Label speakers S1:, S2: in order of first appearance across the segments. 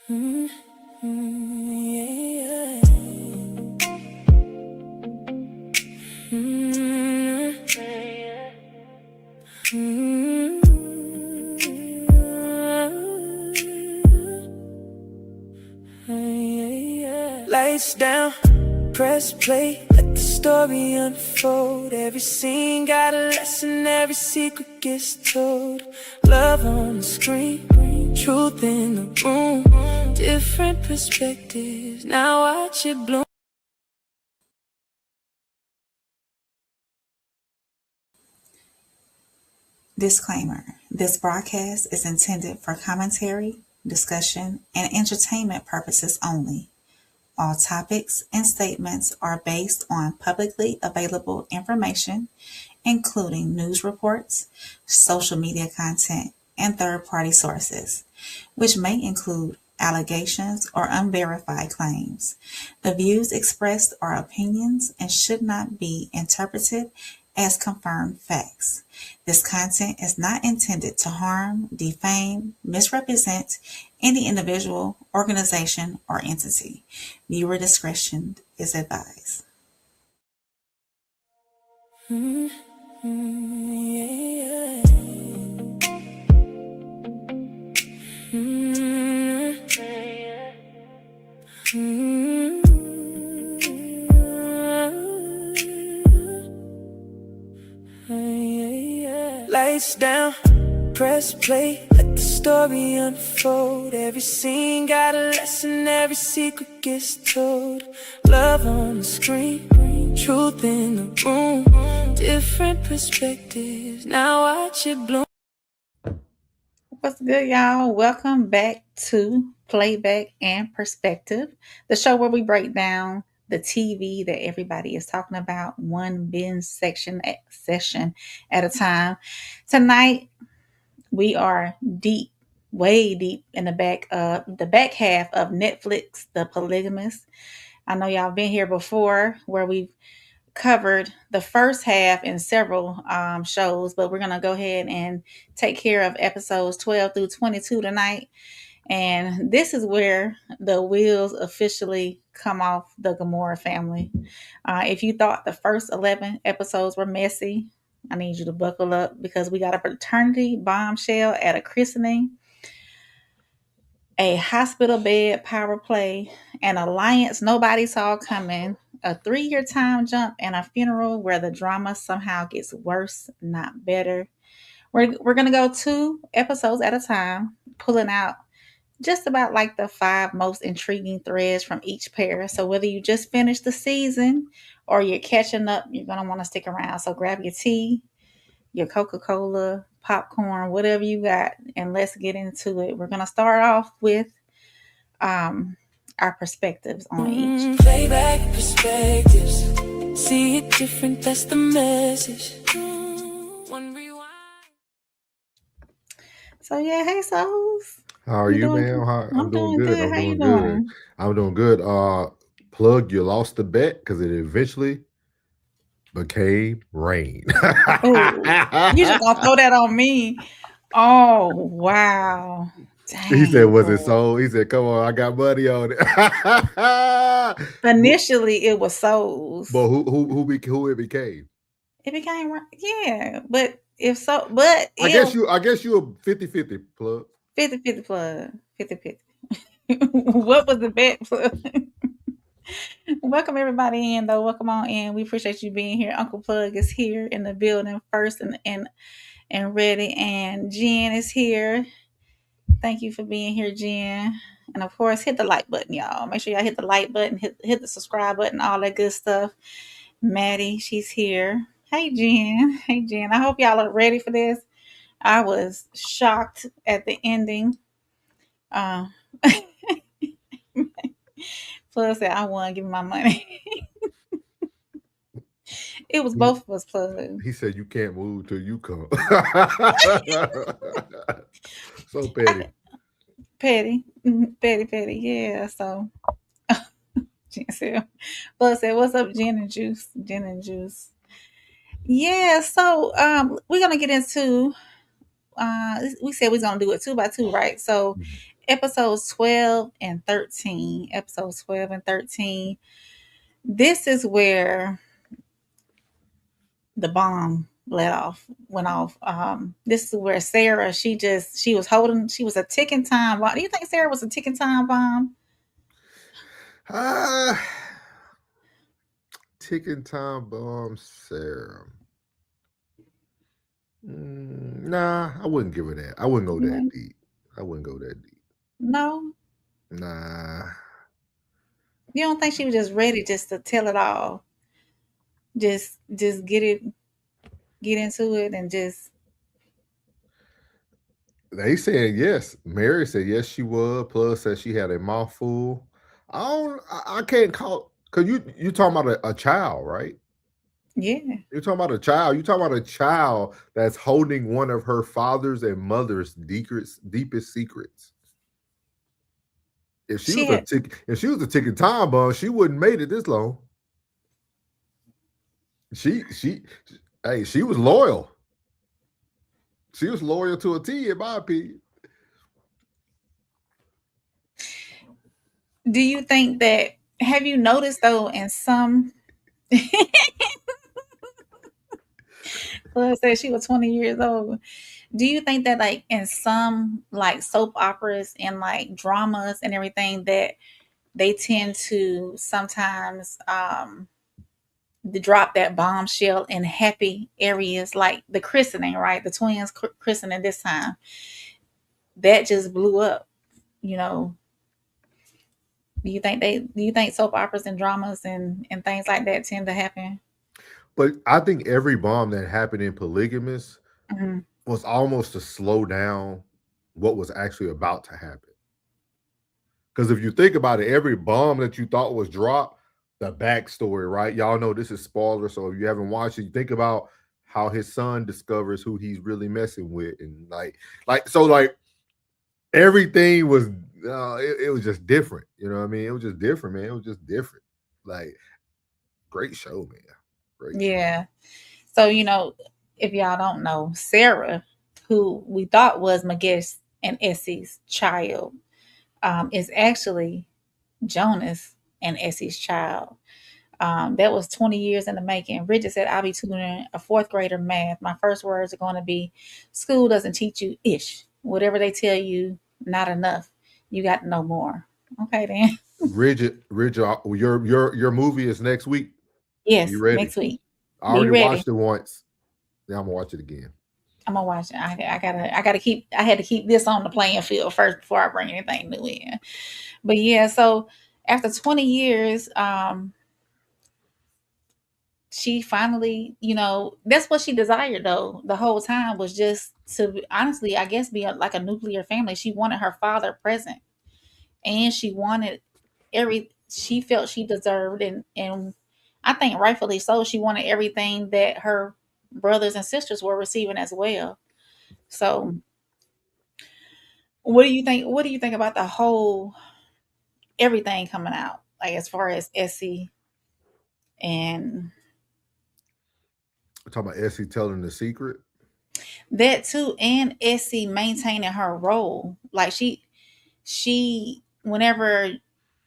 S1: Mm, yeah. Mm, yeah. Lights down, press play, let the story unfold. Every scene got a lesson, every secret gets told. Love on the screen, truth in the room, different perspectives. Now watch it bloom.
S2: Disclaimer: this broadcast is intended for commentary, discussion, and entertainment purposes only. All topics and statements are based on publicly available information, including news reports, social media content, and third-party sources, which may include allegations or unverified claims. The views expressed are opinions and should not be interpreted as confirmed facts. This content is not intended to harm, defame, misrepresent any individual, organization, or entity. Viewer discretion is advised.
S1: Yeah. Lights down, press play, let the story unfold. Every scene got a lesson, every secret gets told. Love on the screen, truth in the room, different perspectives. Now watch it bloom.
S2: What's good, y'all? Welcome back to Playback and Perspective, the show where we break down the TV that everybody is talking about, one bin session at a time. Tonight, we are deep, way deep in the back half of Netflix, The Polygamist. I know y'all been here before where we've covered the first half in several shows, but we're going to go ahead and take care of episodes 12 through 22 tonight. And this is where the wheels officially come off the Gamora family. If you thought the first 11 episodes were messy, I need you to buckle up because we got a fraternity bombshell at a christening, a hospital bed power play, an alliance nobody saw coming, a 3-year time jump, and a funeral where the drama somehow gets worse, not better. We're going to go 2 episodes at a time, pulling out just about like the 5 most intriguing threads from each pair. So whether you just finished the season or you're catching up, you're going to want to stick around. So grab your tea, your Coca-Cola, popcorn, whatever you got, and let's get into it. We're going to start off with our perspectives on each.
S1: Playback perspectives, see it different, that's the message. One rewind.
S2: So yeah, hey souls.
S3: How are you,
S2: doing?
S3: ma'am?
S2: I'm doing good. How you doing?
S3: I'm doing good. Plug, you lost the bet because it eventually became rain.
S2: Oh, you just gonna throw that on me? Oh wow!
S3: He said,
S2: Dang,
S3: "Was it
S2: plug.
S3: sold?" He said, "Come on, I got money on it."
S2: Initially, it was souls.
S3: But who it became?
S2: It became yeah, but if so, but
S3: I
S2: if
S3: guess you a 50-50 plug.
S2: 50-50 plug 50-50. What was the bet plug? Welcome everybody in though. Welcome on in. We appreciate you being here. Uncle Plug is here in the building first and ready. And Jen is here. Thank you for being here, Jen. And of course, hit the like button, y'all. Make sure y'all hit the like button, hit the subscribe button, all that good stuff. Maddie, she's here. Hey Jen. Hey Jen. I hope y'all are ready for this. I was shocked at the ending. Uh, Plug said, I won, give me my money. It was both of us, Plug.
S3: He said, "You can't move till you come." So petty.
S2: Petty, yeah. So Jen said, Plug said, what's up, Jen and Juice? Jen and Juice. Yeah, so we're gonna get into we said we're gonna do it 2 by 2, right? So episodes 12 and 13. Episodes 12 and 13. This is where the bomb went off. This is where Sarah, she was a ticking time bomb. Do you think Sarah was a ticking time bomb?
S3: Ah, ticking time bomb, Sarah. Nah, I wouldn't give her that. I wouldn't go that
S2: No.
S3: deep. I wouldn't go that deep.
S2: No?
S3: Nah.
S2: You don't think she was just ready just to tell it all? Just get into it and just
S3: They said yes. Mary said yes, she was. Plus said she had a mouthful. I can't call because you talking about a child, right?
S2: yeah.
S3: You're talking about a child. You're talking about a child that's holding one of her father's and mother's deepest secrets. If
S2: She had
S3: if she was a ticking time bomb, she wouldn't made it this long. She hey, she was loyal. She was loyal to a T, in my opinion.
S2: Do you think that have you noticed though in some well, said she was 20 years old. Do you think that like in some like soap operas and like dramas and everything that they tend to sometimes drop that bombshell in happy areas like the christening, right? The twins christening this time. That just blew up, you know. Do you think soap operas and dramas and things like that tend to happen?
S3: But I think every bomb that happened in Polygamist
S2: Mhm.
S3: was almost to slow down what was actually about to happen. Because if you think about it, every bomb that you thought was dropped, the backstory, right? Y'all know this is spoiler, so if you haven't watched it, you think about how his son discovers who he's really messing with, and like everything was it was just different. You know what I mean? It was just different, man. It was just different. Like great show, man. Great show.
S2: Yeah. So, if y'all don't know, Sarah, who we thought was Magesh and Essie's child, is actually Jonas and Essie's child. That was 20 years in the making. Bridget said, I'll be tutoring a fourth grader math. My first words are going to be, school doesn't teach you ish. Whatever they tell you, not enough. You got to know more. Okay, then.
S3: Bridget, your movie is next week. Be
S2: Yes,
S3: ready.
S2: next week.
S3: I
S2: Be
S3: already
S2: ready.
S3: watched it once. Now I'm gonna watch it again.
S2: I'm gonna watch it. I gotta keep. I had to keep this on the playing field first before I bring anything new in. But yeah, so after 20 years, she finally, that's what she desired though. The whole time was just to honestly, I guess, be like a nuclear family. She wanted her father present, and she wanted she felt she deserved, and I think rightfully so. She wanted everything that her brothers and sisters were receiving as well. So what do you think? What do you think about the whole everything coming out? Like as far as Essie and
S3: We're talking about Essie telling the secret.
S2: that too, and Essie maintaining her role. Like she whenever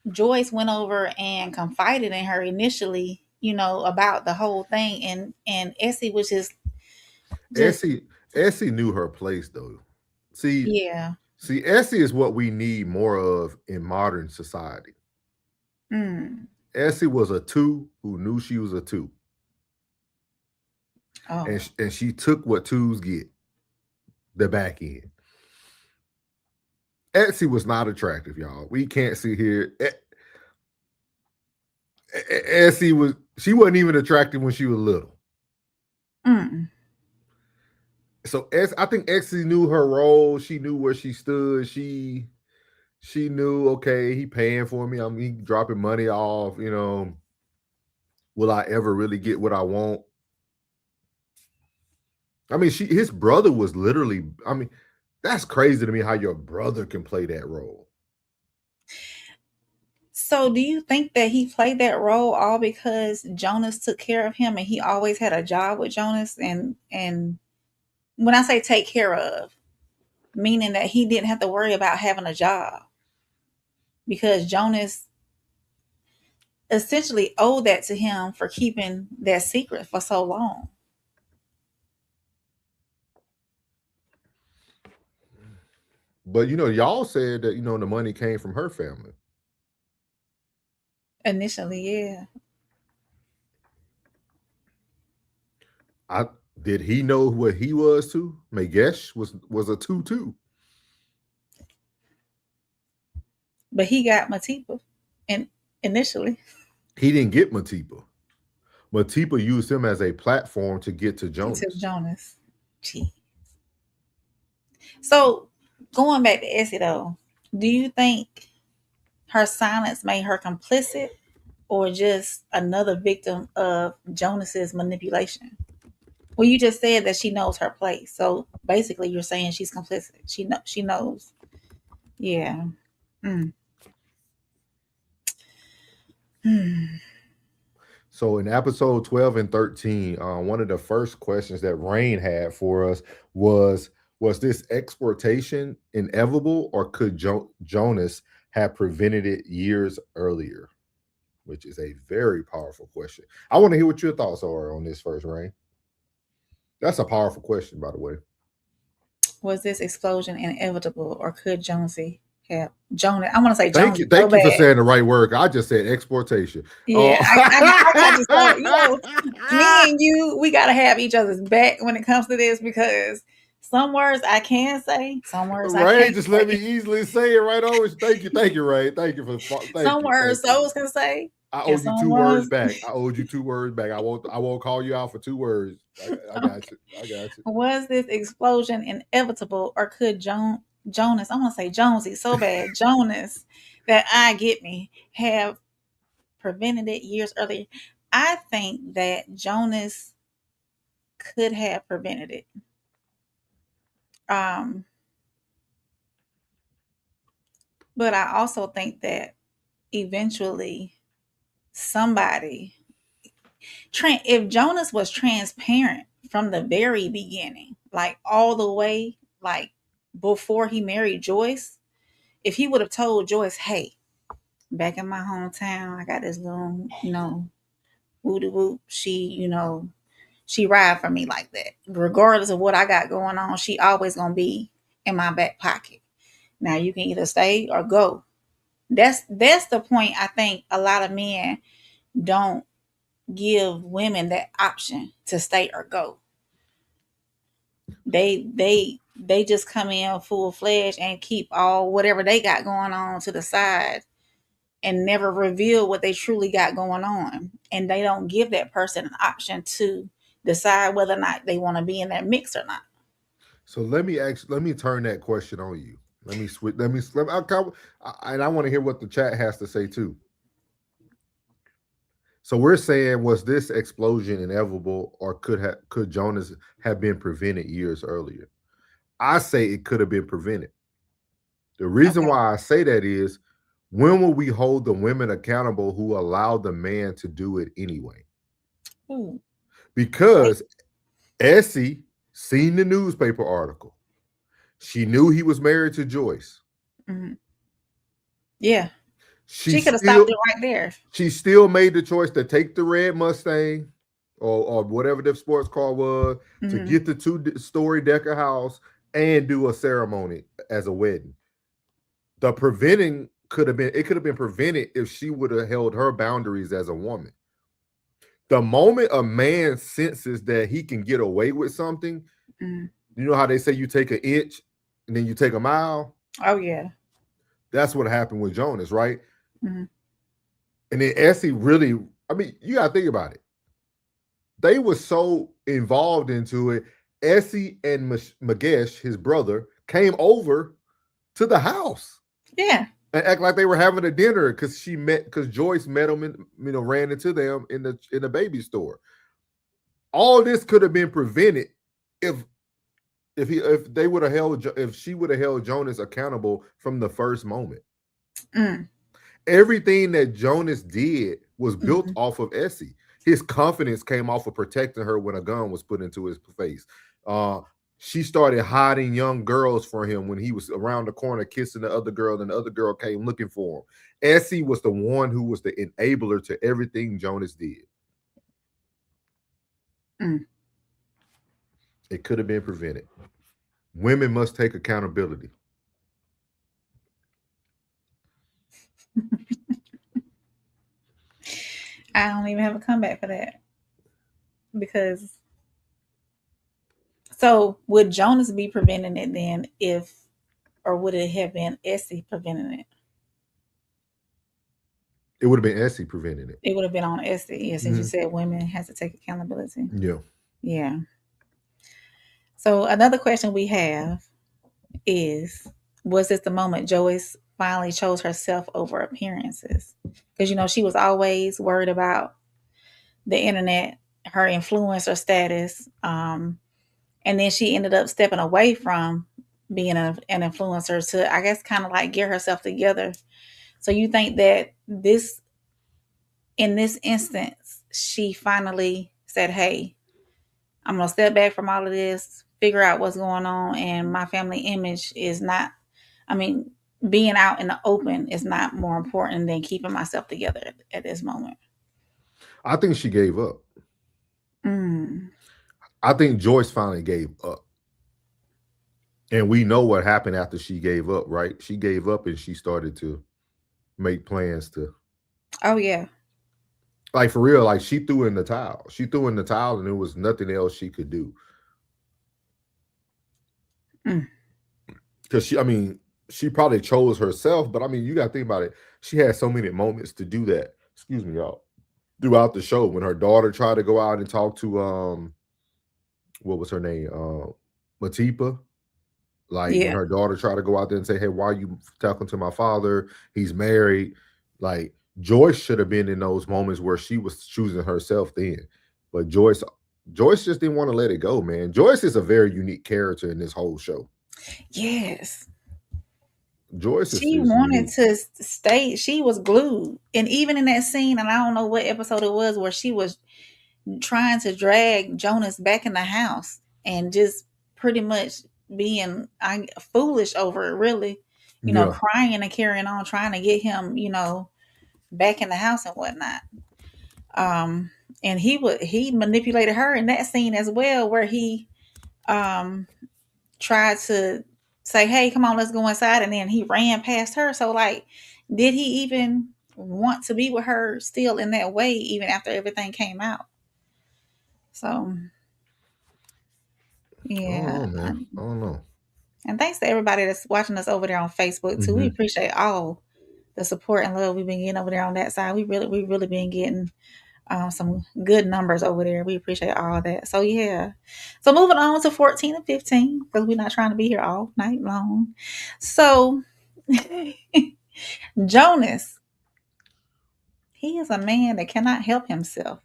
S2: Joyce went over and confided in her initially, about the whole thing, and Essie was just
S3: Essie knew her place though. See,
S2: yeah.
S3: see, Essie is what we need more of in modern society.
S2: Mm.
S3: Essie was a two who knew she was a two,
S2: Oh.
S3: and she took what twos get, the back end. Essie was not attractive, y'all. We can't see here. She wasn't even attractive when she was little.
S2: Mm.
S3: So I think Essie knew her role. She knew where she stood. She knew, okay, he paying for me. He dropping money off. Will I ever really get what I want? I mean, his brother was literally. I mean, that's crazy to me how your brother can play that role.
S2: So do you think that he played that role all because Jonas took care of him and he always had a job with Jonas, and when I say take care of, meaning that he didn't have to worry about having a job because Jonas essentially owed that to him for keeping that secret for so long.
S3: But y'all said that the money came from her family.
S2: Initially, yeah.
S3: Did he know what he was too? Magesh was a 2 too.
S2: But he got Matipa and initially.
S3: He didn't get Matipa. Matipa used him as a platform to get to Jonas.
S2: To Jonas. Gee. So going back to Essie though, do you think her silence made her complicit or just another victim of Jonas's manipulation? Well, you just said that she knows her place. So basically you're saying she's complicit. She knows. Yeah. Mm.
S3: So in episode 12 and 13, one of the first questions that Rain had for us was this exploitation inevitable, or could Jonas have prevented it years earlier? Which is a very powerful question. I want to hear what your thoughts are on this first, Rain. That's a powerful question, by the way.
S2: Was this explosion inevitable, or could Jonesy have Jonas? I want to say
S3: Thank
S2: Jonesy.
S3: you. Thank you for saying the right word. I just said exportation.
S2: Yeah, I just thought, me and you, we gotta have each other's back when it comes to this, because some words I can say, some words I can't.
S3: Just let me easily say it right over. Thank you, Ray. Thank you for
S2: some words those can say.
S3: I owe you 2 words back. I owed you 2 words back. I won't call you out for 2 words. I got you.
S2: Was this explosion inevitable, or could Jonas, I'm gonna say Jonesy so bad, Jonas, that I get me, have prevented it years earlier? I think that Jonas could have prevented it. But I also think that eventually somebody, if Jonas was transparent from the very beginning, like all the way, like before he married Joyce, if he would have told Joyce, hey, back in my hometown, I got this little, woody whoop, she ride for me like that. Regardless of what I got going on, she always gonna be in my back pocket. Now you can either stay or go. That's the point. I think a lot of men don't give women that option to stay or go. They just come in full fledged and keep all whatever they got going on to the side and never reveal what they truly got going on. And they don't give that person an option to decide whether or not they want to be in that mix or not.
S3: So let me turn that question on you. Let me switch. And I want to hear what the chat has to say too. So we're saying, was this explosion inevitable, or could Jonas have been prevented years earlier? I say it could have been prevented. The reason why I say that is, when will we hold the women accountable who allowed the man to do it anyway?
S2: Ooh.
S3: Because Essie seen the newspaper article. She knew he was married to Joyce.
S2: Mm-hmm. Yeah. She could have stopped it right there.
S3: She still made the choice to take the red Mustang or whatever the sports car was, to get the 2-story Decker house and do a ceremony as a wedding. The preventing could have been prevented if she would have held her boundaries as a woman. The moment a man senses that he can get away with something, you know how they say you take an inch and then you take a mile?
S2: Oh, yeah.
S3: That's what happened with Jonas, right? Mm-hmm. And then Essie really, you got to think about it. They were so involved into it. Essie and Magesh, his brother, came over to the house.
S2: Yeah.
S3: And act like they were having a dinner because Joyce met them and ran into them in the baby store. All this could have been prevented if she would have held Jonas accountable from the first moment. Everything that Jonas did was built off of Essie. His confidence came off of protecting her when a gun was put into his face. She started hiding young girls for him when he was around the corner kissing the other girl, and the other girl came looking for him. Essie was the one who was the enabler to everything Jonas did. It could have been prevented. Women must take accountability.
S2: I don't even have a comeback for that. Because so would Jonas be preventing it then or would it have been Essie preventing it?
S3: It would have been Essie preventing it.
S2: It would have been on Essie, since you said women has to take accountability.
S3: Yeah.
S2: Yeah. So another question we have is, was this the moment Joyce finally chose herself over appearances? Because she was always worried about the internet, her influencer status, and then she ended up stepping away from being an influencer to, I guess, kind of like get herself together. So you think that in this instance, she finally said, hey, I'm going to step back from all of this, figure out what's going on, and my family image is not, being out in the open is not more important than keeping myself together at this moment.
S3: I think she gave up.
S2: Mm.
S3: I think Joyce finally gave up. And we know what happened after she gave up, right? She gave up and she started to make plans to.
S2: Oh, yeah.
S3: Like, for real, like, she threw in the towel. She threw in the towel and there was nothing else she could do. Because she probably chose herself, but you got to think about it. She had so many moments to do that. Excuse me, y'all. Throughout the show, when her daughter tried to go out and talk to what was her name, Matipa, like when her daughter tried to go out there and say, hey, why are you talking to my father, he's married? Like, Joyce should have been in those moments where she was choosing herself then, but Joyce just didn't want to let it go, man. Joyce is a very unique character in this whole show.
S2: Yes.
S3: Joyce is
S2: she wanted
S3: unique.
S2: to stay. She was glued. And even in that scene, and I don't know what episode it was, where she was trying to drag Jonas back in the house and just pretty much being foolish over it, really. Crying and carrying on, trying to get him, back in the house and whatnot. And he manipulated her in that scene as well, where he tried to say, hey, come on, let's go inside, and then he ran past her. So, like, did he even want to be with her still in that way, even after everything came out? So, yeah.
S3: I don't know.
S2: And thanks to everybody that's watching us over there on Facebook too. We appreciate all the support and love we've been getting over there on that side. We really been getting some good numbers over there. We appreciate all that. So yeah. So moving on to 14 and 15, because we're not trying to be here all night long. So Jonas, he is a man that cannot help himself.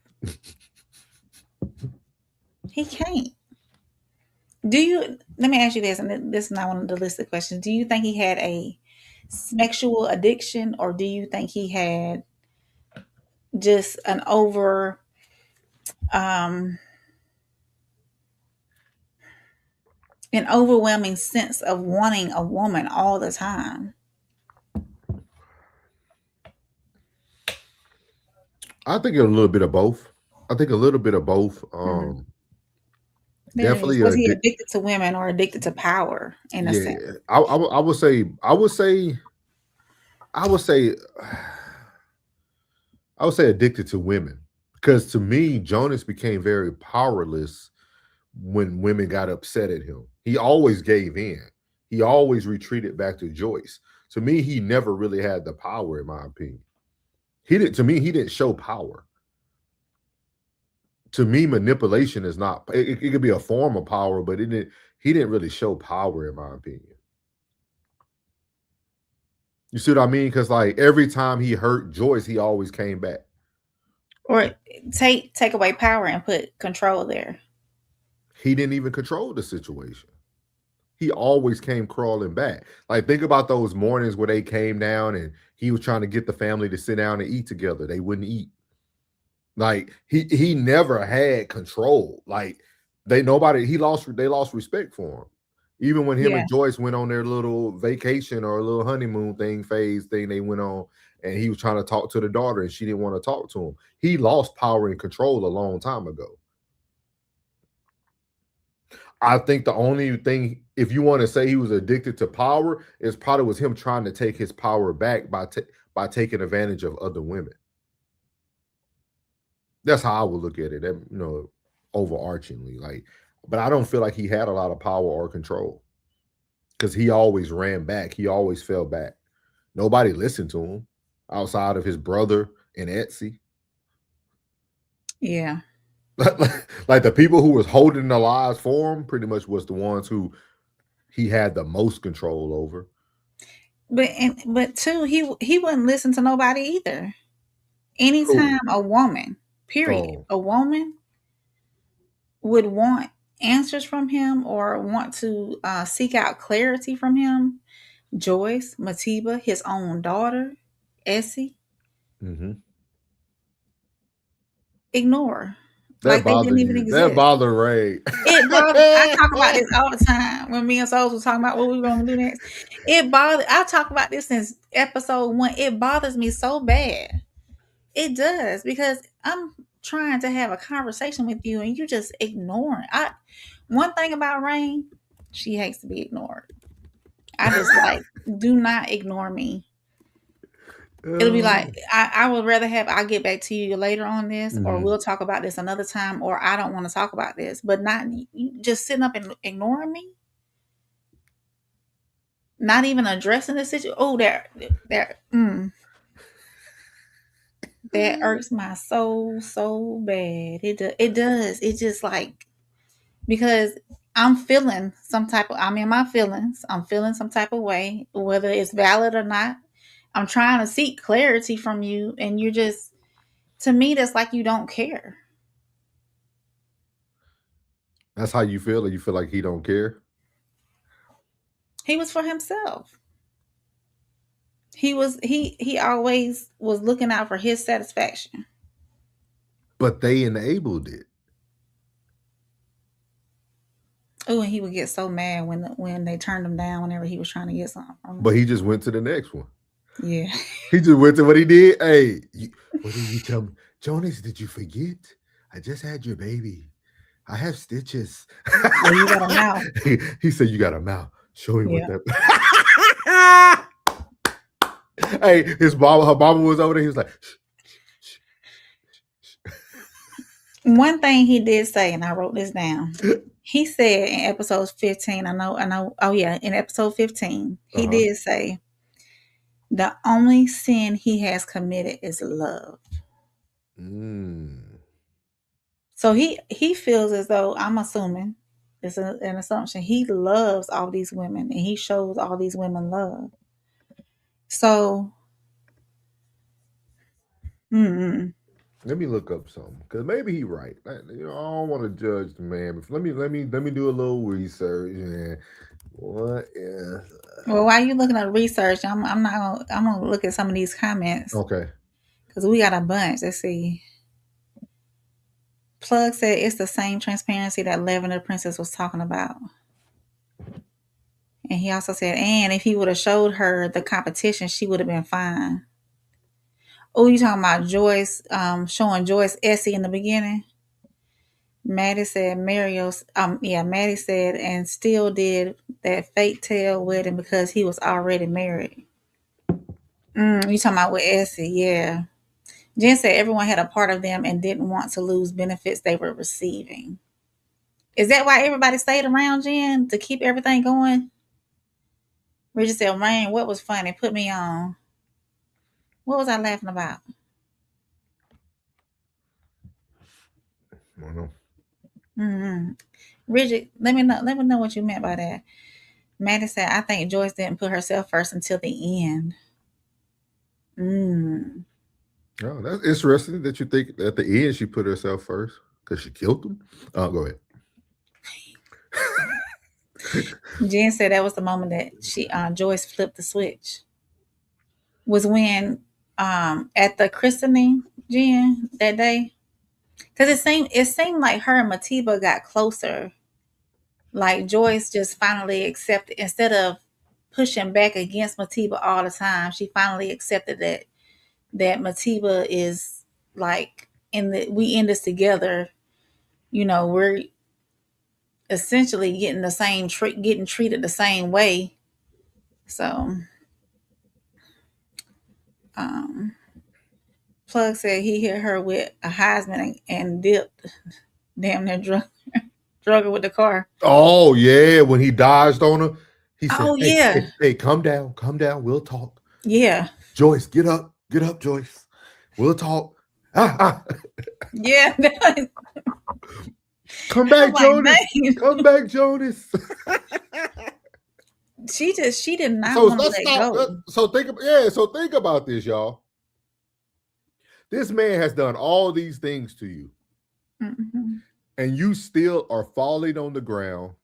S2: He can't. Let me ask you this, and this is not one of the listed questions. Do you think he had a sexual addiction, or do you think he had just an overwhelming sense of wanting a woman all the time?
S3: I think a little bit of both. Definitely.
S2: Was he addicted to women or addicted to power in a sense?
S3: I would say addicted to women, because to me, Jonas became very powerless when women got upset at him. He always gave in. He always retreated back to Joyce. To me, he never really had the power, in my opinion. He didn't show power. To me, manipulation is not. It could be a form of power, but he didn't really show power, in my opinion. You see what I mean? Because, like, every time he hurt Joyce, he always came back.
S2: Or take away power and put control there.
S3: He didn't even control the situation. He always came crawling back. Like, think about those mornings where they came down and he was trying to get the family to sit down and eat together. They wouldn't eat. Like, he never had control. Like, They lost respect for him. Even when him
S2: Yeah.
S3: and Joyce went on their little vacation or a little honeymoon phase thing they went on, and he was trying to talk to the daughter and she didn't want to talk to him. He lost power and control a long time ago. I think the only thing, if you want to say he was addicted to power, is probably was him trying to take his power back by taking advantage of other women. That's how I would look at it. That, overarchingly, like, but I don't feel like he had a lot of power or control because he always ran back. He always fell back. Nobody listened to him outside of his brother and Essie.
S2: Yeah.
S3: Like the people who was holding the lives for him pretty much was the ones who he had the most control over.
S2: But too, he wouldn't listen to nobody either. Anytime a woman, period,
S3: Oh.
S2: a woman would want answers from him or want to seek out clarity from him, Joyce, Matiba, his own daughter, Essie, ignore.
S3: That
S2: Like they
S3: bothered
S2: didn't even
S3: you. That
S2: exist.
S3: bothered Ray.
S2: It bothers. I talk about this all the time when me and Souls was talking about what we were going to do next. I talk about this since episode 1. It bothers me so bad. It does, because I'm trying to have a conversation with you and you just ignoring. One thing about Rain, she hates to be ignored. I just like, do not ignore me. It'll be like, I would rather I'll get back to you later on this, or we'll talk about this another time, or I don't want to talk about this, but not you just sitting up and ignoring me. Not even addressing the situation. Oh, that irks my soul so bad. It does. It's just like, because I'm feeling I'm in my feelings. I'm feeling some type of way, whether it's valid or not. I'm trying to seek clarity from you, and you're just, to me, that's like you don't care.
S3: That's how you feel? Or you feel like he don't care?
S2: He was for himself. He always was looking out for his satisfaction.
S3: But they enabled it.
S2: Oh, and he would get so mad when they turned him down whenever he was trying to get something from him.
S3: But he just went to the next one.
S2: Yeah.
S3: He just went to what he did. Hey, what did you tell me? Jonas, did you forget? I just had your baby. I have stitches.
S2: Oh, you got a mouth.
S3: He said, you got a mouth. Show him
S2: Yeah.
S3: what that. Hey, her mama was over there. He was like, shh.
S2: One thing he did say, and I wrote this down. He said in episode 15, I know. Oh yeah, in episode 15, he did say the only sin he has committed is love. So he feels as though, I'm assuming, it's an assumption, he loves all these women and he shows all these women love. So,
S3: let me look up something, because maybe he right. I don't want to judge the man. But let me do a little research. And what is?
S2: Well, while you looking at research, I'm gonna look at some of these comments.
S3: Okay.
S2: Because we got a bunch. Let's see. Plug said it's the same transparency that Lavender Princess was talking about. And he also said, and if he would have showed her the competition, she would have been fine. Oh, you talking about Joyce, showing Joyce Essie in the beginning? Maddie said Maddie said, and still did that fake tail wedding because he was already married. You talking about with Essie, yeah. Jen said everyone had a part of them and didn't want to lose benefits they were receiving. Is that why everybody stayed around, Jen, to keep everything going? Richard said, Rain, what was funny? Put me on. What was I laughing about?
S3: I don't know.
S2: Richard, let me know what you meant by that. Maddie said, I think Joyce didn't put herself first until the end.
S3: Oh, that's interesting that you think at the end she put herself first because she killed him. Go ahead.
S2: Jen said that was the moment that Joyce flipped the switch. Was when at the christening, Jen, that day, Because it seemed like her and Matiba got closer. Like Joyce just finally accepted, instead of pushing back against Matiba all the time, she finally accepted that Matiba is like, we in this together. We're essentially getting the same getting treated the same way. So, um, Plug said he hit her with a Heisman and dipped, damn near drug her with the car.
S3: Oh yeah, when he dodged on her, he said,
S2: Oh
S3: "Hey,
S2: yeah,
S3: hey, hey, come down. We'll talk.
S2: yeah,
S3: Joyce, get up, Joyce. We'll talk. Ah.
S2: yeah.
S3: Come
S2: I'm
S3: back,
S2: like,
S3: Jonas.
S2: dang.
S3: Come back, Jonas."
S2: She did not
S3: So
S2: want to
S3: let's
S2: let
S3: stop.
S2: go.
S3: So think about this, y'all. This man has done all these things to you,
S2: Mm-hmm.
S3: and you still are falling on the ground,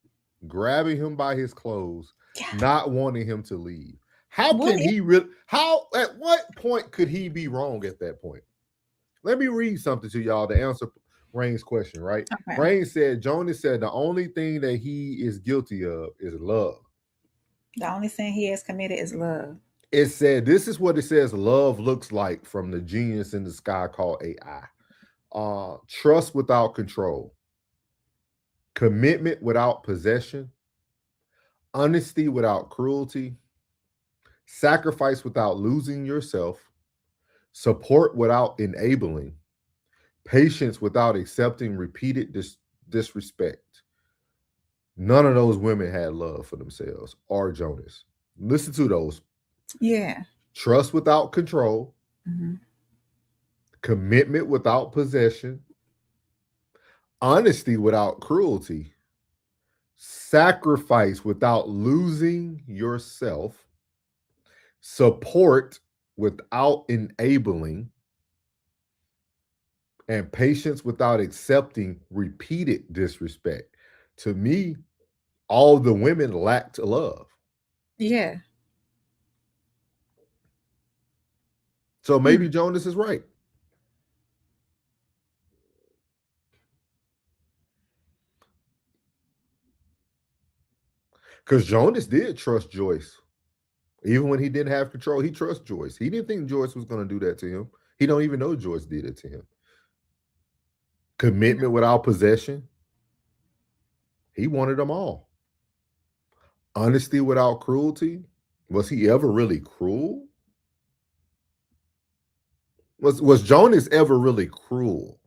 S3: grabbing him by his clothes,
S2: Yeah.
S3: not wanting him to leave. How
S2: What
S3: can he really? How? At what point could he be wrong at that point? Let me read something to y'all to answer Rain's question, right?
S2: Okay.
S3: Rain said, Jonas said the only thing that he is guilty of is love.
S2: The only sin he has committed is love.
S3: It said, this is what it says love looks like from the genius in the sky called AI. Trust without control, commitment without possession, honesty without cruelty, sacrifice without losing yourself, support without enabling, patience without accepting repeated disrespect. None of those women had love for themselves or Jonas. Listen to those.
S2: Yeah.
S3: Trust without control,
S2: Mm-hmm.
S3: commitment without possession, honesty without cruelty, sacrifice without losing yourself, support without enabling, and patience without accepting repeated disrespect. To me, all the women lacked love.
S2: Yeah.
S3: So maybe Jonas is right. Because Jonas did trust Joyce. Even when he didn't have control, he trusts Joyce. He didn't think Joyce was going to do that to him. He don't even know Joyce did it to him. Commitment without possession. He wanted them all. Honesty without cruelty. Was he ever really cruel? Was Jonas ever really cruel?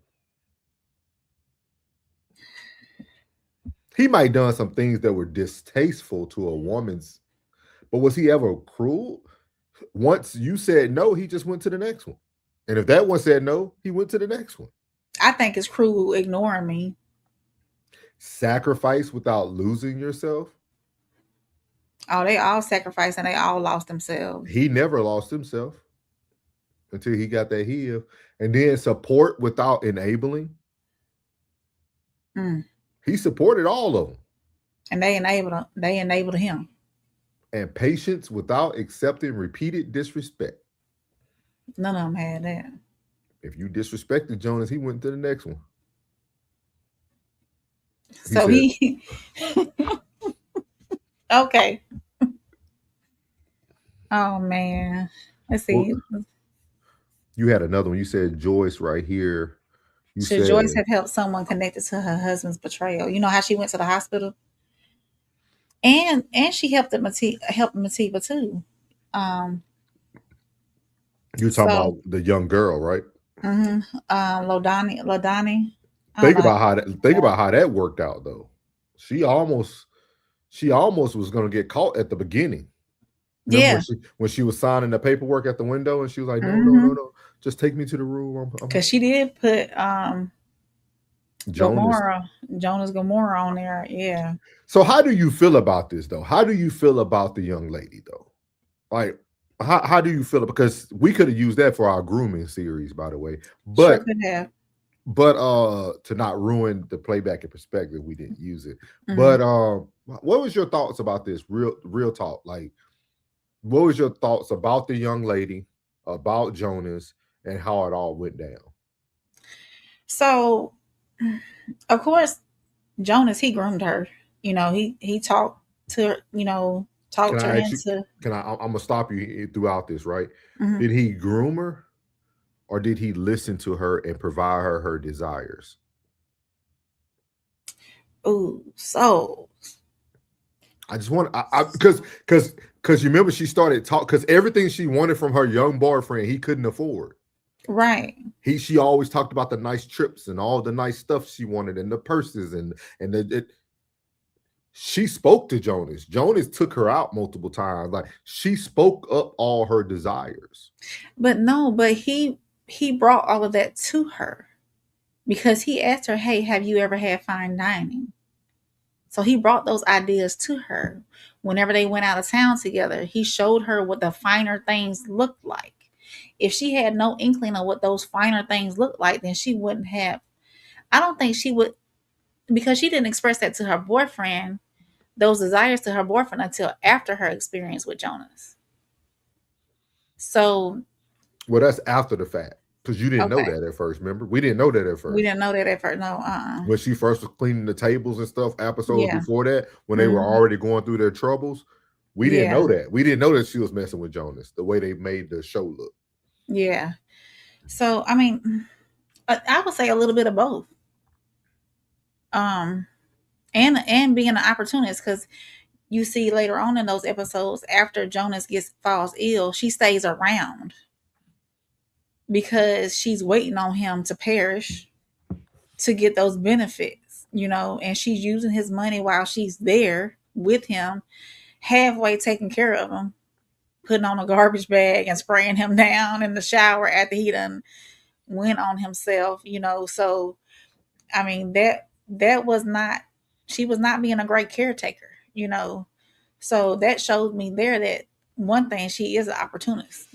S3: He might have done some things that were distasteful to a woman's, but was he ever cruel? Once you said no, he just went to the next one. And if that one said no, he went to the next one.
S2: I think it's cruel ignoring me.
S3: Sacrifice without losing yourself.
S2: Oh, they all sacrificed and they all lost themselves.
S3: He never lost himself until he got that heel. And then support without enabling.
S2: Mm.
S3: He supported all of them.
S2: And they enabled him.
S3: And patience without accepting repeated disrespect.
S2: None of them had that.
S3: If you disrespected Jonas, he went to the next one.
S2: So he okay. Oh man. Let's see.
S3: Well, you had another one. You said Joyce right here. You
S2: Should
S3: said
S2: Joyce have helped someone connected to her husband's betrayal? You know how she went to the hospital? And she helped Matiba too.
S3: you're talking
S2: So
S3: about the young girl, right?
S2: mm-hmm. Lindani.
S3: Think about how that worked out though. She almost was gonna get caught at the beginning. Remember when she was signing the paperwork at the window and she was like, no, just take me to the room.
S2: Because she did put
S3: Jonas
S2: Gomorrah on there. Yeah.
S3: So how do you feel about this though? How do you feel about the young lady though? Like how do you feel? Because we could have used that for our grooming series, by the way. But
S2: sure could have.
S3: But to not ruin the playback and perspective, we didn't use it. But what was your thoughts about this? Real talk. Like, what was your thoughts about the young lady, about Jonas, and how it all went down?
S2: So, of course, Jonas, he groomed her. He talked to her,
S3: Can
S2: talked her
S3: I ask you?
S2: into.
S3: I'm gonna stop you throughout this, right?
S2: Mhm.
S3: Did he groom her, or did he listen to her and provide her desires?
S2: Ooh, so
S3: I just want because you remember she started talk because everything she wanted from her young boyfriend he couldn't afford.
S2: right.
S3: She always talked about the nice trips and all the nice stuff she wanted and the purses and she spoke to Jonas. Jonas took her out multiple times. Like she spoke up all her desires.
S2: But no, but he brought all of that to her because he asked her, "Hey, have you ever had fine dining?" So he brought those ideas to her. Whenever they went out of town together, he showed her what the finer things looked like. If she had no inkling of what those finer things looked like, then she wouldn't have. I don't think she would, because she didn't express that to her boyfriend, those desires to her boyfriend, until after her experience with Jonas. So,
S3: Well, that's after the fact because you didn't know
S2: okay.
S3: that at first. Remember, we didn't know that at
S2: We
S3: first.
S2: didn't know that at first. No,
S3: When she first was cleaning the tables and stuff, episodes
S2: Yeah.
S3: before that, when they were
S2: Hmm.
S3: already going through their troubles, we didn't
S2: Yeah.
S3: know that. We didn't know that she was messing with Jonas. The way they made the show look.
S2: Yeah. So, I mean, I would say a little bit of both. Um, and being an opportunist, because you see later on in those episodes, after Jonas falls ill, she stays around because she's waiting on him to perish to get those benefits, and she's using his money while she's there with him, halfway taking care of him, putting on a garbage bag and spraying him down in the shower after he done went on himself. So I mean, that was not, she was not being a great caretaker, so that showed me there that one thing, she is an opportunist.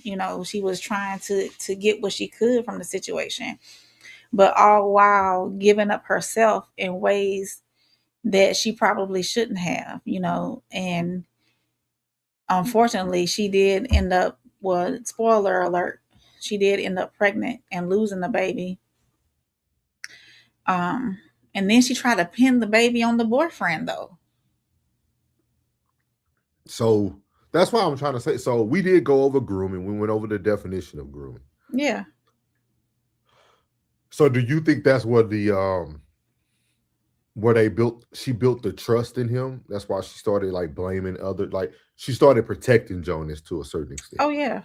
S2: She was trying to get what she could from the situation, but all while giving up herself in ways that she probably shouldn't have. And unfortunately she did end up, well, spoiler alert, she did end up pregnant and losing the baby. um and then she tried to pin the baby on the boyfriend, though.
S3: So that's why I'm trying to say. So we did go over grooming. We went over the definition of grooming.
S2: Yeah.
S3: So do you think that's what the where they built she built the trust in him? That's why she started like blaming other, like she started protecting Jonas to a certain extent.
S2: Oh yeah.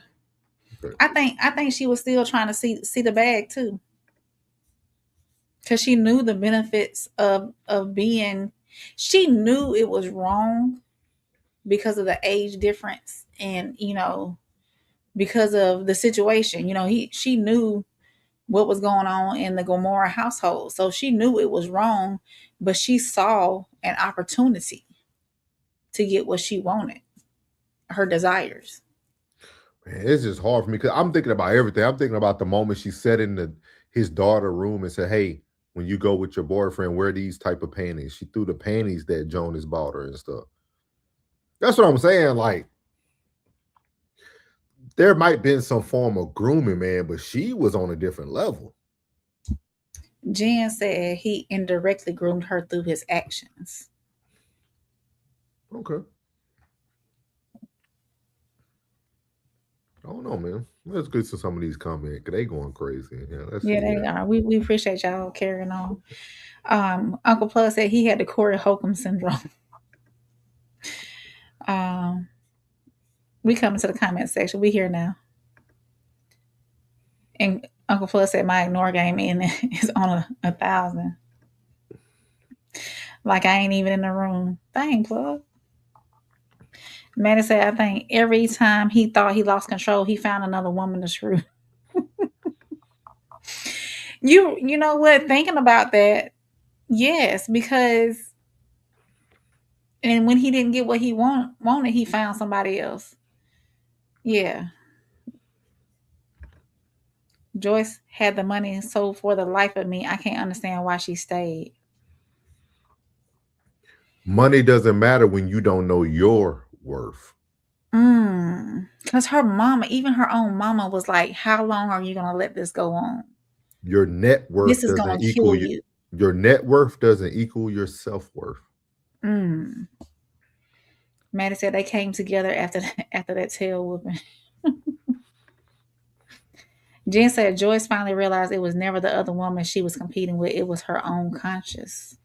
S3: Okay.
S2: I think she was still trying to see the bag too, because she knew the benefits of being, she knew it was wrong because of the age difference, and because of the situation. She knew what was going on in the Gomorrah household, so she knew it was wrong, but she saw an opportunity to get what she wanted, her desires.
S3: Man, it's just hard for me because I'm thinking about everything. I'm thinking about the moment she sat in his daughter room and said, "Hey, when you go with your boyfriend, wear these type of panties." She threw the panties that Jonas bought her and stuff. That's what I'm saying. Like there might been some form of grooming, man, but she was on a different level.
S2: Jen said he indirectly groomed her through his actions.
S3: Okay. I don't know, man. Let's get to some of these comments because they going crazy. Yeah, let's
S2: Yeah,
S3: see
S2: they
S3: here.
S2: are. We appreciate y'all carrying on. Uncle Plus said he had the Corey Holcomb syndrome. Um, we come into the comment section. We here now. And Uncle Plus said my ignore game in is on 1,000. Like I ain't even in the room. Dang, Plug. Manny said, I think every time he thought he lost control, he found another woman to screw. You know what? Thinking about that, yes, because and when he didn't get what he wanted, he found somebody else. Yeah. Joyce had the money, so for the life of me, I can't understand why she stayed.
S3: Money doesn't matter when you don't know your worth.
S2: Because her mama, even her own mama, was like, how long are you gonna let this go on?
S3: Your net worth
S2: This is gonna
S3: doesn't equal
S2: kill you.
S3: your net worth doesn't equal your self-worth.
S2: Mm. Maddie said they came together after that tail whooping. Jen said Joyce finally realized it was never the other woman she was competing with. It was her own conscience.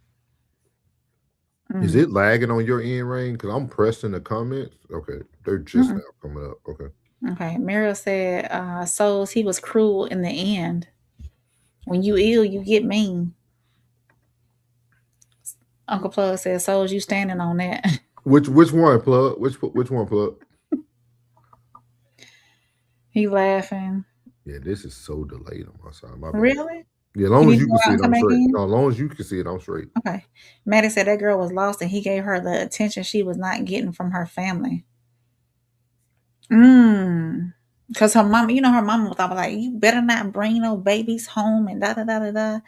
S3: Is
S2: Mm.
S3: it lagging on your end, Rain? Because I'm pressing the comments. Okay, they're just
S2: Mm-mm.
S3: now coming up. Okay.
S2: Okay. Muriel said, Souls, he was cruel in the end. When you ill, you get mean. Uncle Plug said, Souls, you standing on that.
S3: Which one, Plug? Which one, Plug?
S2: He laughing.
S3: Yeah, this is so delayed on my side. My bad.
S2: Really?
S3: Yeah, as
S2: You
S3: long
S2: need
S3: as
S2: to
S3: you
S2: go
S3: can
S2: out
S3: see
S2: and
S3: it,
S2: come
S3: I'm
S2: back
S3: straight.
S2: in?
S3: No, as long as you can see it, I'm straight.
S2: Okay. Maddie said that girl was lost and he gave her the attention she was not getting from her family. Because her mom, her mama was always like, you better not bring no babies home and da da da da da.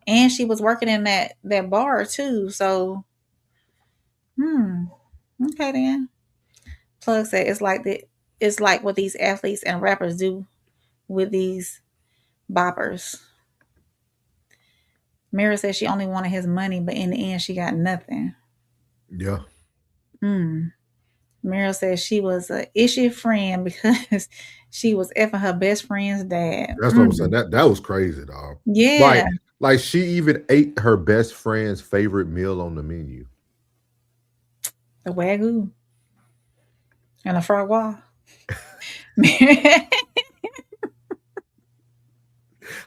S2: And she was working in that bar too. So, okay then. Plug said it's like what these athletes and rappers do with these boppers. Mira said she only wanted his money, but in the end she got nothing.
S3: Yeah.
S2: Meryl says she was a issue friend because she was effing her best friend's dad.
S3: That's what I'm saying. That was crazy, dog.
S2: Yeah,
S3: Like she even ate her best friend's favorite meal on the menu.
S2: the wagyu and the frog wall.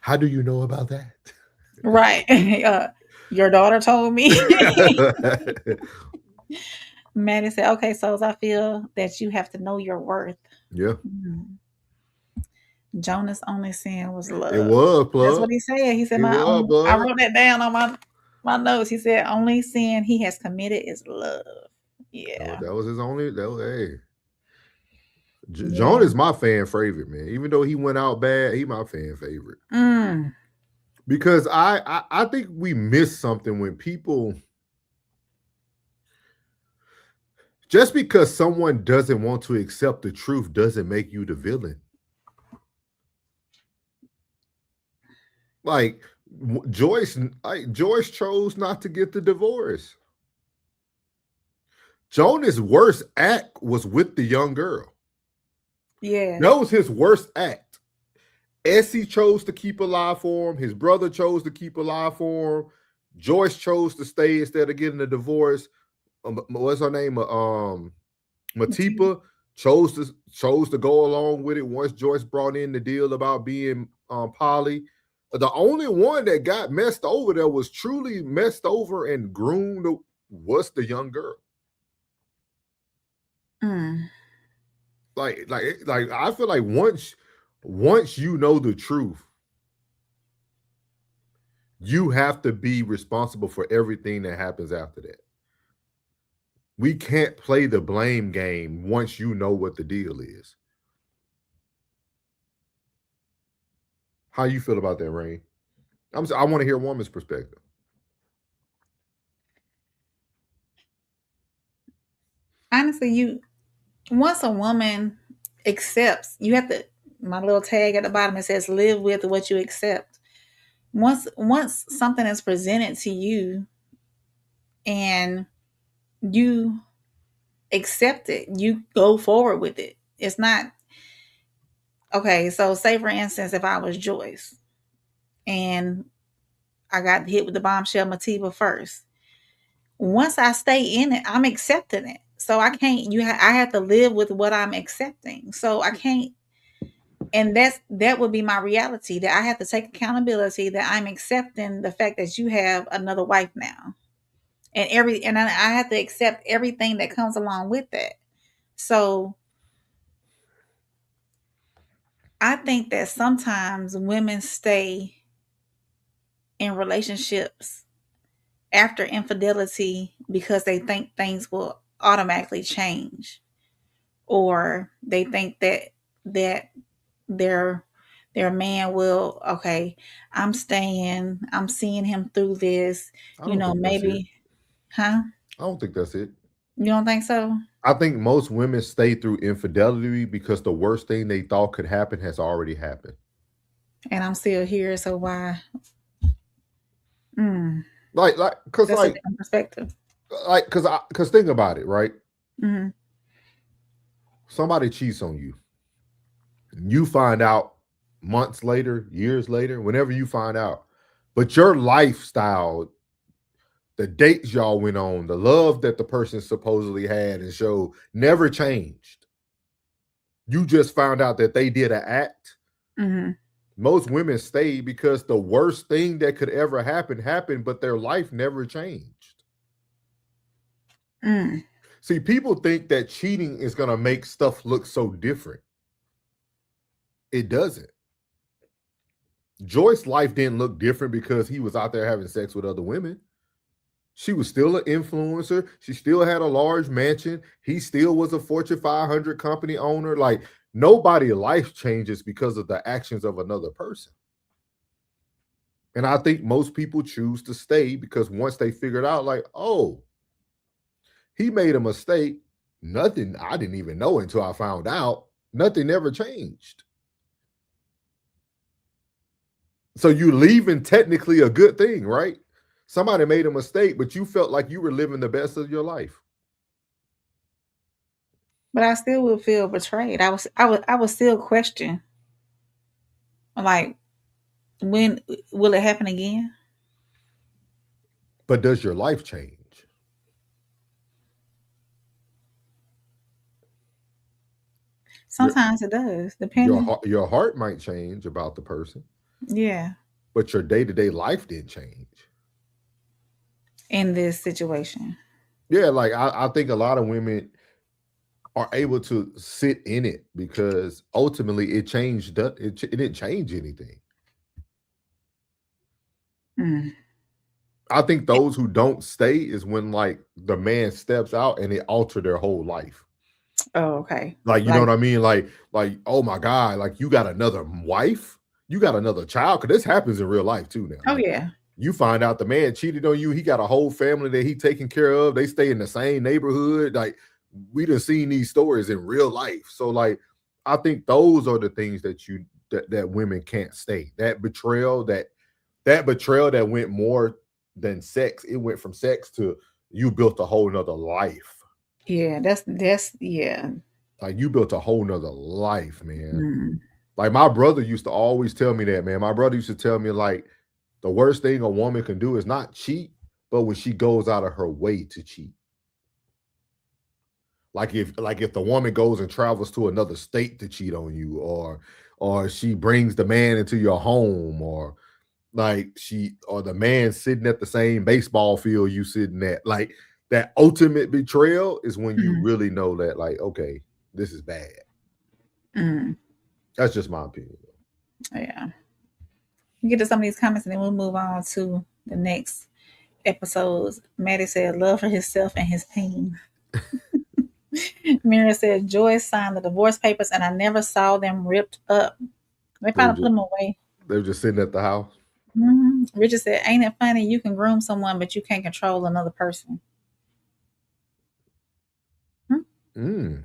S3: How do you know about that?
S2: Right. Your daughter told me. Maddie said, okay, so I feel that you have to know your worth.
S3: Yeah.
S2: Jonas' only sin was love.
S3: It was,
S2: That's
S3: Plug.
S2: what he said. He said,
S3: It was,
S2: I
S3: Plug.
S2: wrote that down on my notes. He said, only sin he has committed is love. Yeah.
S3: That was his only. That was, hey,
S2: Yeah.
S3: John is my fan favorite, man. Even though he went out bad, he my fan favorite. Because I think we miss something when people, just because someone doesn't want to accept the truth doesn't make you the villain. Like Joyce chose not to get the divorce. Jonah's worst act was with the young girl.
S2: Yeah.
S3: That was his worst act. Essie chose to keep alive for him. His brother chose to keep alive for him. Joyce chose to stay instead of getting a divorce. What's her name? Matipa chose to go along with it once Joyce brought in the deal about being poly. The only one that got messed over, that was truly messed over and groomed, was the young girl. Like I feel like once you know the truth, you have to be responsible for everything that happens after that. We can't play the blame game once you know what the deal is. How you feel about that, Rain? I want to hear a woman's perspective.
S2: Honestly, once a woman accepts, you have to, my little tag at the bottom, it says live with what you accept. Once something is presented to you and you accept it, you go forward with it. It's not okay. So say for instance, if I was Joyce and I got hit with the bombshell Matiba first, once I stay in it, I'm accepting it. So I can't. I have to live with what I'm accepting. So I can't. And that would be my reality. That I have to take accountability. That I'm accepting the fact that you have another wife now, and I have to accept everything that comes along with that. So I think that sometimes women stay in relationships after infidelity because they think things will automatically change, or they think that their man will, okay, I'm staying, I'm seeing him through this,
S3: I don't think that's it.
S2: maybe, huh?
S3: I don't think that's it.
S2: You don't think so?
S3: I think most women stay through infidelity because the worst thing they thought could happen has already happened.
S2: And I'm still here, so why? Mm,
S3: Cause
S2: that's a different perspective.
S3: cause think about it, right?
S2: Mm-hmm.
S3: Somebody cheats on you. You find out months later, years later, whenever you find out. But your lifestyle, the dates y'all went on, the love that the person supposedly had and showed never changed. You just found out that they did an act.
S2: Mm-hmm.
S3: Most women stay because the worst thing that could ever happen happened, but their life never changed.
S2: Mm.
S3: See, people think that cheating is going to make stuff look so different. It doesn't. Joyce's life didn't look different because he was out there having sex with other women. She was still an influencer. She still had a large mansion. He still was a Fortune 500 company owner. Like, nobody life changes because of the actions of another person. And I think most people choose to stay because once they figured out, like, oh, he made a mistake. Nothing, I didn't even know until I found out. Nothing ever changed. So you leaving technically a good thing, right? Somebody made a mistake, but you felt like you were living the best of your life.
S2: But I still would feel betrayed. I would still question, like, when will it happen again?
S3: But does your life change? Your
S2: Sometimes it does, depending.
S3: your heart might change about the person,
S2: Yeah,
S3: but your day-to-day life didn't change.
S2: in this situation.
S3: Yeah, like I think a lot of women are able to sit in it because ultimately it didn't change anything.
S2: Mm.
S3: I think those who don't stay is when like the man steps out and it altered their whole life.
S2: Oh, okay.
S3: Like, you know
S2: Like,
S3: what I mean? Like, oh my God, like you got another wife, you got another child. Cause this happens in real life too now.
S2: oh
S3: Like
S2: yeah.
S3: you find out the man cheated on you, he got a whole family that he taking care of. They stay in the same neighborhood. Like we done seen these stories in real life. So like I think those are the things that women can't stay. That betrayal that went more than sex. It went from sex to you built a whole nother life.
S2: Yeah, that's yeah.
S3: Like you built a whole nother life, man.
S2: Mm.
S3: Like my brother used to always tell me that, man. My brother used to tell me like the worst thing a woman can do is not cheat, but when she goes out of her way to cheat. Like if the woman goes and travels to another state to cheat on you, or she brings the man into your home, or the man sitting at the same baseball field you sitting at. Like that ultimate betrayal is when you
S2: Mm.
S3: really know that, like, okay, this is bad.
S2: Mm.
S3: That's just my opinion.
S2: Yeah. We get to some of these comments and then we'll move on to the next episodes. Maddie said, love for himself and his pain. Mira said, Joyce signed the divorce papers and I never saw them ripped up. They
S3: They were
S2: probably put
S3: just
S2: them away.
S3: they were just sitting at the house.
S2: Richard said, ain't it funny? You can groom someone, but you can't control another person. Hmm?
S3: Mm.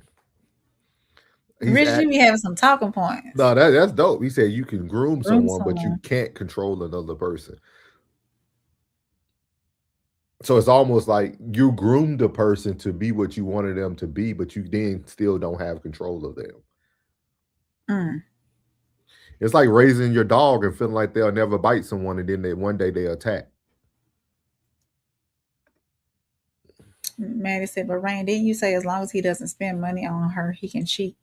S3: He's
S2: Richard,
S3: at
S2: you be having some talking points.
S3: No, that's dope. He said you can groom
S2: Groom
S3: someone, but you
S2: someone.
S3: can't control another person. So it's almost like you groomed a person to be what you wanted them to be, but you then still don't have control of them.
S2: Mm.
S3: It's like raising your dog and feeling like they'll never bite someone, and then one day they attack.
S2: Maddie said, but Rain, didn't you say as long as he doesn't spend money on her, he can cheat?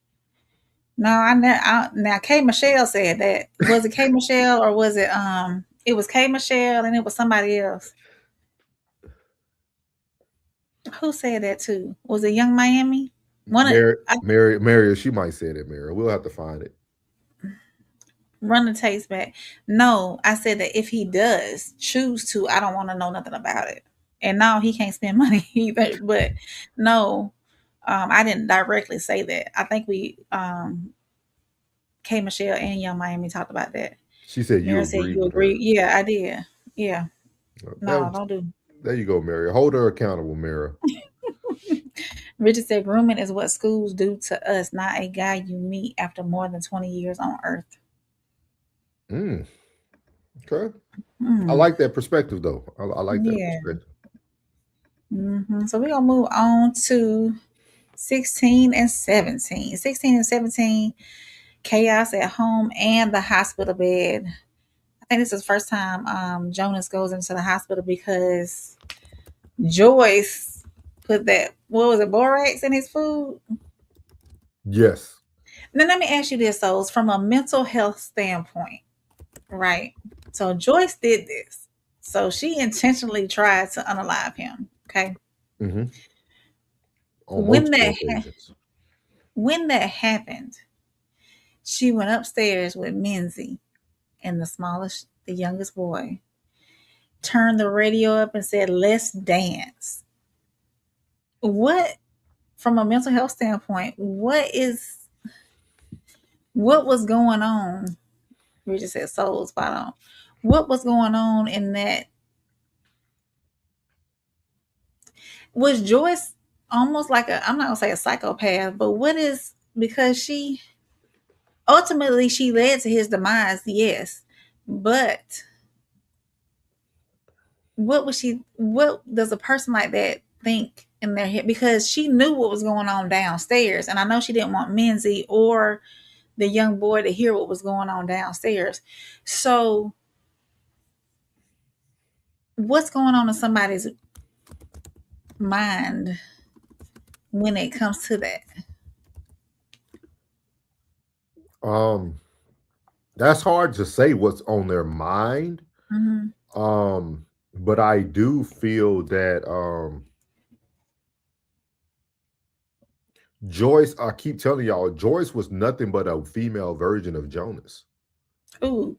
S2: No, I never. Now K Michelle said that. Was it K Michelle or was it? It was K Michelle and it was somebody else. Who said that too? Was it Young Miami? One of
S3: Mary, she might say that, Mary. We'll have to find it.
S2: run the taste back. No, I said that if he does choose to, I don't want to know nothing about it. And no, he can't spend money either. But no, I didn't directly say that. I think we K Michelle and Young Miami talked about that.
S3: She said you
S2: Mira said
S3: agreed
S2: you
S3: with her.
S2: agree. Yeah, I did. Yeah. No,
S3: That,
S2: don't do.
S3: there you go, Mary. Hold her accountable, Mary.
S2: Richard said grooming is what schools do to us, not a guy you meet after more than 20 years on earth.
S3: Mm, okay. I
S2: Mm,
S3: like that perspective, though. I like that
S2: yeah.
S3: perspective.
S2: So we're gonna move on to 16 and 17. 16 and 17, chaos at home and the hospital bed. I think this is the first time Jonas goes into the hospital because Joyce put that, what was it, borax in his food?
S3: Yes.
S2: Now let me ask you this, so from a mental health standpoint, right? So Joyce did this. So she intentionally tried to unalive him. Okay.
S3: Hmm. On
S2: When
S3: multiple
S2: that
S3: occasions.
S2: when that happened, she went upstairs with Menzie and the youngest boy, turned the radio up and said, "Let's dance." What, from a mental health standpoint, what was going on? We just said soul spot on. What was going on in that? Was Joyce almost like a, I'm not gonna say a psychopath, but what is, because she ultimately she led to his demise, yes. But what does a person like that think in their head? Because she knew what was going on downstairs, and I know she didn't want Menzie or the young boy to hear what was going on downstairs. So what's going on in somebody's mind when it comes to that?
S3: Um, that's hard to say what's on their mind.
S2: Mm-hmm.
S3: But I do feel that Joyce, I keep telling y'all, Joyce was nothing but a female version of Jonas.
S2: Ooh.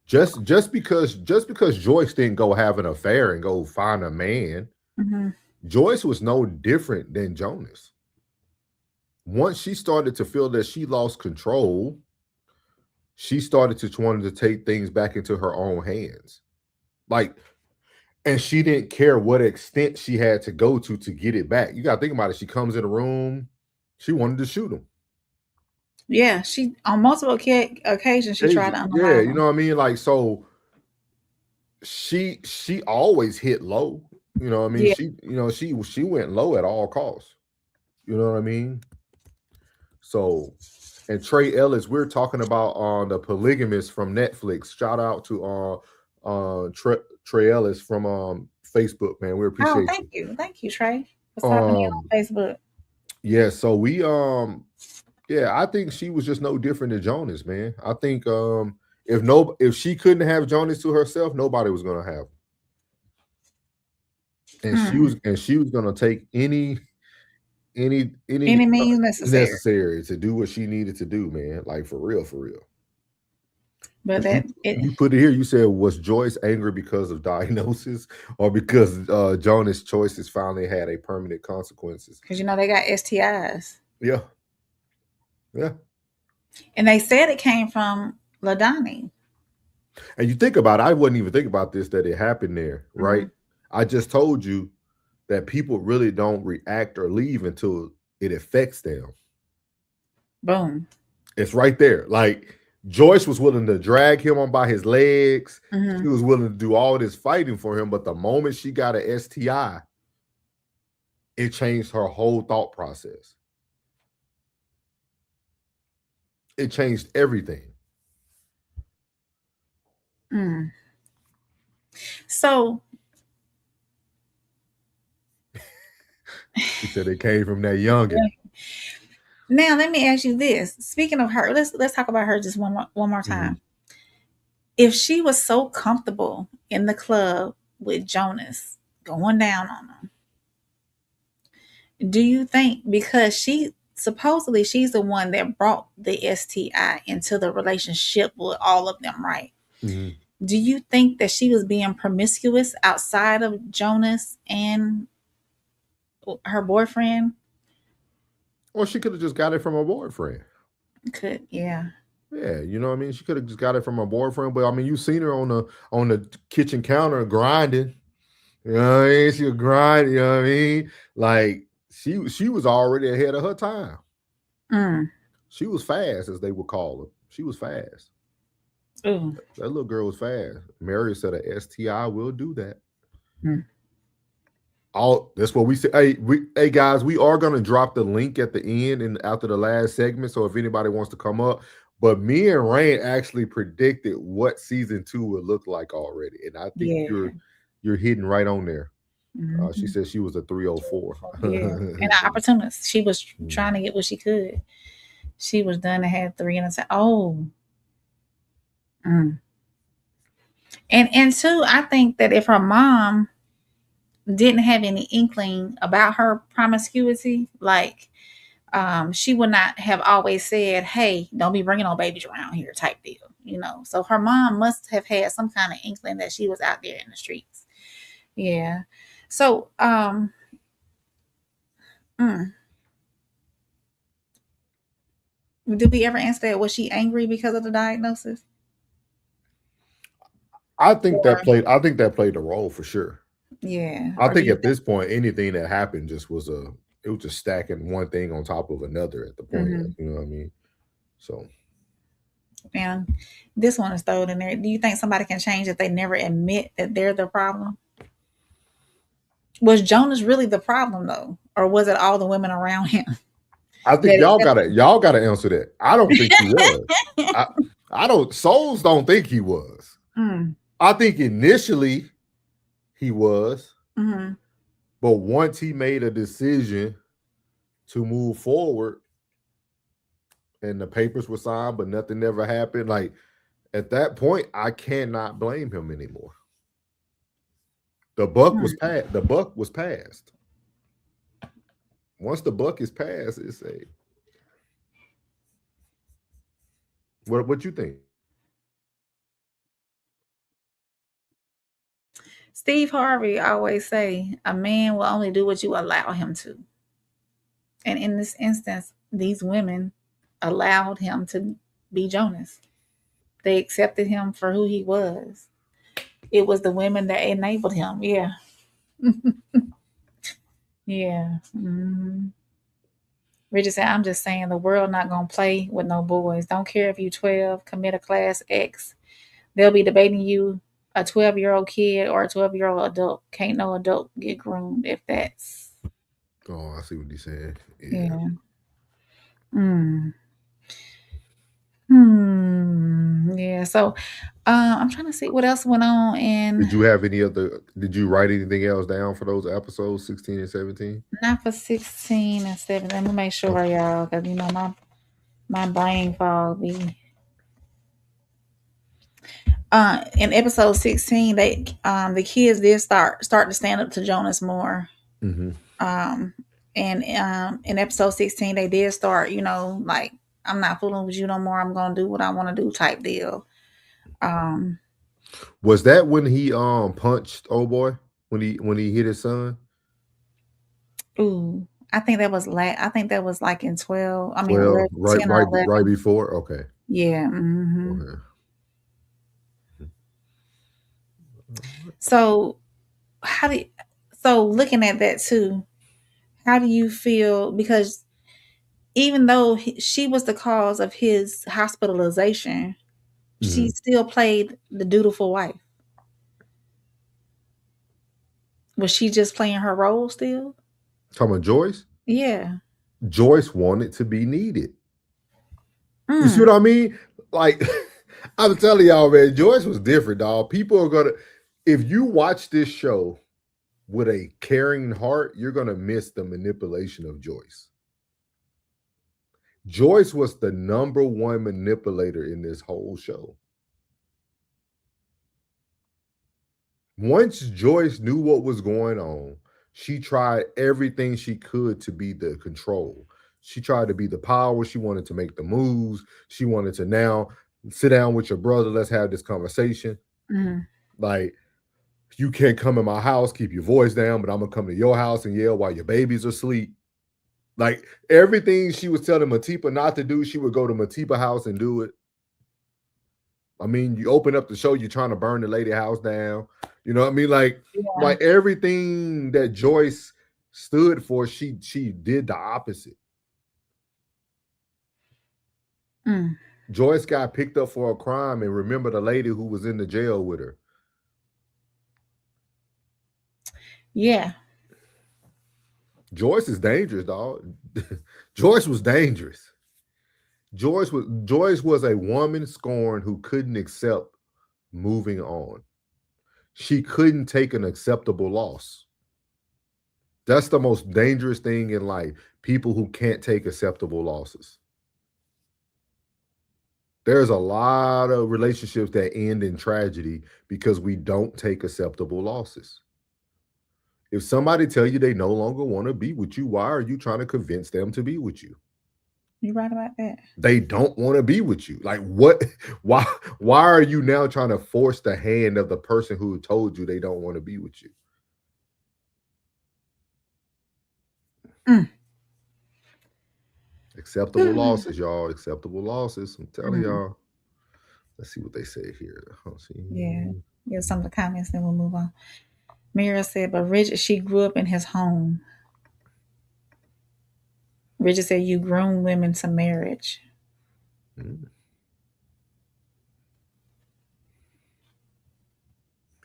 S3: Just because Joyce didn't go have an affair and go find a man,
S2: Mm-hmm.
S3: Joyce was no different than Jonas. Once she started to feel that she lost control, she started to wanting to take things back into her own hands. Like, and she didn't care what extent she had to go to get it back. You gotta think about it. She comes in the room, she wanted to shoot him.
S2: Yeah, she on multiple occasions she tried to
S3: Yeah,
S2: unalive
S3: you
S2: him.
S3: know what I mean? Like, so she always hit low. You know what I mean?
S2: Yeah.
S3: She went low at all costs. You know what I mean? So, and Trey Ellis, we're talking about on the Polygamist from Netflix. Shout out to Trey Ellis from Facebook, man. We
S2: Oh,
S3: appreciate
S2: thank you, Trey, for
S3: you.
S2: stopping in on Facebook.
S3: Yeah, so we yeah, I think she was just no different than Jonas, man. I think if she couldn't have Jonas to herself, nobody was gonna have him.
S2: Mm.
S3: And she was gonna take any
S2: Any means necessary.
S3: necessary to do what she needed to do, man. Like for real, for real.
S2: But
S3: But you put it here. You said, was Joyce angry because of diagnosis or because Jonas' choices finally had a permanent consequences?
S2: because they got STIs.
S3: Yeah, yeah.
S2: And they said it came from Lindani.
S3: And you think about it, I wouldn't even think about this that it happened there,
S2: Mm-hmm.
S3: right? I just told you that people really don't react or leave until it affects them.
S2: Boom.
S3: It's right there. Like Joyce was willing to drag him on by his legs.
S2: Mm-hmm.
S3: She was willing to do all this fighting for him, but the moment she got an STI, it changed her whole thought process. It changed everything.
S2: Mm. So
S3: She said it came from that youngin.
S2: now let me ask you this. Speaking of her, let's talk about her just one more
S3: Mhm.
S2: time. If she was so comfortable in the club with Jonas going down on him, do you think, because she supposedly she's the one that brought the STI into the relationship with all of them, right?
S3: Mhm.
S2: Do you think that she was being promiscuous outside of Jonas and her boyfriend?
S3: Or she could have just got it from her boyfriend.
S2: Could, yeah.
S3: Yeah, you know what I mean? She could have just got it from her boyfriend, but I mean, you seen her on the kitchen counter grinding. You know what I mean? She was grinding, you know what I mean? Like she was already ahead of her time.
S2: Mm.
S3: She was fast, as they would call her. She was fast.
S2: Ooh.
S3: That little girl was fast. Mary said a STI will do that.
S2: Hmm.
S3: All that's what we say. Hey guys, we are gonna drop the link at the end and after the last segment. So if anybody wants to come up, but me and Rain actually predicted what season 2 would look like already, and I think
S2: Yeah.
S3: you're hitting right on there. She
S2: Hmm.
S3: said she was a 304.
S2: Yeah. And an opportunist. She was trying
S3: Mhm.
S2: to get what she could. She was done and had three, and I said, "Oh." Mm. And two, I think that if her mom didn't have any inkling about her promiscuity, like she would not have always said, "Hey, don't be bringing no babies around here," type deal, you know. So her mom must have had some kind of inkling that she was out there in the streets. Yeah. So mm, did we ever answer that? Was she angry because of the diagnosis? Or
S3: I think that played a role for sure.
S2: yeah,
S3: I
S2: or do
S3: think
S2: you
S3: at
S2: think?
S3: this point, anything that happened just was it was just stacking one thing on top of another at the point.
S2: Hmm.
S3: Like, you know what I mean? So
S2: And this one is thrown in there. Do you think somebody can change if they never admit that they're the problem? Was Jonas really the problem though, or was it all the women around him
S3: I think
S2: that accepted
S3: y'all gotta answer that. I don't think he was. I I don't souls don't think he was.
S2: him?
S3: I think initially he was,
S2: Mm-hmm.
S3: but once he made a decision to move forward and the papers were signed, but nothing ever happened, like at that point, I cannot blame him anymore. The buck was passed. Once the buck is passed, it's a what you think?
S2: Steve Harvey always say a man will only do what you allow him to. And in this instance, these women allowed him to be Jonas. They accepted him for who he was. It was the women that enabled him. Yeah. Yeah. Hmm. Richard said, I'm just saying the world not gonna play with no boys. Don't care if you 12, commit a class X. They'll be debating you, a 12-year-old kid or a 12-year-old adult. Can't no adult get groomed if that's
S3: Oh, I see what he's saying. Yeah.
S2: yeah. Mm. Hmm. Yeah. So I'm trying to see what else went on in
S3: Did you have any other? Did you write anything else down for those episodes 16 and 17?
S2: not for 16 and 7. Let me make sure y'all, because you know my brain fog be in episode 16 they the kids did start to stand up to Jonas more.
S3: Mm-hmm.
S2: Um and in episode 16 they did start, you know, like I'm not fooling with you no more. I'm gonna do what I want to do type deal. Um
S3: Was that when he punched old boy when he hit his son?
S2: ooh, I think that was like in 12, I mean 11,
S3: 12,
S2: 10 or 11.
S3: right before. Okay.
S2: Yeah. Hmm.
S3: Okay.
S2: So how do you, so looking at that too, how do you feel, because even though she was the cause of his hospitalization,
S3: Mm-hmm.
S2: she still played the dutiful wife. Was she just playing her role still?
S3: Talking about Joyce.
S2: Yeah.
S3: Joyce wanted to be needed. You see
S2: Mm.
S3: what I mean? Like I'm telling y'all, man, Joyce was different, dog. People are gonna if you watch this show with a caring heart, you're gonna miss the manipulation of Joyce. Joyce was the number one manipulator in this whole show. Once Joyce knew what was going on, she tried everything she could to be the control. She tried to be the power. She wanted to make the moves. She wanted to now sit down with your brother. Let's have this conversation.
S2: Mm.
S3: Like, you can't come in my house, keep your voice down, but I'm gonna come to your house and yell while your baby's asleep. Like everything she was telling Matipa not to do, she would go to Matipa house and do it. I mean, you open up the show, you're trying to burn the lady house down. You know what I mean?
S2: Yeah.
S3: Like everything that Joyce stood for, she did the opposite.
S2: Mm.
S3: Joyce got picked up for a crime, and remember the lady who was in the jail with her.
S2: Yeah.
S3: Joyce is dangerous, dog. Joyce was dangerous. Joyce was a woman scorned who couldn't accept moving on. She couldn't take an acceptable loss. That's the most dangerous thing in life. People who can't take acceptable losses. There's a lot of relationships that end in tragedy because we don't take acceptable losses. If somebody tell you they no longer want to be with you, why are you trying to convince them to be with you?
S2: You're right about that.
S3: They don't want to be with you. Like what? Why are you now trying to force the hand of the person who told you they don't want to be with you? Acceptable losses, y'all. Acceptable losses. I'm telling y'all. Let's see what they say here. Let's see.
S2: Yeah. Yeah, some of the comments, then we'll move on. Mira said, but Richard, she grew up in his home. Richard said, you groom women to marriage.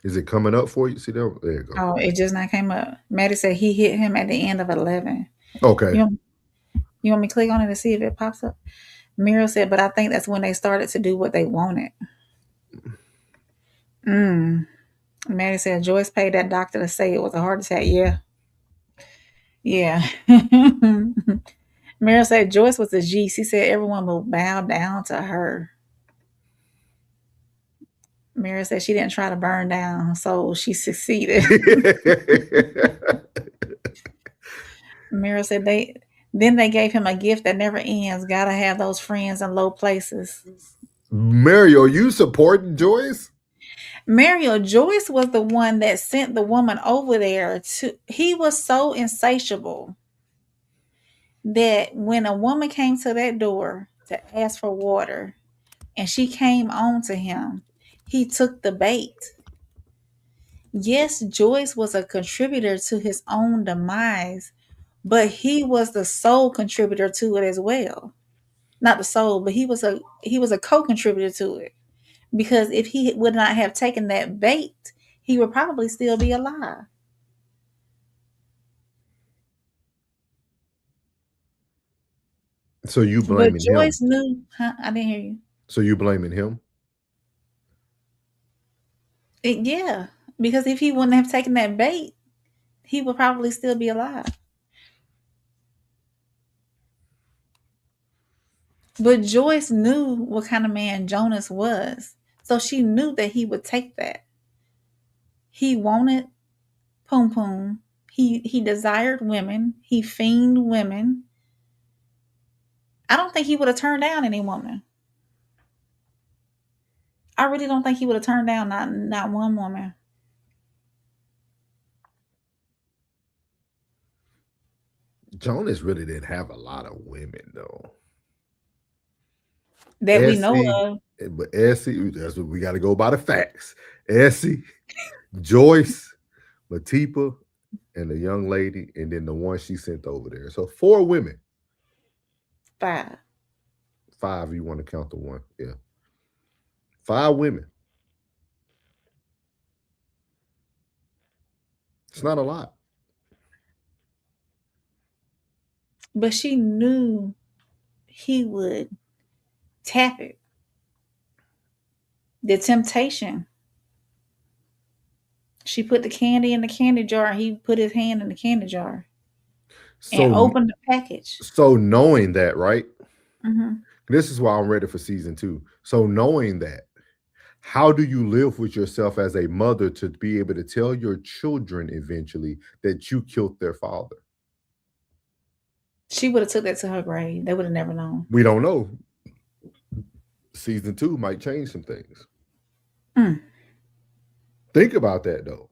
S3: Is it coming up for you? See there? There you go.
S2: Oh, it just not came up. Maddie said he hit him at the end of 11.
S3: Okay.
S2: You want me to click on it to see if it pops up? Mira said, but I think that's when they started to do what they wanted. Maddie said, Joyce paid that doctor to say it was a heart attack. Yeah. Yeah. Mira said Joyce was a G. She said everyone will bow down to her. Mira said she didn't try to burn down, so she succeeded. Mira said they gave him a gift that never ends. Gotta have those friends in low places.
S3: Mario, you supporting Joyce?
S2: Mario, Joyce was the one that sent the woman over there he was so insatiable that when a woman came to that door to ask for water and she came on to him, he took the bait. Yes, Joyce was a contributor to his own demise, but he was the sole contributor to it as well. Not the sole, but he was a co-contributor to it. Because if he would not have taken that bait, he would probably still be alive.
S3: So you
S2: But
S3: blaming him?
S2: Joyce knew, huh? I didn't hear you.
S3: So you blaming him?
S2: Yeah, because if he wouldn't have taken that bait, he would probably still be alive. But Joyce knew what kind of man Jonas was. So she knew that he would take that. He wanted Poom Poom. He desired women. He fiended women. I don't think he would have turned down any woman. I really don't think he would have turned down not one woman.
S3: Jonas really didn't have a lot of women though.
S2: That
S3: Essie,
S2: we know of.
S3: but Essie, that's what we got to go by the facts. Essie, Joyce, Latipa, and the young lady, and then the one she sent over there. So 4 women.
S2: 5.
S3: 5, you want to count the one. Yeah. 5 women. It's not a lot.
S2: But she knew he would tap it. The temptation. She put the candy in the candy jar. He put his hand in the candy jar and opened the package.
S3: So knowing that, right?
S2: Mm-hmm.
S3: This is why I'm ready for season 2. So knowing that, how do you live with yourself as a mother to be able to tell your children eventually that you killed their father?
S2: She would have took that to her grave. They would have never known.
S3: We don't know. Season 2 might change some things. Think about that though.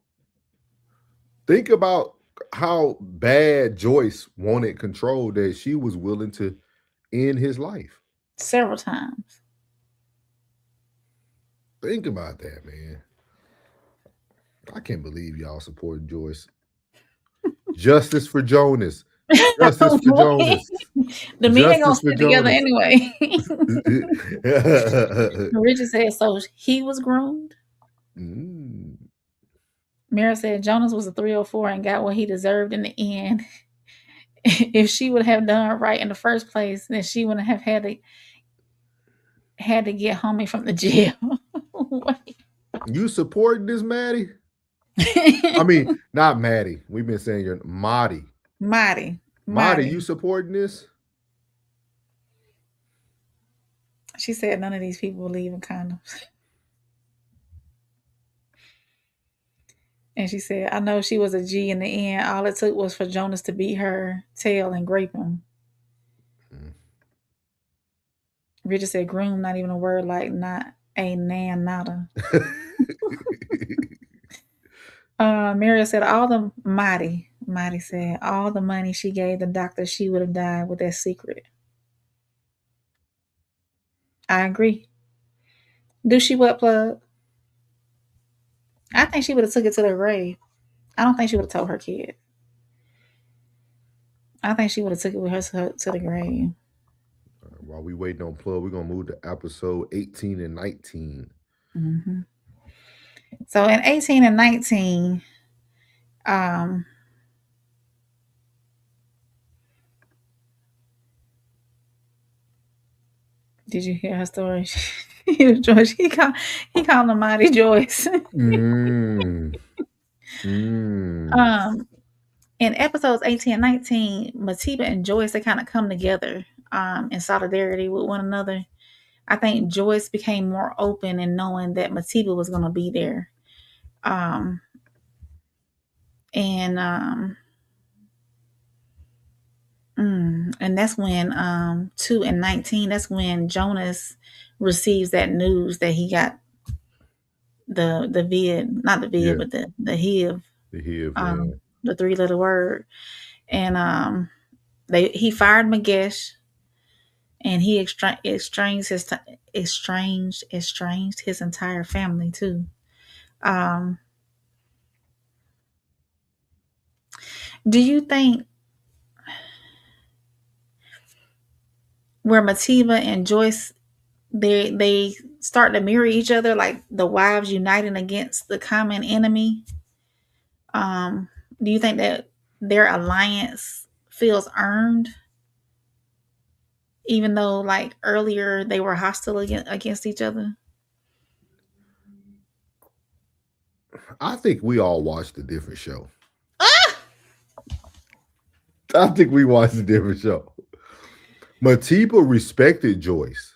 S3: Think about how bad Joyce wanted control that she was willing to end his life.
S2: Several times.
S3: Think about that, man. I can't believe y'all supporting Joyce. Justice for Jonas. Justice for Jonas.
S2: The men ain't gonna
S3: Justice for
S2: stick together
S3: Jonas.
S2: anyway. Richard said, so he was groomed.
S3: Mm.
S2: Mara said Jonas was a 304 and got what he deserved in the end. If she would have done right in the first place, then she wouldn't have had to get homie from the jail.
S3: You supporting this, Maddie? I mean, not Maddie. We've been saying you're Marty.
S2: Marty,
S3: you supporting this?
S2: She said none of these people believe in condoms. And she said, I know she was a G in the end. All it took was for Jonas to beat her tail and grape him. Richard said, groom, not even a word like not a nan nada. Mary said, all the Marty said, all the money she gave the doctor, she would have died with that secret. I agree. Do she what, plug? I think she would have took it to the grave. I don't think she would have told her kid. I think she would have took it with her to the grave.
S3: While we waiting on plug, we're gonna move to episode 18 and 19.
S2: Mm-hmm. So in 18 and 19, did you hear her story? Joyce, he called her Mighty Joyce. In episodes 18 and 19, Matiba and Joyce, they kind of come together in solidarity with one another. I think Joyce became more open in knowing that Matiba was going to be there. And that's when 2 and 19, that's when Jonas receives that news that he got the vid, not the vid, but the HIV.
S3: The HIV,
S2: the 3-letter word. And he fired Magesh, and he estranged his entire family too. Do you think where Matiba and Joyce they start to mirror each other, like the wives uniting against the common enemy? Do you think that their alliance feels earned, even though like earlier they were hostile against each other?
S3: I think we all watched a different show. I think we watched a different show. Matiba respected Joyce.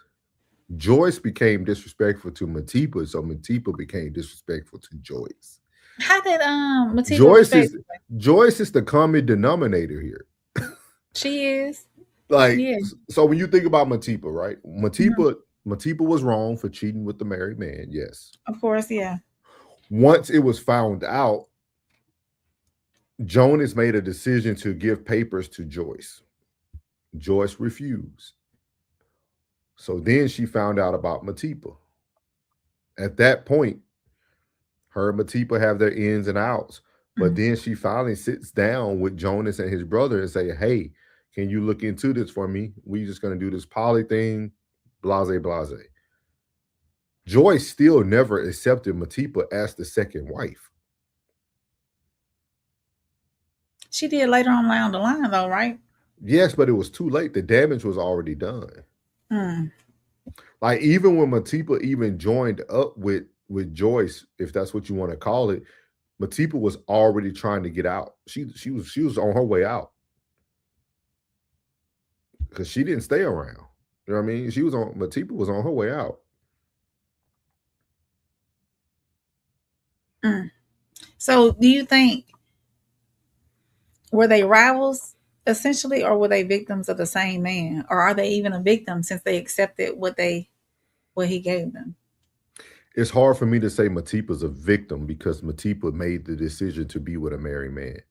S3: Joyce became disrespectful to Matiba, so Matiba became disrespectful to Joyce.
S2: How did Matiba
S3: Joyce is the common denominator here.
S2: She is.
S3: Like, yeah. So when you think about Matiba, right? Matiba was wrong for cheating with the married man, yes.
S2: Of course, yeah.
S3: Once it was found out, Jonas made a decision to give papers to Joyce. Joyce refused. So then she found out about Matiba. At that point, her and Matiba have their ins and outs. But then she finally sits down with Jonas and his brother and say, hey, can you look into this for me? We just going to do this poly thing, blase, blase. Joyce still never accepted Matiba as the second wife.
S2: She did later on down the line, though, right?
S3: Yes, but it was too late. The damage was already done. Like, even when Matiba even joined up with Joyce, if that's what you want to call it, Matiba was already trying to get out. She was on her way out because she didn't stay around. You know what I mean? Matiba was on her way out.
S2: So, do you think were they rivals essentially, or were they victims of the same man, or are they even a victim since they accepted what he gave them?
S3: It's hard for me to say Matiba's a victim because Matiba made the decision to be with a married man.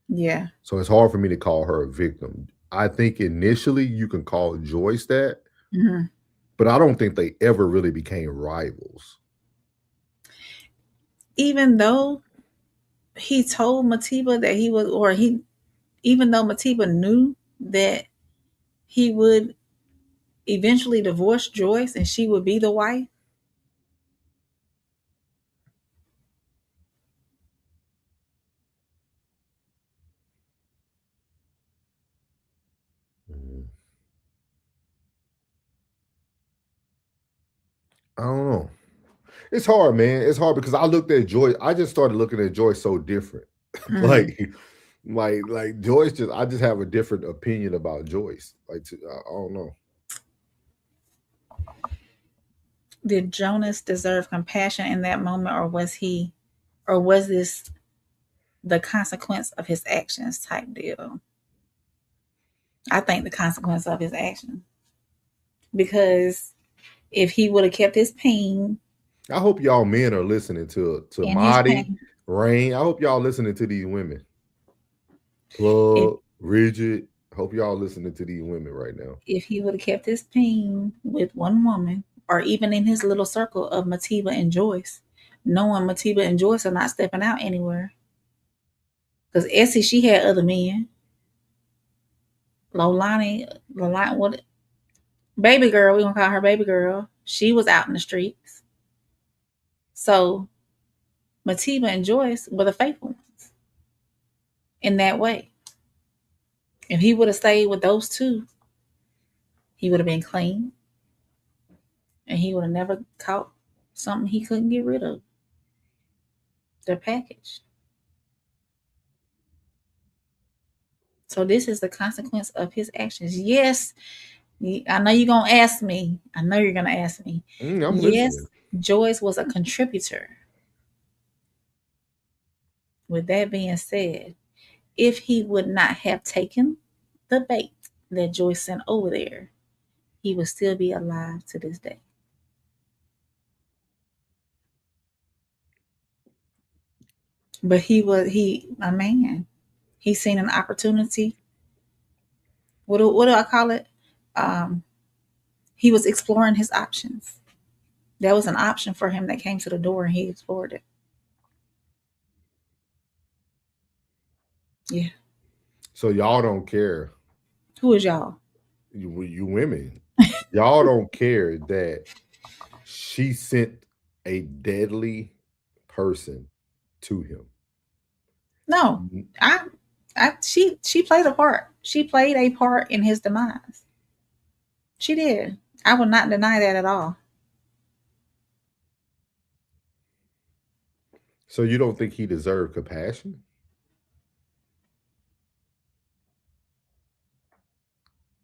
S2: Yeah.
S3: So it's hard for me to call her a victim. I think initially you can call Joyce that, but I don't think they ever really became rivals.
S2: Even though he told Matiba that he was, or he even though Matiba knew that he would eventually divorce Joyce and she would be the wife.
S3: Mhm. I don't know. It's hard, man. It's hard because I looked at Joyce. I just started looking at Joyce so different.
S2: Mm.
S3: like, like Joyce. I just have a different opinion about Joyce. I don't know.
S2: Did Jonas deserve compassion in that moment, or was this the consequence of his actions type deal? I think the consequence of his action. Because if he would have kept his pain
S3: I hope y'all men are listening to
S2: and his
S3: Marty,
S2: pain,
S3: Rain. I hope y'all listening to these women.
S2: if
S3: Plug, Rigid. Hope y'all listening to these women right now.
S2: if he would have kept his pain with one woman, or even in his little circle of Matiba and Joyce, knowing Matiba and Joyce are not stepping out anywhere. Because Essie, she had other men. Lolani, what? Baby girl, we gonna call her baby girl. She was out in the streets. So Matiba and Joyce were the faithful ones in that way. If he would have stayed with those two, he would have been clean and he would have never caught something he couldn't get rid of. Their package. So this is the consequence of his actions. Yes, I know you're gonna ask me. I know you're gonna ask me.
S3: I'm
S2: Yes,
S3: listening.
S2: Joyce was a contributor. With that being said, if he would not have taken the bait that Joyce sent over there, he would still be alive to this day. But he a man. He seen an opportunity. What do I call it? Um, he was exploring his options. That was an option for him that came to the door, and he explored it. Yeah.
S3: So y'all don't care.
S2: Who is y'all?
S3: You women. Y'all don't care that she sent a deadly person to him.
S2: No, I, she played a part. She played a part in his demise. She did. I would not deny that at all.
S3: So you don't think he deserved compassion?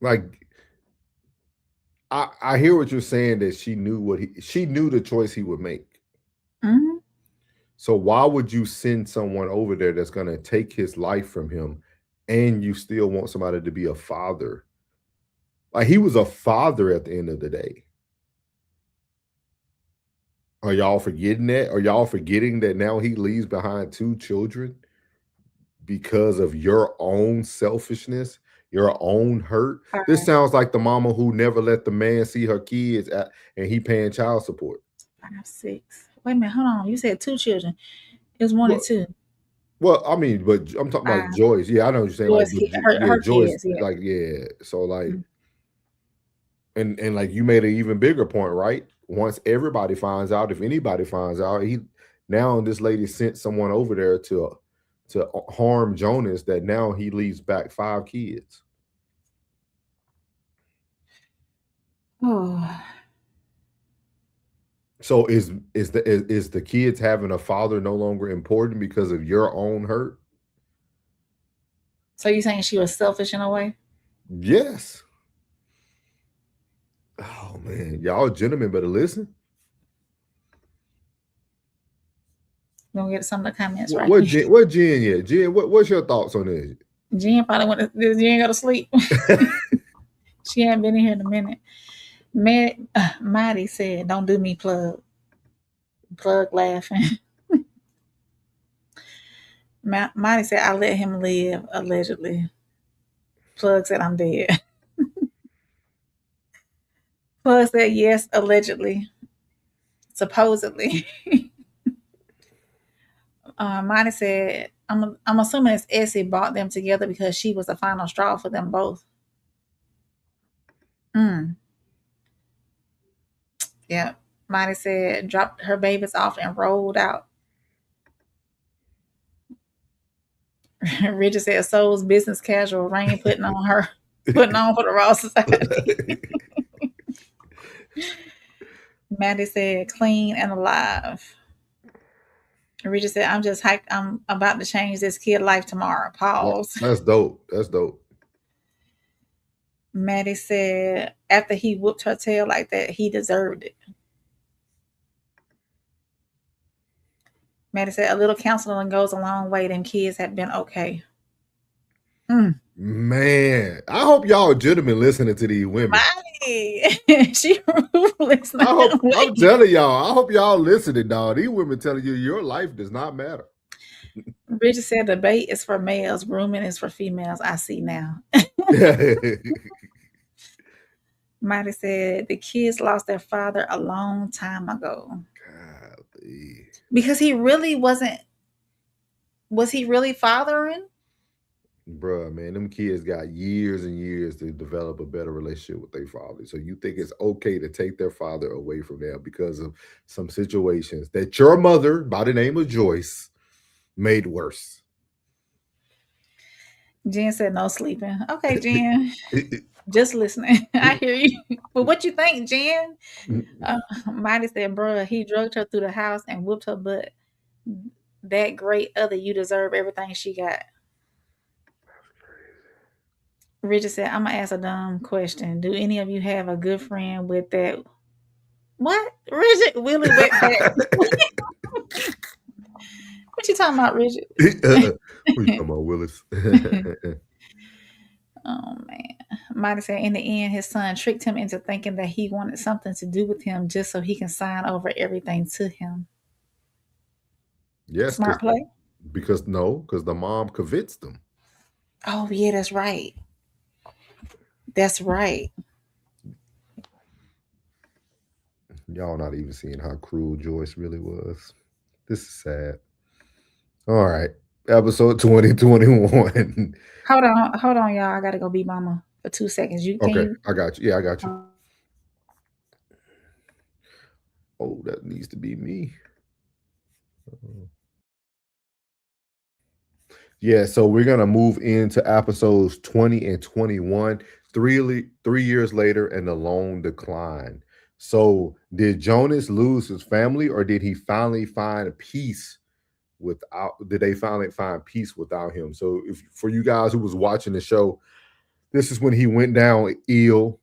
S3: Like I hear what you're saying that she knew the choice he would make.
S2: Mm-hmm.
S3: So why would you send someone over there that's going to take his life from him and you still want somebody to be a father? Like he was a father at the end of the day. Are y'all forgetting that? Are y'all forgetting that now he leaves behind 2 children because of your own selfishness, your own hurt? This
S2: Five,
S3: sounds like the mama who never let the man see her kids and he paying child support.
S2: 6. Wait a minute, hold on. You said 2 children. It was 1 and
S3: Well,
S2: 2.
S3: well, I mean, but I'm talking about
S2: 5.
S3: Joyce. Yeah, I know what you're saying. Like,
S2: Joyce,
S3: but yeah,
S2: her
S3: Joyce,
S2: kids. Yeah.
S3: like, yeah. So like,
S2: Mm.
S3: and like you made an even bigger point, right? Once everybody finds out, if anybody finds out, he now this lady sent someone over there to harm Jonas. That now he leaves back 5 kids.
S2: Oh,
S3: So is the kids having a father no longer important because of your own hurt?
S2: so you saying she was selfish in a way?
S3: Yes. Oh man, y'all gentlemen better listen.
S2: We're gonna get some of the comments right
S3: What
S2: quick.
S3: Jen? What Jen? Yeah, Jen. What's your thoughts on this?
S2: Jen probably Jen go to sleep. She hadn't been in here in a minute. Maddie said, "Don't do me, plug." Plug laughing. Maddie said, "I let him live." Allegedly. Plug said, "I'm dead." Plug said, "Yes, allegedly, supposedly." Monty said, I'm assuming it's Essie brought them together because she was the final straw for them both. Yeah. Monty said, dropped her babies off and rolled out. Richard said, Soul's business casual, Rain putting on for the Raw Society. Maddie said, clean and alive. Richard said, I'm just hyped. I'm about to change this kid life tomorrow. Pause.
S3: That's dope. That's dope.
S2: Maddie said, after he whooped her tail like that, he deserved it. Maddie said, a little counseling goes a long way. Them kids have been okay.
S3: Man, I hope y'all legitimate listening to these women.
S2: Maddie, she listening.
S3: I'm telling y'all, I hope y'all listening, dog. These women telling you your life does not matter.
S2: Bridget said, debate is for males, grooming is for females. I see now. Mighty said, the kids lost their father a long time ago.
S3: Golly.
S2: Because he really wasn't. Was he really fathering?
S3: Bruh, man, them kids got years and years to develop a better relationship with their father. So you think it's okay to take their father away from them because of some situations that your mother, by the name of Joyce, made worse.
S2: Jen said no sleeping. Okay, Jen. Just listening. I hear you. But what you think, Jen? Mighty said, bruh, he drugged her through the house and whooped her butt. That great other, you deserve everything she got. Richard said, I'm going to ask a dumb question. Do any of you have a good friend with that? What? Richard? Willie went back. What you talking about, Richard?
S3: What you talking about, Willis?
S2: Oh, man. Mighty said, in the end, his son tricked him into thinking that he wanted something to do with him just so he can sign over everything to him.
S3: Yes.
S2: Smart play?
S3: Because the mom convinced them.
S2: Oh, yeah, that's right. That's right.
S3: Y'all not even seeing how cruel Joyce really was. This is sad. All right. Episode 2021.
S2: Hold on, y'all. I gotta go be mama for 2 seconds.
S3: Okay, I got you. Yeah, I got you. Oh, that needs to be me. Yeah, so we're gonna move into episodes 20 and 21, 3 years later, and the long decline. So did Jonas lose his family, or did he finally find peace did they finally find peace without him? So if for you guys who was watching the show, this is when he went down ill,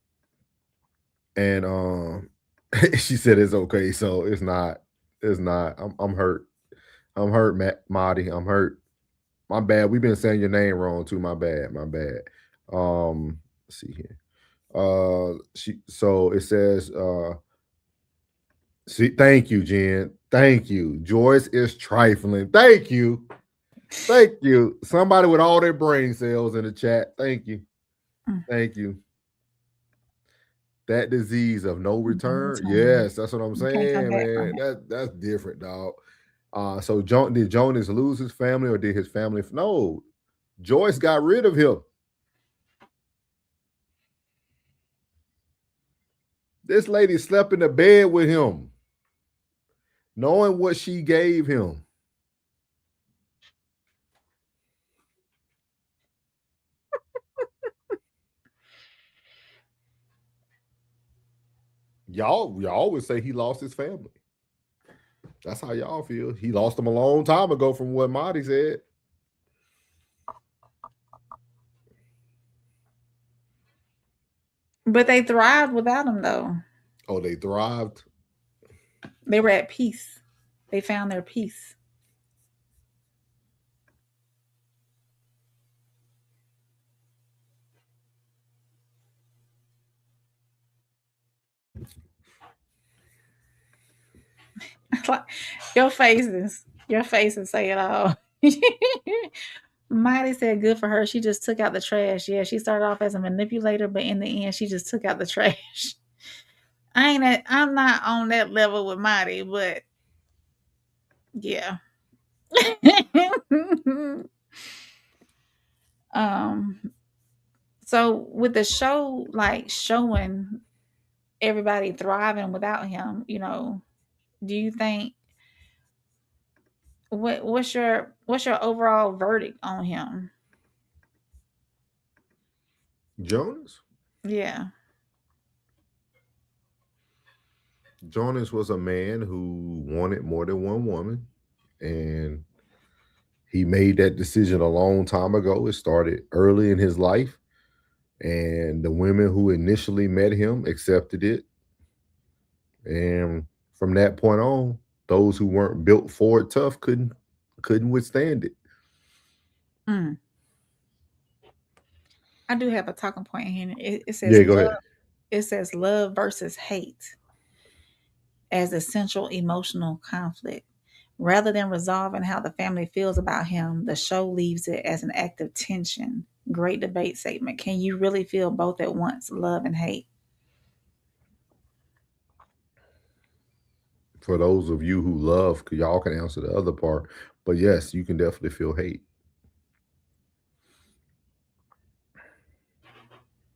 S3: and she said it's okay. So it's not. I'm hurt. I'm hurt, Marty. I'm hurt. My bad. We've been saying your name wrong too. My bad. Let's see here. So it says thank you, Jen. Thank you. Joyce is trifling. Thank you. Thank you. Somebody with all their brain cells in the chat. Thank you. Thank you. That disease of no return. Yes, that's what I'm saying, man. That's different, dog. So did Jonas lose his family, or did his family? No, Joyce got rid of him. This lady slept in the bed with him, knowing what she gave him. Y'all always say he lost his family. That's how y'all feel. He lost them a long time ago, from what Marty said.
S2: But they thrived without him, though.
S3: Oh, they thrived?
S2: They were at peace. They found their peace. Your faces say it all. Miley said, good for her. She just took out the trash. Yeah, she started off as a manipulator, but in the end, she just took out the trash. I'm not on that level with Miley, but yeah. um, so with the show like showing everybody thriving without him, do you think what's your overall verdict on him?
S3: Jonas?
S2: Yeah.
S3: Jonas was a man who wanted more than one woman, and he made that decision a long time ago. It started early in his life, and the women who initially met him accepted it. And from that point on, those who weren't built for it tough couldn't withstand it.
S2: Mm. I do have a talking point here. It says
S3: Yeah, go
S2: love.
S3: ahead.
S2: It says love versus hate as essential emotional conflict. Rather than resolving how the family feels about him, the show leaves it as an active tension. Great debate segment. Can you really feel both at once, love and hate?
S3: For those of you who love, y'all can answer the other part. But yes, you can definitely feel hate.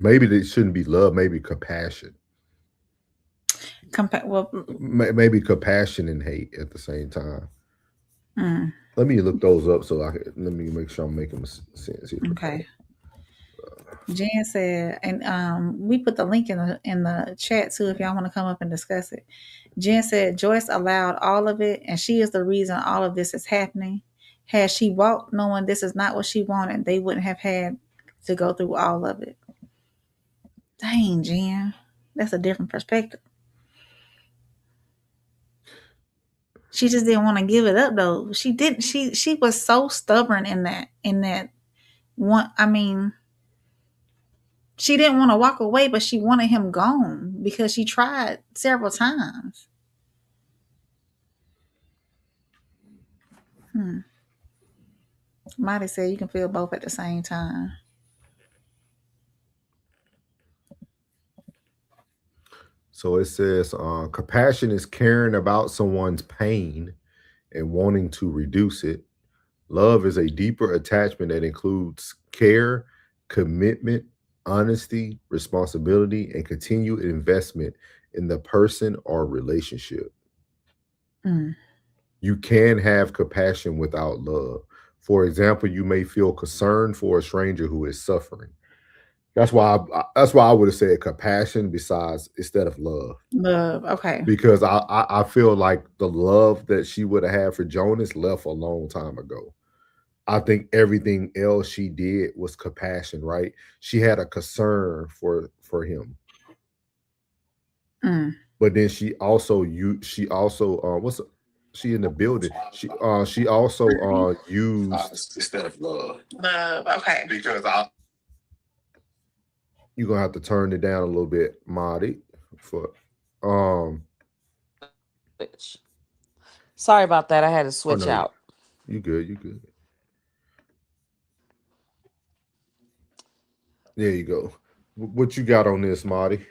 S3: Maybe it shouldn't be love, maybe compassion.
S2: Well,
S3: Maybe compassion and hate at the same time.
S2: mm,
S3: Let me look those up so let me make sure I'm making sense here.
S2: okay. Jan said, and we put the link in the chat too if y'all want to come up and discuss it. Jen said Joyce allowed all of it, and she is the reason all of this is happening. Had she walked knowing this is not what she wanted, they wouldn't have had to go through all of it. Dang, Jen, that's a different perspective. She just didn't want to give it up though. She didn't. She was so stubborn in that one. I mean, she didn't want to walk away, but she wanted him gone because she tried several times. Hmm. Mighty said you can feel both at the same time.
S3: So it says compassion is caring about someone's pain and wanting to reduce it. Love is a deeper attachment that includes care, commitment, honesty, responsibility, and continued investment in the person or relationship.
S2: Mm.
S3: You can have compassion without love. For example, you may feel concern for a stranger who is suffering. That's why I would have said compassion besides instead of love.
S2: Love. Okay.
S3: Because I feel like the love that she would have had for Jonas left a long time ago. I think everything else she did was compassion, right? She had a concern for him.
S2: Mm.
S3: But then she also what's she in the building? She also used
S2: Instead of love. Love. Okay.
S3: because I you're gonna have to turn it down a little bit, Marty. For um
S4: Switch. Sorry about that. I had to
S3: oh
S4: switch
S3: no,
S4: out.
S3: you good, you good. There you go. What you got on this, Marty?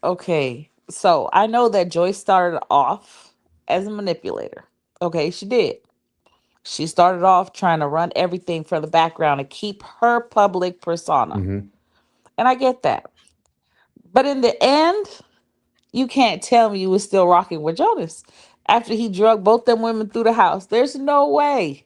S4: Okay. So I know that Joyce started off as a manipulator. Okay, she did. She started off trying to run everything for the background and keep her public persona.
S3: Mm-hmm.
S4: And I get that. But in the end, you can't tell me you was still rocking with Jonas after he drugged both them women through the house. There's no way.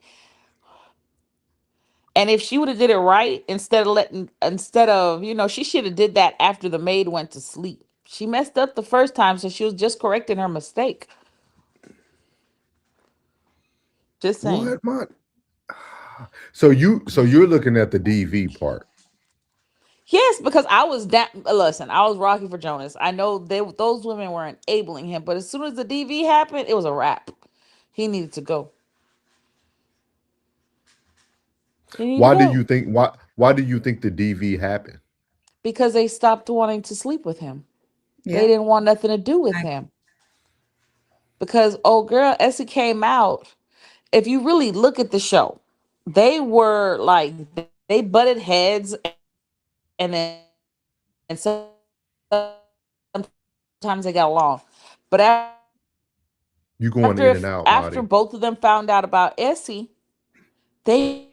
S4: And if she would have did it right, instead of, she should have did that after the maid went to sleep. She messed up the first time, so she was just correcting her mistake. Just saying.
S3: What, Marty? So you're looking at the DV part.
S4: Yes, because I was that. Listen, I was rocking for Jonas. I know those women were enabling him, but as soon as the DV happened, it was a wrap. He needed to go. He needed to
S3: Why do
S4: go
S3: you think why do you think the DV happened?
S4: because they stopped wanting to sleep with him. They
S2: Yep.
S4: didn't want nothing to do with him because old girl Essie came out. If you really look at the show, they were like they butted heads, and then sometimes they got along. But after a while,
S3: You going
S4: After
S3: in and
S4: if
S3: out,
S4: after
S3: Marty.
S4: both of them found out about Essie, they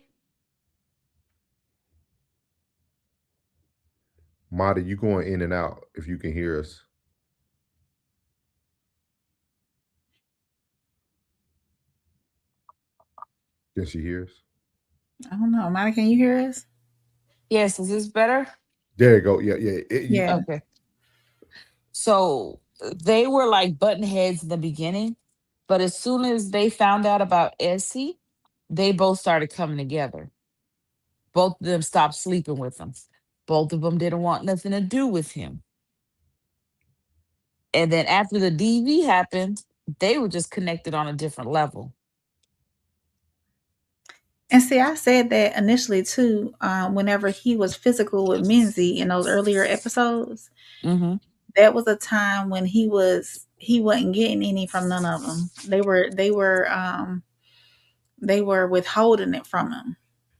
S3: Marty, you going in and out if you can hear us. Can she hear us?
S2: I don't know. Monica, can you hear us?
S4: yes, is this better?
S3: There you go. Yeah, yeah.
S2: Yeah.
S4: Okay. So they were like button heads in the beginning, but as soon as they found out about Essie, they both started coming together. Both of them stopped sleeping with him. Both of them didn't want nothing to do with him. And then after the DV happened, they were just connected on a different level.
S2: And see, I said that initially too. Whenever he was physical with Menzie in those earlier episodes,
S4: Hmm.
S2: that was a time when he wasn't getting any from none of them. They were withholding it from him,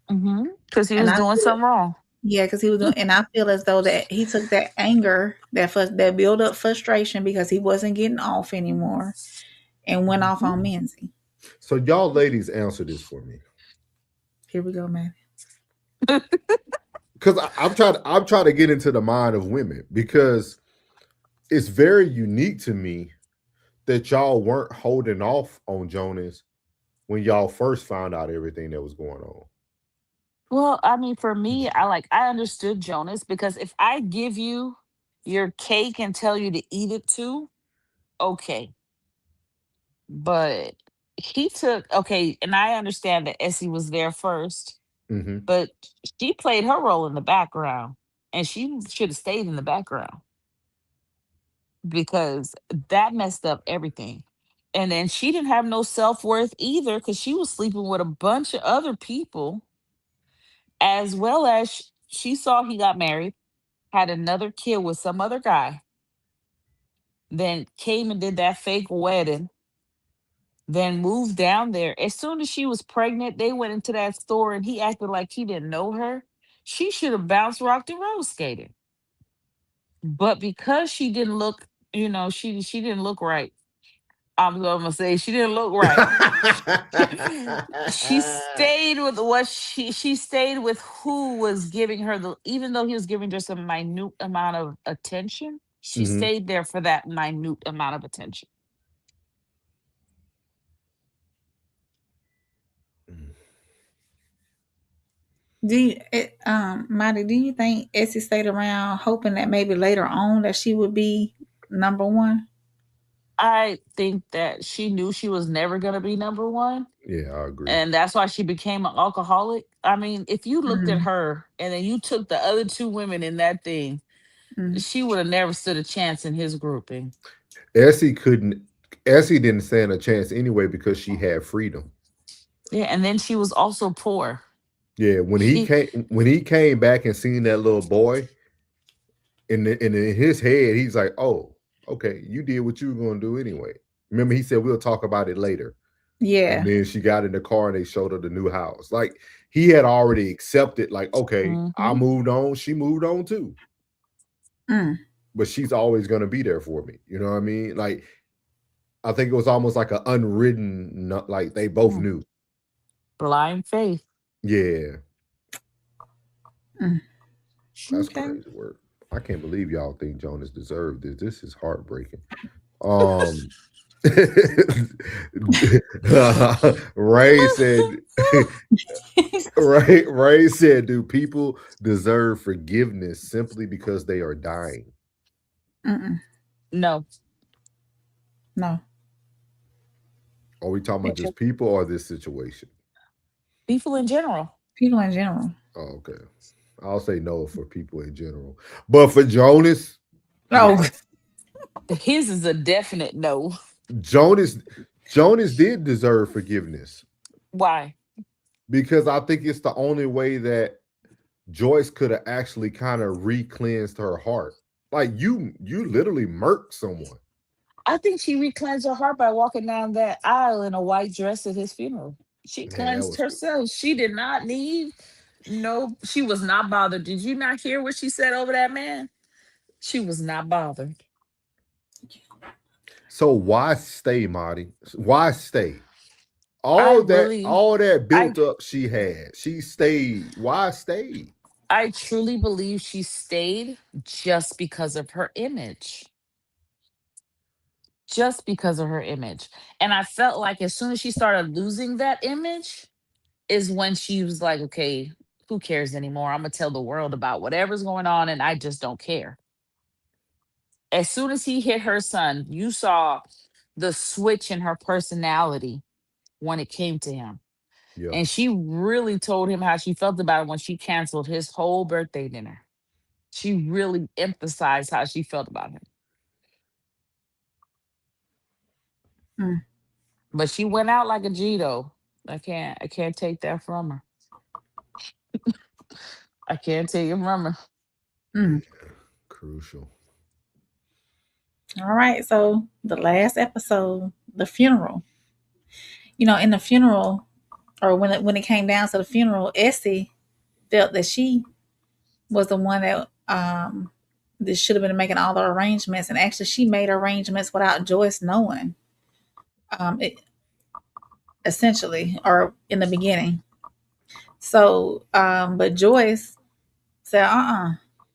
S4: Hmm. Because he
S2: and
S4: was
S2: I
S4: doing
S2: feel
S4: something wrong.
S2: yeah, because he was doing, and I feel as though that he took that anger, that build up frustration because he wasn't getting off anymore, and went off
S4: Mhm.
S2: on Menzie.
S3: So y'all ladies answer this for me.
S2: Here we go, man.
S3: Because I'm trying to get into the mind of women because it's very unique to me that y'all weren't holding off on Jonas when y'all first found out everything that was going on.
S4: Well, I mean, for me, I understood Jonas because if I give you your cake and tell you to eat it too, okay. But he took okay, and I understand that Essie was there first,
S3: Mm-hmm.
S4: but she played her role in the background, and she should have stayed in the background because that messed up everything. And then she didn't have no self worth either because she was sleeping with a bunch of other people, as well as she saw he got married, had another kid with some other guy, then came and did that fake wedding, then moved down there. As soon as she was pregnant, they went into that store and he acted like he didn't know her. She should have bounced, rocked, and roller skated. But because she didn't look, she didn't look right. I'm gonna say she didn't look right. She stayed with what she stayed with who was giving her the even though he was giving her some minute amount of attention, she
S3: Mm-hmm.
S4: stayed there for that minute amount of attention.
S2: Marty, do you think Essie stayed around hoping that maybe later on that she would be number one?
S4: I think that she knew she was never gonna be number one.
S3: Yeah, I agree.
S4: And that's why she became an alcoholic. I mean, if you looked at
S2: Mm-hmm.
S4: her and then you took the other two women in that thing,
S2: Mm-hmm.
S4: she would have never stood a chance in his grouping.
S3: Essie couldn't. Essie didn't stand a chance anyway because she had freedom.
S4: Yeah, and then she was also poor.
S3: Yeah,
S4: She
S3: when he came back and seen that little boy in his head, he's like, "Oh, okay, you did what you were going to do anyway." Remember, he said we'll talk about it later. And
S2: Yeah.
S3: then she got in the car and they showed her the new house. Like he had already accepted, like, okay, I
S4: Mhm.
S3: moved on. She moved on too.
S2: Mm.
S3: But she's always gonna be there for me. You know what I mean? Like I think it was almost like an unwritten, like they both
S4: Mm.
S3: knew.
S4: Blind faith.
S3: Yeah,
S2: Mm.
S3: that's
S2: Okay.
S3: crazy work. I can't believe y'all think Jonas deserved this. This is heartbreaking. Um Ray said Ray said, do people deserve forgiveness simply because they are dying?
S2: Mm-mm.
S4: No,
S2: No.
S3: Are we talking about
S2: It
S3: just
S2: should-
S3: people or this situation?
S4: people in general.
S2: People in general.
S3: Oh, okay. I'll say no for people in general. But for Jonas,
S2: Oh,
S3: yes.
S4: His is a definite no.
S3: Jonas Jonas did deserve forgiveness
S4: Why?
S3: because I think it's the only way that Joyce could have actually kind of re-cleansed her heart. Like you literally murked someone.
S4: I think she recleansed her heart by walking down that aisle in a white dress at his funeral. She
S3: Man, that
S4: cleansed
S3: was
S4: herself. She did not need no, she was not bothered. Did you not hear what she said over that man? She was not bothered.
S3: So why stay, Marty? Why stay?
S4: I
S3: All that,
S4: really,
S3: all that
S4: I,
S3: built up she had. She stayed. Why stay?
S4: I truly believe she stayed just because of her image. Just because of her image. And I felt like as soon as she started losing that image, is when she was like, okay, who cares anymore? I'm gonna tell the world about whatever's going on, and I just don't care. As soon as he hit her son, you saw the switch in her personality when it came to him.
S3: Yeah.
S4: And she really told him how she felt about it when she canceled his whole birthday dinner. She really emphasized how she felt about him.
S2: Mm,
S4: But she went out like a G though. I can't take that from her. I can't take it from her.
S2: mm.
S3: Crucial.
S2: All right. So the last episode, the funeral. In the funeral, or when it came down to the funeral, Essie felt that she was the one that should have been making all the arrangements, and actually she made arrangements without Joyce knowing. It, essentially, or in the beginning. So, but Joyce said,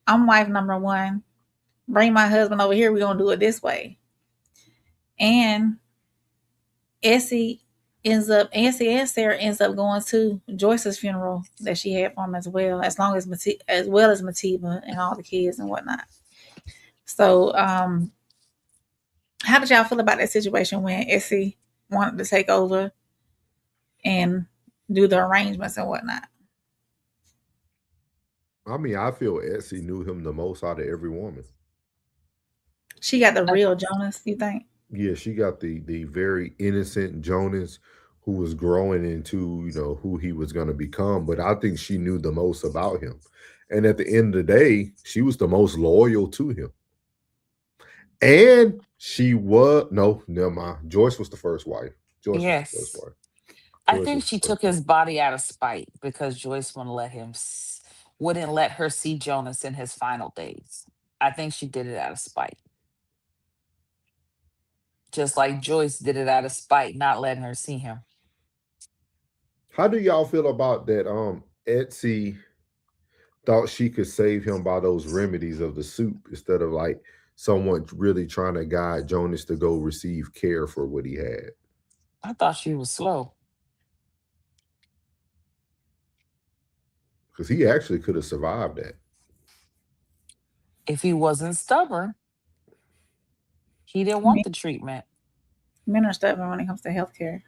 S2: I'm wife number one. Bring my husband over here. We're gonna do it this way. And Essie Essie and Sarah ends up going to Joyce's funeral that she had for him as well, as well as Matiba and all the kids and whatnot. So, how did y'all feel about that situation when Essie wanted to take over and do the arrangements and whatnot?
S3: I mean, I feel Etsy knew him the most out of every woman.
S2: She got the
S4: I,
S2: real Jonas, you think?
S3: Yeah, she got the very innocent Jonas who was growing into, who he was going to become, but I think she knew the most about him. And at the end of the day, she was the most loyal to him. And she was no, never mind. Joyce was the first wife. Joyce was the first
S4: yes.
S3: wife.
S4: I
S3: Joyce
S4: think
S3: was
S4: she
S3: the
S4: took
S3: first wife.
S4: his body out of spite because Joyce wouldn't let her see Jonas in his final days. I think she did it out of spite, just like Joyce did it out of spite, not letting her see him.
S3: How do y'all feel about that? Etsy thought she could save him by those remedies of the soup instead of like someone really trying to guide Jonas to go receive care for what he had.
S4: I thought she was slow.
S3: Because he actually could have survived that.
S4: If he wasn't stubborn, he didn't
S2: Men,
S4: want the treatment.
S2: men are stubborn when it comes to healthcare.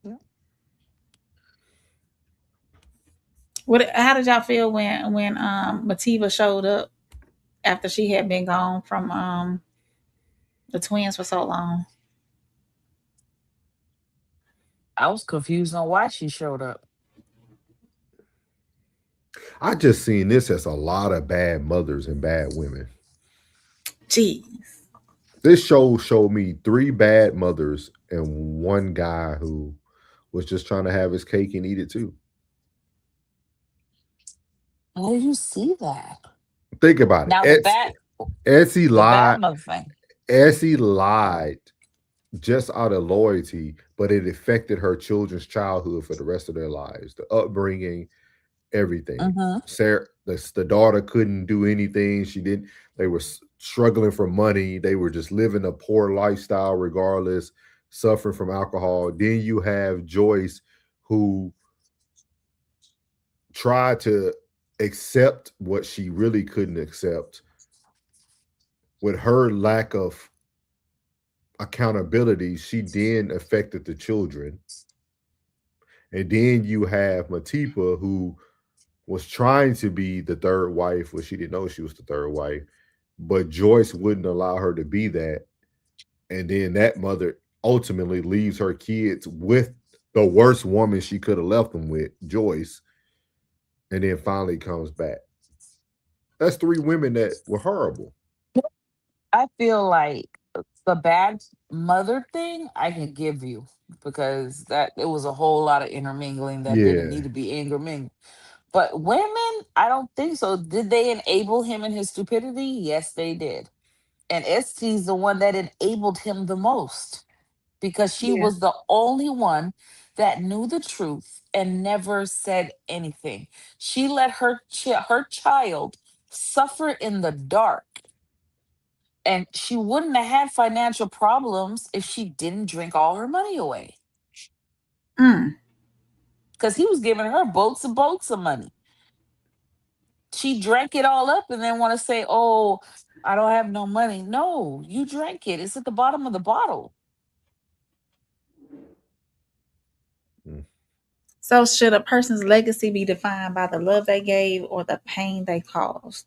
S4: Yeah.
S2: How did y'all feel when Mativa showed up after she had been gone from the twins for so long?
S4: I was confused on why she showed up.
S3: I just seen this as a lot of bad mothers and bad women.
S2: Jeez.
S3: This show showed me three bad mothers and one guy who was just trying to have his cake and eat it too.
S4: How did you see that?
S3: Think about it.
S4: Now
S3: Essie
S4: the bad
S3: lied.
S4: mother thing.
S3: Essie lied just out of loyalty, but it affected her children's childhood for the rest of their lives, the upbringing, everything.
S4: Mm-hmm.
S3: Sarah, the daughter couldn't do anything. She didn't. They were struggling for money. They were just living a poor lifestyle, regardless, suffering from alcohol. Then you have Joyce, who tried to accept what she really couldn't accept with her lack of accountability. She then affected the children. And then you have Matipa, who was trying to be the third wife, but she didn't know she was the third wife. But Joyce wouldn't allow her to be that. And then that mother ultimately leaves her kids with the worst woman she could have left them with, Joyce, and then finally comes back. That's three women that were horrible.
S4: I feel like the bad mother thing I can give you because that it was a whole lot of intermingling that didn't
S3: Yeah.
S4: need to be intermingled. But women, I don't think so. Did they enable him in his stupidity? Yes, they did. And Essie's the one that enabled him the most because she
S2: Yeah.
S4: was the only one that knew the truth and never said anything. She let her child suffer in the dark, and she wouldn't have had financial problems if she didn't drink all her money away.
S2: Mm.
S4: Because he was giving her boats and boats of money. She drank it all up and then want to say, "Oh, I don't have no money." No, you drank it. It's at the bottom of the bottle.
S3: Mm.
S2: So, should a person's legacy be defined by the love they gave or the pain they caused?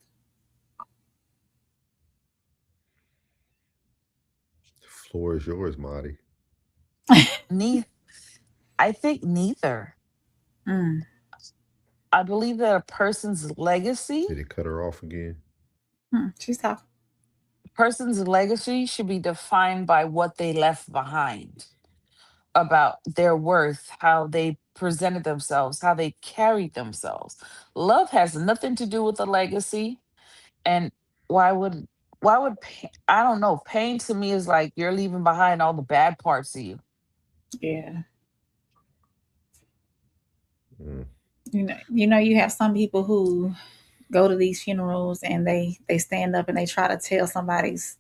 S3: The floor is yours, Marty.
S4: I think neither.
S2: Mm.
S4: I believe that a person's legacy,
S3: Did it cut her off again?
S2: She's talking.
S4: should be defined by what they left behind, about their worth, how they presented themselves, how they carried themselves. Love has nothing to do with the legacy. And why would I don't know. Pain to me is like you're leaving behind all the bad parts of you.
S2: Yeah.
S3: Mm.
S2: You have some people who go to these funerals and they stand up and they try to tell somebody's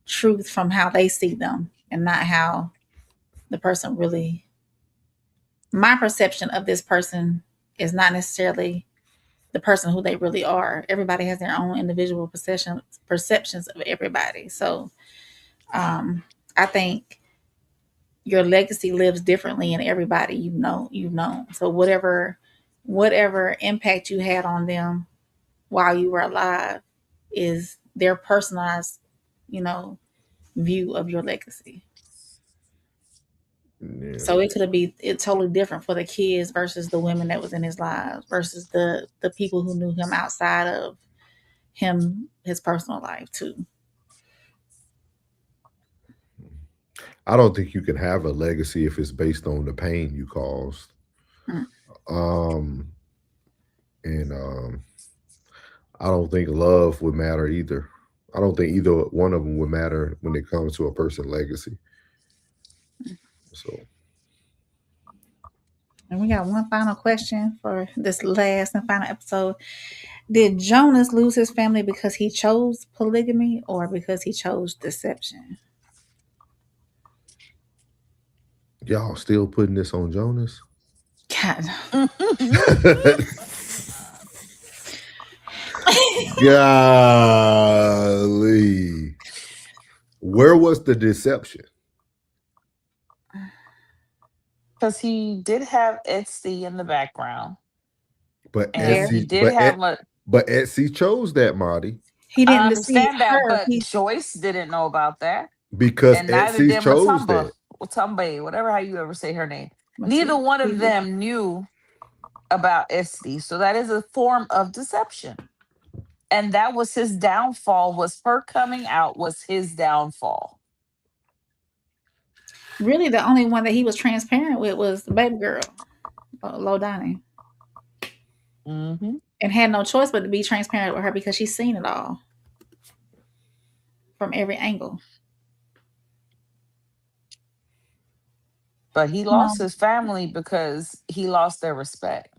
S2: truth from how they see them and not how the person really. My perception of this person is not necessarily the person who they really are. Everybody has their own individual perceptions of everybody. So I think your legacy lives differently in everybody you've known. So whatever impact you had on them while you were alive is their personalized, you know, view of your legacy.
S3: Yeah.
S2: So it could be it totally different for the kids versus the women that was in his lives versus the people who knew him outside of his personal life too.
S3: I don't think you can have a legacy if it's based on the pain you caused.
S2: Mm.
S3: Um, and I don't think love would matter either. I don't think either one of them would matter when it comes to a person's legacy. So
S2: And we got one final question for this last and final episode. Did Jonas lose his family because he chose polygamy or because he chose deception?
S3: y'all still putting this on Jonas?
S2: God.
S3: Golly. Where was the deception?
S4: Because he did have Etsy in the background.
S3: But
S4: And
S2: Yeah.
S4: he
S3: Etsy,
S4: did have a
S3: but Etsy chose that, Marty,
S2: He
S4: I
S2: didn't deceive
S4: understand that,
S2: her.
S4: but Joyce didn't know about that.
S3: because
S4: And neither
S3: Etsy
S4: did
S3: chose that.
S4: Matumbe, whatever how you ever say her name. Neither
S2: He,
S4: one
S2: he
S4: of
S2: did.
S4: them knew about Esty. So that is a form of deception. And that was his downfall, was her coming out was his downfall.
S2: Really, the only one that he was transparent with was the baby girl, Lindani,
S4: Hmm.
S2: and had no choice but to be transparent with her because she's seen it all from every angle.
S4: But he lost
S2: Um,
S4: his family because he lost their respect.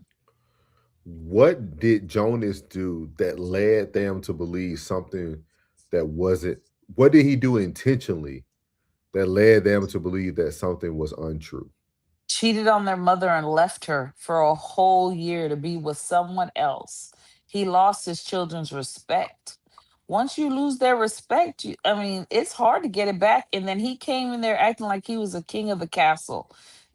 S3: What did Jonas do that led them to believe something that wasn't? What did he do intentionally that led them to believe that something was untrue?
S4: Cheated on their mother and left her for a whole year to be with someone else. He lost his children's respect. Once you lose their respect, I mean, it's hard to get it back. And then he came in there acting like he was a king of the castle,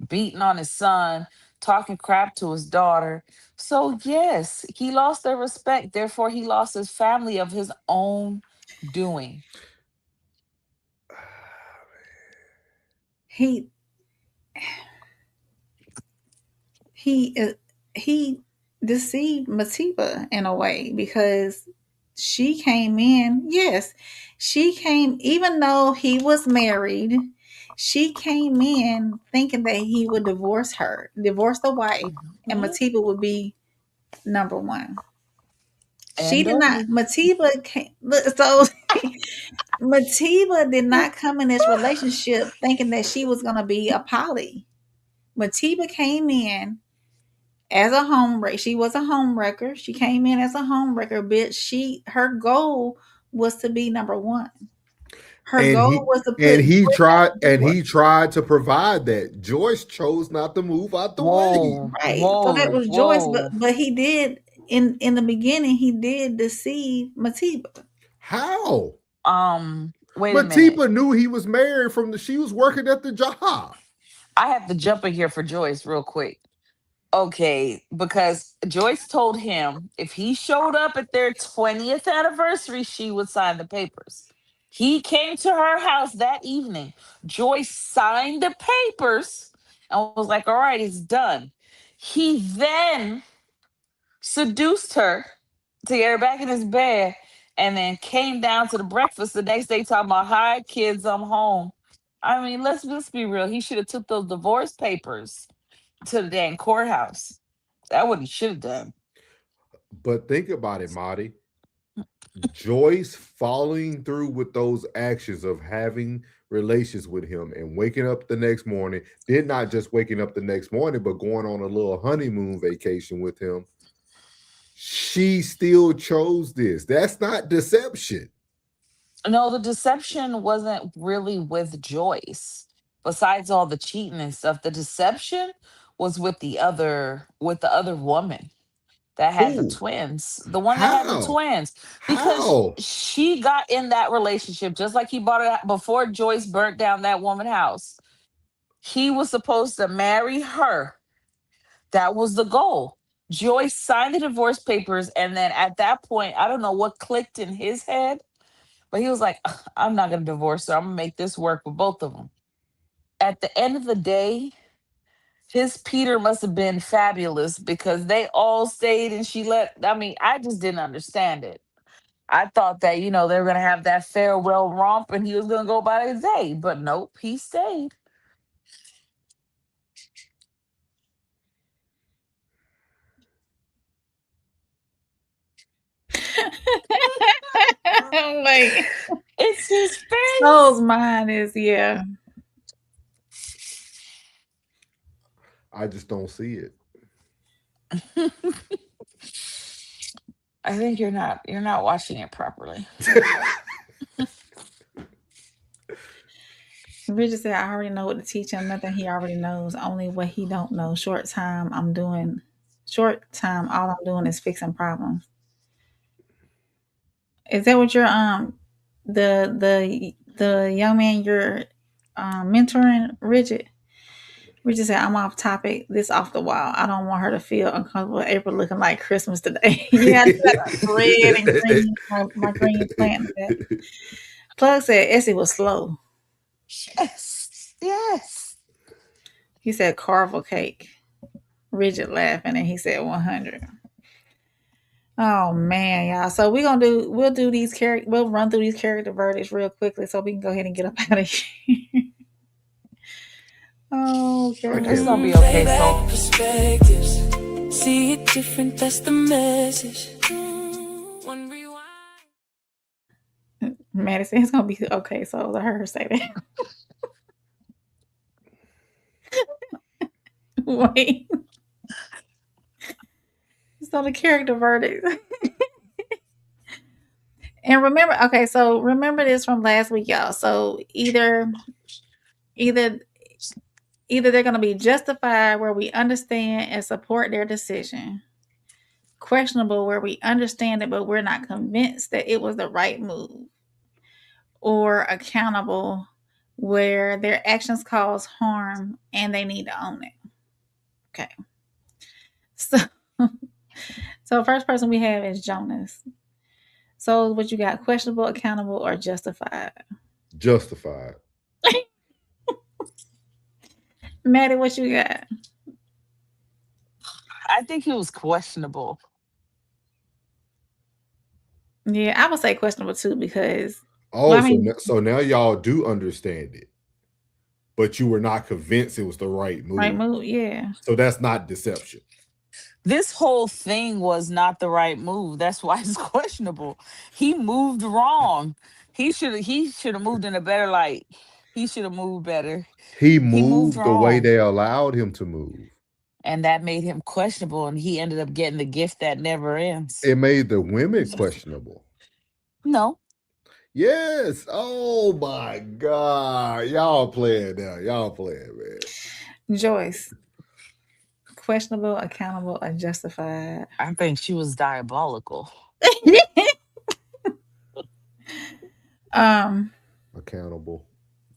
S4: beating on his son, talking crap to his daughter. So, yes, he lost their respect. Therefore, he lost his family of his own doing.
S2: he he he deceived Matiba in a way because she came in. Yes, she came even though he was married. She came in thinking that he would divorce the wife, and
S4: Mhm.
S2: Matiba would be number one. She
S4: And
S2: did not.
S4: only.
S2: Matiba came. Look, so Matiba did not come in this relationship thinking that she was gonna be a poly. Matiba came in as a homewrecker. She was a homewrecker. She came in as a homewrecker, bitch. Her goal was to be number one. Her
S3: and
S2: goal
S3: he
S2: was to put brick on the door.
S3: he tried to provide that. Joyce chose not to move out the way.
S4: Whoa,
S2: Right. So that
S4: whoa,
S2: was Joyce, but
S4: whoa.
S2: he did in the beginning he did deceive Matiba.
S3: How?
S4: Wait a minute.
S3: Matipa knew he was married from the she was working at the job.
S4: I have to jump in here for Joyce real quick. Okay, because Joyce told him if he showed up at their 20th anniversary, she would sign the papers. He came to her house that evening. Joyce signed the papers and was like, all right, it's done. He then seduced her to get her back in his bed and then came down to the breakfast the next day talking about, hi, kids, I'm home. I mean, let's be real. He should have took those divorce papers to the dang courthouse. That's what he should have done.
S3: But think about it, Marty. Joyce following through with those actions of having relations with him and waking up the next morning, did not just waking up the next morning, but going on a little honeymoon vacation with him. She still chose this. That's not deception.
S4: No, the deception wasn't really with Joyce. Besides all the cheating and stuff, the deception was with the other woman that had the
S3: Who?
S4: twins. The one that had the
S3: How?
S4: twins. Because
S3: How?
S4: she got in that relationship just like he bought it before Joyce burnt down that woman's house. He was supposed to marry her. That was the goal. Joyce signed the divorce papers, and then at that point, I don't know what clicked in his head, but he was like, "Ugh, I'm not going to divorce her. I'm going to make this work with both of them." At the end of the day, his Peter must have been fabulous because they all stayed and she let. I mean, I just didn't understand it. I thought that, they were going to have that farewell romp and he was going to go by his day, but nope, he stayed.
S2: Like
S4: It's his
S2: Soul's
S4: face.
S2: mind is yeah.
S3: I just don't see it.
S4: I think you're not watching it properly.
S2: Bridget said, I already know what to teach him. Nothing he already knows. Only what he don't know. Short time, all I'm doing is fixing problems. Is that what you're the young man you're mentoring, Bridget? Bridget said, I'm off topic. This off the wall. I don't want her to feel uncomfortable. April looking like Christmas today. Yeah, I just got a red and green, my green plant. Plug said Essie was slow.
S4: Yes. Yes.
S2: He said carvel cake. Rigid laughing, and he said 100. Oh man, y'all. So we'll do these we'll run through these character verdicts real quickly so we can go ahead and get up out of here. Oh,
S3: I
S2: character
S4: It's
S3: can't.
S4: gonna be
S2: verdicts.
S4: okay, so
S1: Playback perspectives. See it different, that's the message. One rewind.
S2: Maddie said it's gonna be okay, so I heard her say that. Wait. So the character verdict. And remember this from last week, y'all. So either they're going to be justified where we understand and support their decision, questionable where we understand it but we're not convinced that it was the right move, or accountable where their actions cause harm and they need to own it. Okay. So first person we have is Jonas. So what you got? Questionable, accountable, or justified?
S3: Justified.
S2: Maddie, what you got?
S4: I think he was questionable.
S2: Yeah, I would say questionable too because
S3: Oh,
S2: well, I mean,
S3: so now y'all do understand it, but you were not convinced it was the right
S2: right
S3: move.
S2: move, yeah.
S3: So that's not deception.
S4: This whole thing was not the right move. That's why it's questionable. He moved wrong. He should have moved in a better light. He should have moved better.
S3: He
S4: He moved
S3: moved the way
S4: wrong.
S3: they allowed him to move.
S4: And that made him questionable, and he ended up getting the gift that never ends.
S3: It made the women questionable.
S4: No.
S3: Yes. Oh my God. Y'all playing now. Y'all playing, man.
S2: Joyce, questionable, accountable, or justified?
S4: I think she was diabolical.
S2: um,
S3: Accountable.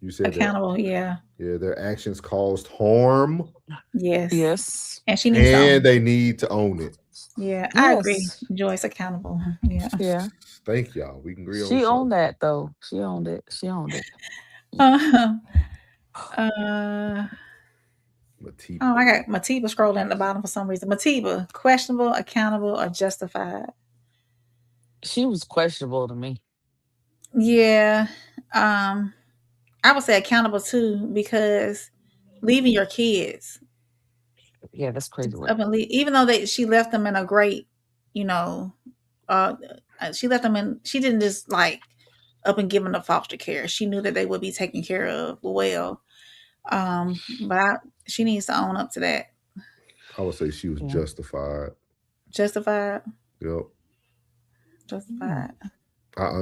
S3: You said that.
S2: accountable, yeah.
S3: Yeah, their actions caused harm
S2: Yes.
S4: Yes.
S2: And she needs to
S3: and
S2: own it.
S3: they need to own it.
S2: Yeah, I agree.
S4: Yes.
S2: Joyce, accountable. Yeah.
S4: Yeah.
S3: Thank y'all. We can agree on
S4: She
S3: something.
S4: owned that though. She owned it. She owned it.
S2: Uh, uh,
S3: Matipa.
S2: oh, I got Matiba scrolling at the bottom for some reason. Matiba, questionable, accountable, or justified?
S4: She was questionable to me.
S2: Yeah. Um, I would say accountable too, because leaving your kids
S4: Yeah, that's crazy work.
S2: up and leave, even though she left them in a great, you know, uh, she left them in. She didn't just like up and give them to foster care. She knew that they would be taken care of well. But she needs to own up to that.
S3: I would say she was
S4: Yeah.
S3: justified.
S2: Justified,
S3: Yep.
S2: justified.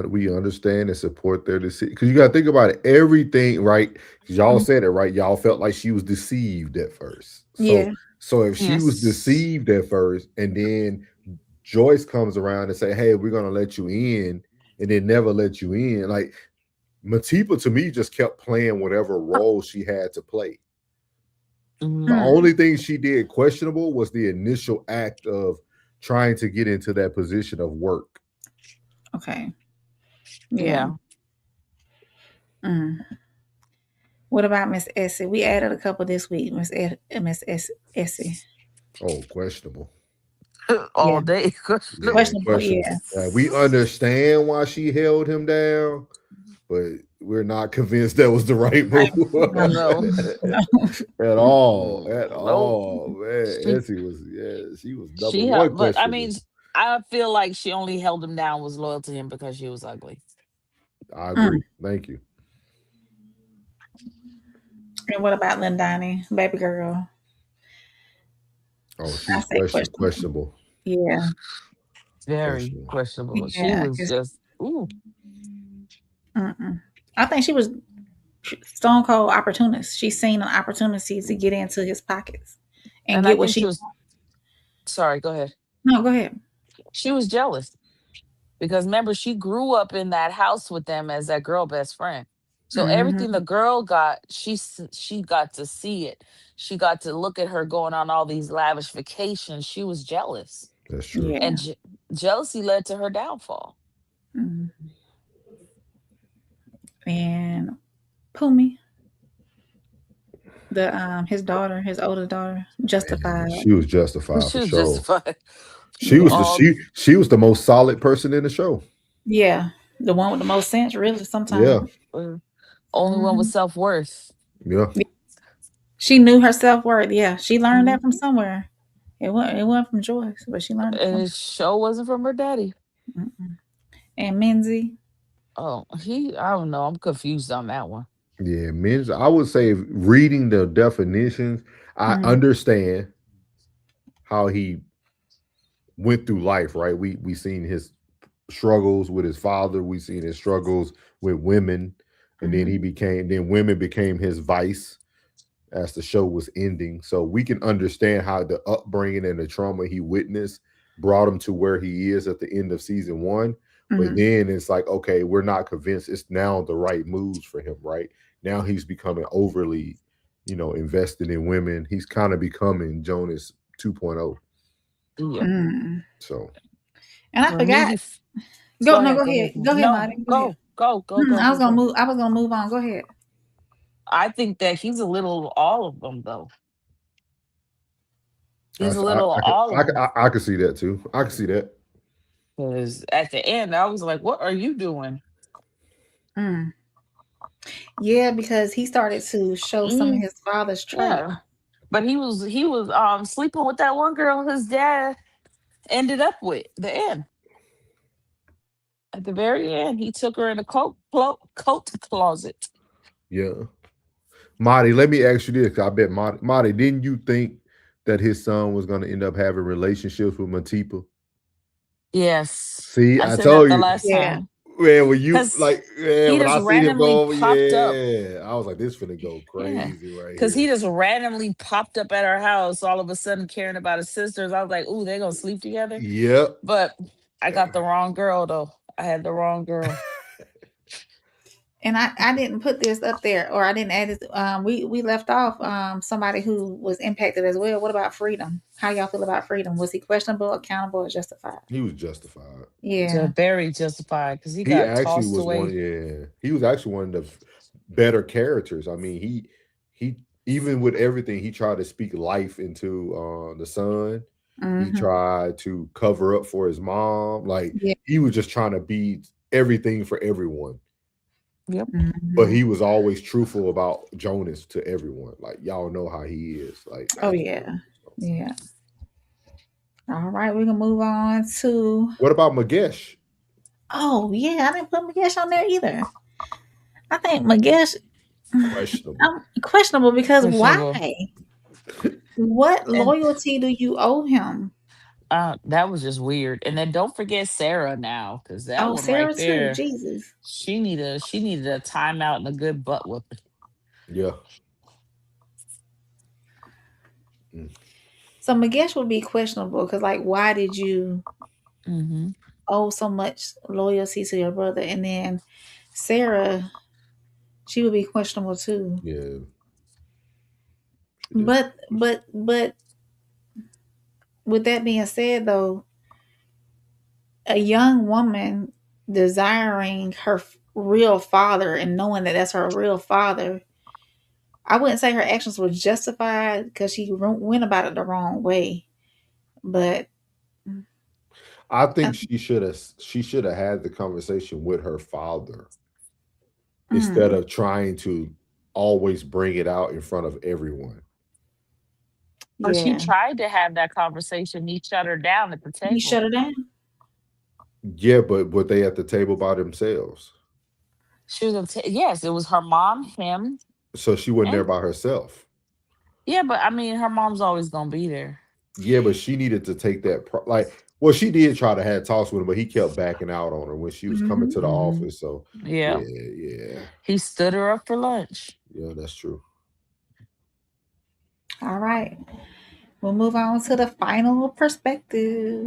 S3: We understand and support their decision because you got to think about it. Everything, right? 'Cause y'all
S2: Mhm.
S3: said it right. Y'all felt like she was deceived at first.
S2: Yeah.
S3: So if she was
S4: Yes.
S3: deceived at first, and then Joyce comes around and say, "Hey, we're gonna let you in," and then never let you in, like Matipa to me just kept playing whatever role she had to play. The
S4: Mm,
S3: only thing she did questionable was the initial act of trying to get into that position of work.
S2: Okay. Yeah.
S4: yeah.
S2: Mm. What about Miss Essie? We added a couple this week. Essie.
S3: Oh, questionable.
S2: Yeah.
S4: All day.
S3: Yeah,
S4: Questionable.
S2: Questionable.
S3: questionable.
S2: Yeah.
S3: We understand why she held him down, but we're not convinced that was the right move
S2: Right. No.
S4: No.
S2: No.
S3: at all. At
S4: Nope.
S3: all, man.
S4: She
S3: Essie was, yeah, she was number
S4: she
S3: one
S4: helped, but I
S3: questionable.
S4: mean, I feel like she only held him down, was loyal to him because she was ugly.
S3: I
S2: Mm.
S3: agree. Thank you.
S2: And what about Lindani, baby girl?
S3: Oh,
S2: I
S3: she's
S2: say questionable.
S3: questionable.
S2: Yeah.
S4: Very
S3: Questionable.
S4: questionable. She
S2: Yeah.
S4: was just ooh.
S2: Mm-mm. I think she was stone cold opportunist. She's seen an opportunity to get into his pockets and
S4: And I
S2: get what
S4: think she
S2: she.
S4: was sorry, go ahead.
S2: No, go ahead.
S4: She was jealous because remember she grew up in that house with them as that girl best friend. So everything
S2: Hmm.
S4: the girl got, she got to see it. She got to look at her going on all these lavish vacations. She was jealous,
S3: That's true.
S2: Yeah.
S4: and jealousy led to her downfall.
S2: Mhm. And Pumi, the his daughter, his older daughter, justified.
S3: She was justified
S4: She
S3: for
S4: was
S3: sure.
S4: justified.
S3: She was
S2: Yeah.
S3: the
S4: All
S3: she was the most solid person in the show.
S2: Yeah. The one with the most sense, really,
S3: Yeah.
S2: sometimes.
S4: only one with
S2: Hmm.
S4: self worth.
S3: Yeah.
S2: She knew her self worth. Yeah. She learned that from
S4: And
S2: somewhere. It went from Joyce, but she learned it from.
S4: his show wasn't from her daddy.
S2: Mm-mm. And Menzie.
S4: Oh, I don't know. I'm confused on that one.
S3: Yeah, men's. I would say reading the definitions, I
S2: Hmm.
S3: understand how he went through life. Right, we seen his struggles with his father. We seen his struggles with women, and then
S2: Hmm.
S3: then women became his vice as the show was ending. So we can understand how the upbringing and the trauma he witnessed brought him to where he is at the end of season one. But
S2: Hmm.
S3: then it's like, okay, we're not convinced it's now the right moves for him, right? Now he's becoming overly, invested in women. He's kind of becoming Jonas 2.0.
S4: Yeah.
S2: Mm.
S3: So
S2: And I
S4: For me,
S2: forgot.
S4: go
S2: Go no,
S4: ahead,
S2: go
S4: go
S2: ahead.
S4: ahead.
S2: Go ahead,
S4: No,
S2: Marty. Go ahead.
S4: go,
S2: I was gonna
S4: go.
S2: move. I was gonna move on. Go ahead.
S4: I think that he's a little all of them though.
S3: I,
S4: He's a
S3: I,
S4: little
S3: I, could,
S4: all
S3: I,
S4: of
S3: could-
S4: them.
S3: I could see that too. I could see that.
S4: Because at the end, I was like, "What are you doing?"
S2: Yeah, because he started to show some of
S4: Mm,
S2: his father's
S4: yeah,
S2: traits.
S4: But he was sleeping with that one girl his dad ended up with. The end. At the very end, he took her in a coat closet.
S3: Yeah. Marty, let me ask you this. 'Cause I bet Marty, didn't you think that his son was going to end up having relationships with Matipa?
S4: Yes,
S3: See,
S4: I
S3: I
S4: said that
S3: told
S4: the
S3: you,
S4: last
S2: Yeah.
S4: time
S3: man. When you
S4: because he
S3: when
S4: just
S3: I seen him
S4: randomly
S3: go over,
S4: popped up.
S3: yeah, I was like, this finna go
S4: Yeah,
S3: crazy right
S4: because he
S3: here.
S4: just randomly popped up at our house, all of a sudden caring about his sisters. I was like, "Ooh, they're gonna sleep together,"
S3: Yep.
S4: but I got the wrong girl though. I had the wrong girl.
S2: And I didn't put this up there, or I didn't add it. We left off somebody who was impacted as well. What about Freedom? How y'all feel about Freedom? Was he questionable, accountable, or justified?
S3: He was justified.
S2: Yeah.
S4: Very justified because he
S3: He
S4: got
S3: actually
S4: tossed
S3: was one.
S4: away.
S3: Yeah, he was actually one of the better characters. I mean, he even with everything, he tried to speak life into the son. He
S2: Mm-hmm.
S3: tried to cover up for his mom. Like
S2: Yeah.
S3: he was just trying to be everything for everyone.
S4: Yep.
S3: But
S2: Mm-hmm.
S3: he was always truthful about Jonas to everyone. Like y'all know how he is. Like
S2: Oh
S3: that's
S2: yeah. Yeah. All right, we're gonna move on to.
S3: what about Magesh?
S2: Oh yeah, I didn't put Magesh on there either. I think Magesh,
S3: Questionable.
S2: I'm questionable because why?
S4: Questionable.
S2: What
S4: And
S2: loyalty do you owe him?
S4: that was just weird. And then don't forget Sarah now, because that
S2: Oh,
S4: one right
S2: Sarah too.
S4: there,
S2: Jesus.
S4: she needed a timeout and a good butt whooping.
S3: Yeah. Mm.
S2: So Magesh would be questionable because, like, why did you
S4: Mm-hmm.
S2: owe so much loyalty to your brother? And then Sarah, she would be questionable too.
S3: Yeah. She did.
S2: But with that being said, though, a young woman desiring her real father and knowing that that's her real father, I wouldn't say her actions were justified because she went about it the wrong way. But
S3: I
S2: uh,
S3: think she should have had the conversation with her father instead
S2: mm,
S3: of trying to always bring it out in front of everyone.
S4: But she
S2: yeah,
S4: tried to have that conversation. He shut her down at the
S2: he
S4: table.
S2: shut her down.
S3: Yeah, but were they at the table by themselves?
S4: She was yes, it was her mom, him,
S3: So she wasn't there
S4: and
S3: by herself.
S4: yeah, but I mean, her mom's always gonna be there.
S3: Yeah, but she needed to take that well, she did try to have talks with him, but he kept backing out on her when she was coming
S2: Hmm.
S3: to the
S4: Hmm.
S3: office. So
S4: Yeah,
S3: yeah, yeah,
S4: he stood her up for lunch.
S3: yeah, that's true.
S2: All right, we'll move on to the final perspective.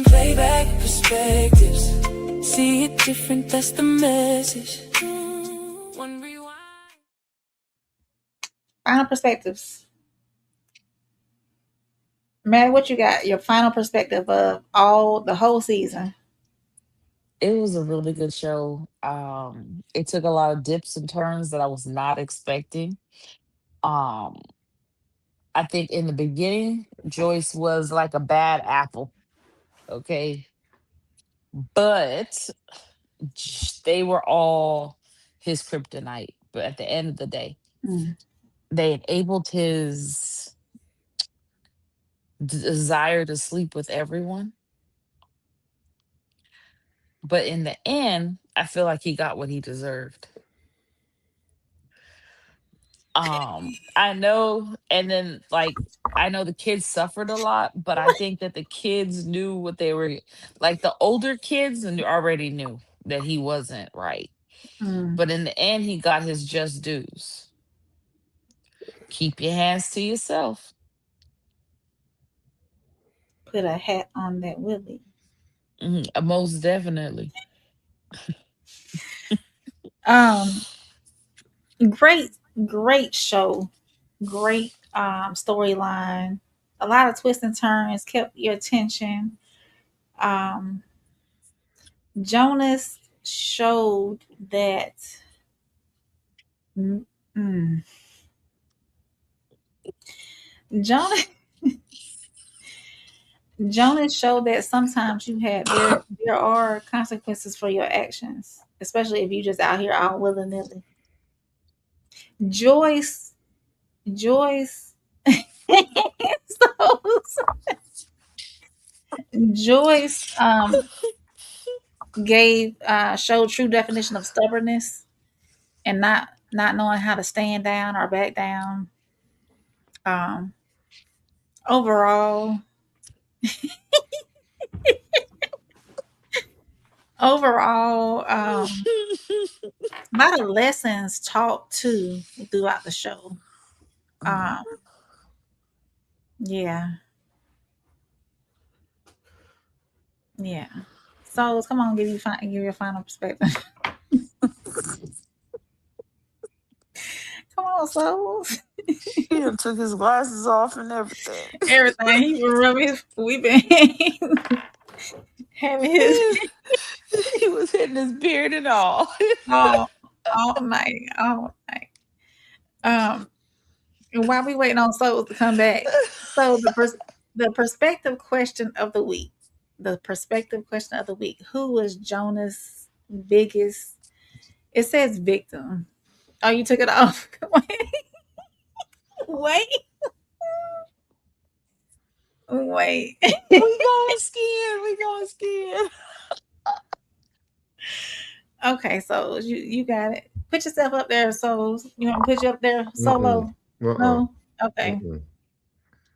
S1: Playback perspectives. See it different, that's the message. One rewind.
S2: Final perspectives. Maddie, what you got? Your final perspective of the whole season.
S4: It was a really good show. It took a lot of dips and turns that I was not expecting. Um, I think in the beginning, Joyce was like a bad apple. Okay, but they were all his kryptonite. But at the end of the day,
S2: Mm,
S4: they enabled his desire to sleep with everyone. But in the end, I feel like he got what he deserved. I know, and then like I know the kids suffered a lot, but I think that the kids knew what they were like. The older kids already knew that he wasn't right.
S2: mm.
S4: But in the end, he got his just dues. Keep your hands to yourself.
S2: Put a hat on that Willie.
S4: Mhm, most definitely.
S2: Um, great, great show. Great storyline. A lot of twists and turns kept your attention. Um, Jonas showed that. Mm, mm. Jonas Jonas showed that sometimes there are consequences for your actions, especially if you just out here all willy nilly. Joyce Joyce So Joyce gave showed true definition of stubbornness and not knowing how to stand down or back down. Um, overall, overall, a lot of lessons taught too throughout the show.
S4: Mhm.
S2: Um, yeah, yeah. So come on, give your final perspective. Come on, souls.
S4: He done took his glasses off and everything.
S2: Everything he was rubbing. We've been having his
S4: He was hitting his beard and all.
S2: all all night, all night. And while we waiting on souls to come back, so the perspective question of the week. The perspective question of the week. Who was Jonah's biggest? It says victim. Oh, you took it off. Wait, wait.
S4: We going skiing. We going skiing.
S2: Okay, so you got it. Put yourself up there, souls. You want me to put you up there
S3: Mm-mm.
S2: solo?
S3: Uh-uh.
S2: No. Okay.
S3: Mm-mm.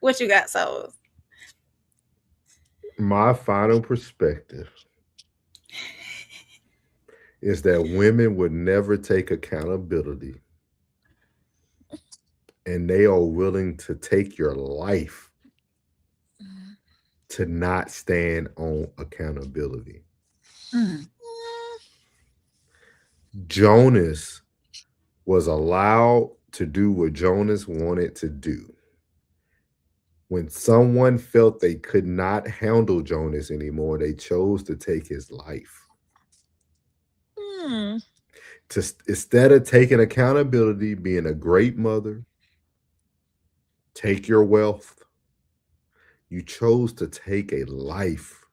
S2: What you got, souls?
S3: My final perspective is that women would never take accountability and they are willing to take your life to not stand on accountability.
S2: Mm,
S3: Jonas was allowed to do what Jonas wanted to do. When someone felt they could not handle Jonas anymore, they chose to take his life.
S4: Hmm.
S3: Instead of taking accountability, being a great mother, take your wealth, you chose to take a life.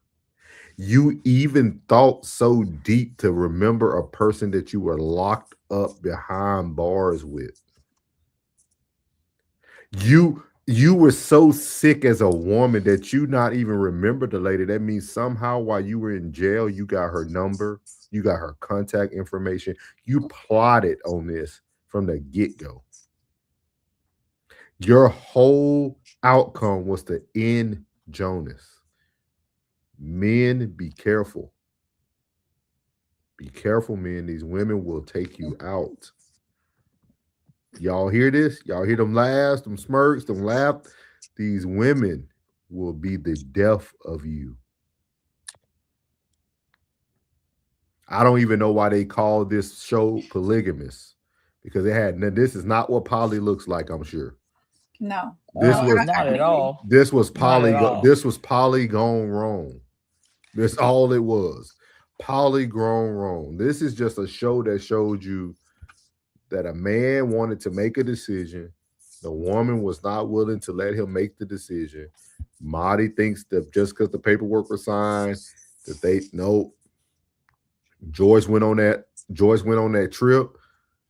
S3: You even thought so deep to remember a person that you were locked up behind bars with. You were so sick as a woman that you not even remember the lady. That means somehow while you were in jail, you got her number, you got her contact information. You plotted on this from the get-go. Your whole outcome was to end Jonas. Men, be careful. Be careful, men. These women will take you out. Y'all hear this? Y'all hear them laughs, them smirks, them laugh? These women will be the death of you. I don't even know why they call this show Polygamist because it had. Now, this is not what poly looks like. I'm sure
S2: no,
S3: this
S2: no,
S3: was
S4: Not
S2: I
S4: at
S2: agree.
S4: all. Not at all.
S3: this was poly gone wrong. That's all it was. Poly grown wrong. This is just a show that showed you that a man wanted to make a decision. The woman was not willing to let him make the decision. Marty thinks that just because the paperwork was signed, that they no. Joyce went on that. Joyce went on that trip.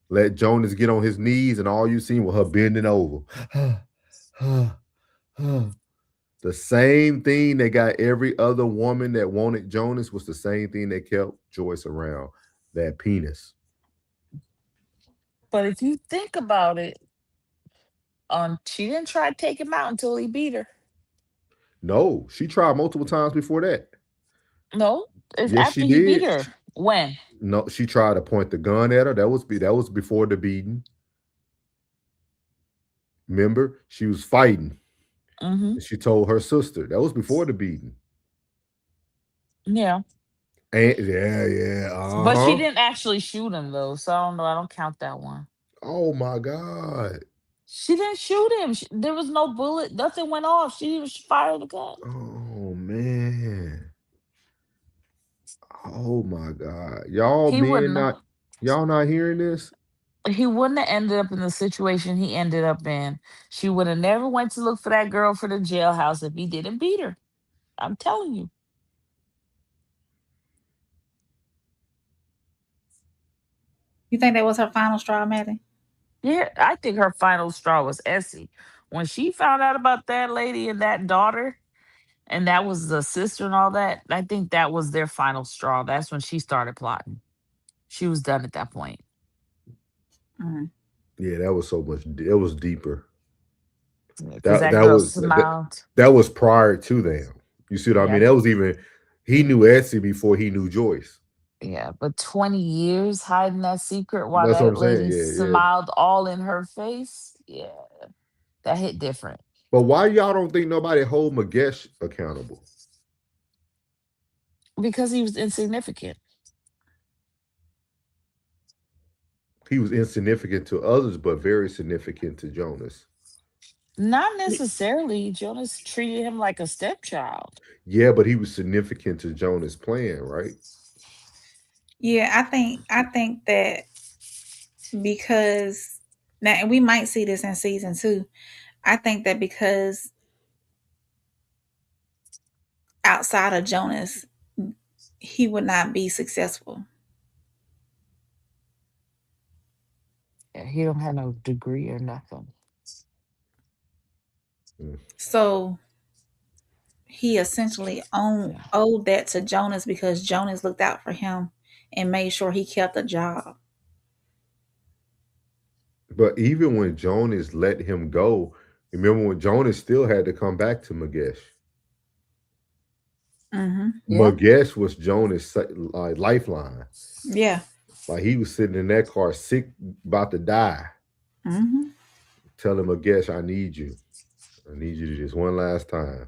S3: Let Jonas get on his knees, and all you seen was her bending over. The same thing that got every other woman that wanted Jonas was the same thing that kept Joyce around. That penis.
S4: But if you think about it, she didn't try to take him out until he beat her.
S3: No, she tried multiple times before that.
S4: No, it's
S3: Yes, she
S4: after he beat
S3: did.
S4: her. When?
S3: No, she tried to point the gun at her. That was before the beating. Remember, she was fighting.
S4: Mm-hmm.
S3: And she told her sister. That was before the beating.
S4: Yeah.
S3: And yeah, yeah,
S4: But she
S3: uh-huh.
S4: didn't actually shoot him though, so I don't know. I don't count that one.
S3: Oh my God.
S4: She didn't shoot him. There was no bullet. Nothing went off. She didn't fire the gun.
S3: Oh man. Oh my God. Y'all
S4: He
S3: men
S4: wouldn't.
S3: not y'all not hearing this?
S4: He wouldn't have ended up in the situation he ended up in. She would have never went to look for that girl for the jailhouse if he didn't beat her. I'm telling you.
S2: You think that was her final straw, Maddie?
S4: Yeah, I think her final straw was Essie. When she found out about that lady and that daughter, and that was the sister and all that, I think that was their final straw. That's when she started plotting. She was done at that point.
S2: Mm.
S3: Yeah, that was so much. It was deeper.
S4: Because
S3: That
S4: that
S3: that
S4: girl
S3: was that,
S4: smiled.
S3: that was prior to them. You see what I
S4: Yeah.
S3: mean? That was even he knew Essie before he knew Joyce.
S4: Yeah. But 20 years hiding that secret while
S3: That's what
S4: that
S3: I'm saying.
S4: lady
S3: Yeah, yeah.
S4: smiled all in her face. Yeah. That hit different.
S3: But why y'all don't think nobody hold Magesh accountable?
S4: Because he was insignificant.
S3: He was insignificant to others, but very significant to Jonas.
S4: Not necessarily. Jonas treated him like a stepchild.
S3: Yeah, but he was significant to Jonas' plan, right?
S2: Yeah, I think that because now, and we might see this in season 2. I think that because outside of Jonas, he would not be successful.
S4: Yeah, he don't have no degree or nothing.
S3: Mm.
S2: So he essentially
S4: Yeah.
S2: owed that to Jonas because Jonas looked out for him and made sure he kept a job.
S3: But even when Jonas let him go, remember when Jonas still had to come back to Magesh.
S2: Mm-hmm.
S4: Yeah.
S3: Magesh was Jonas' like lifeline.
S2: Yeah.
S3: Like he was sitting in that car, sick, about to die.
S2: Mm-hmm.
S3: Tell him, Magesh, I need you. I need you to just one last time.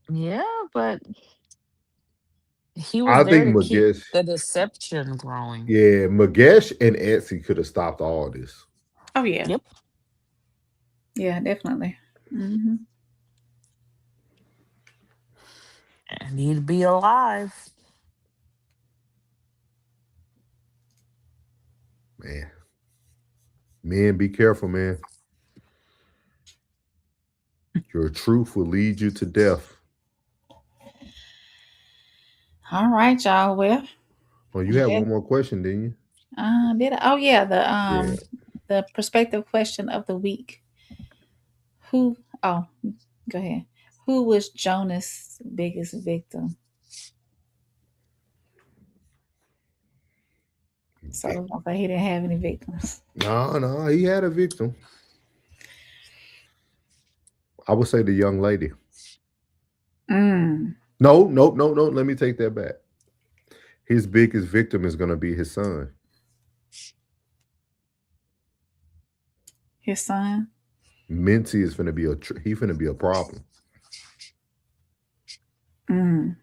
S4: Yeah, but he was
S3: I
S4: there
S3: think
S4: to keep
S3: Magesh,
S4: the deception growing.
S3: yeah, Magesh and Etsy could have stopped all this.
S2: Oh yeah.
S4: Yep.
S2: Yeah, definitely. Mm-hmm.
S4: And he'd be alive.
S3: Man, men, be careful, man. Your truth will lead you to death.
S2: All right, y'all. Well,
S3: Oh, you had
S2: yeah.
S3: one more question, didn't you?
S2: Did I? Oh yeah,
S3: Yeah.
S2: the perspective question of the week. Who? Oh, go ahead. Who was Jonas' biggest victim? So I was gonna say he didn't have any victims.
S3: No, no, he had a victim. I would say the young lady.
S2: Mm,
S3: No, nope, no, no. Let me take that back. His biggest victim is going to be his son.
S2: his son.
S3: Mincy is going to be he finna be a problem.
S2: Mm.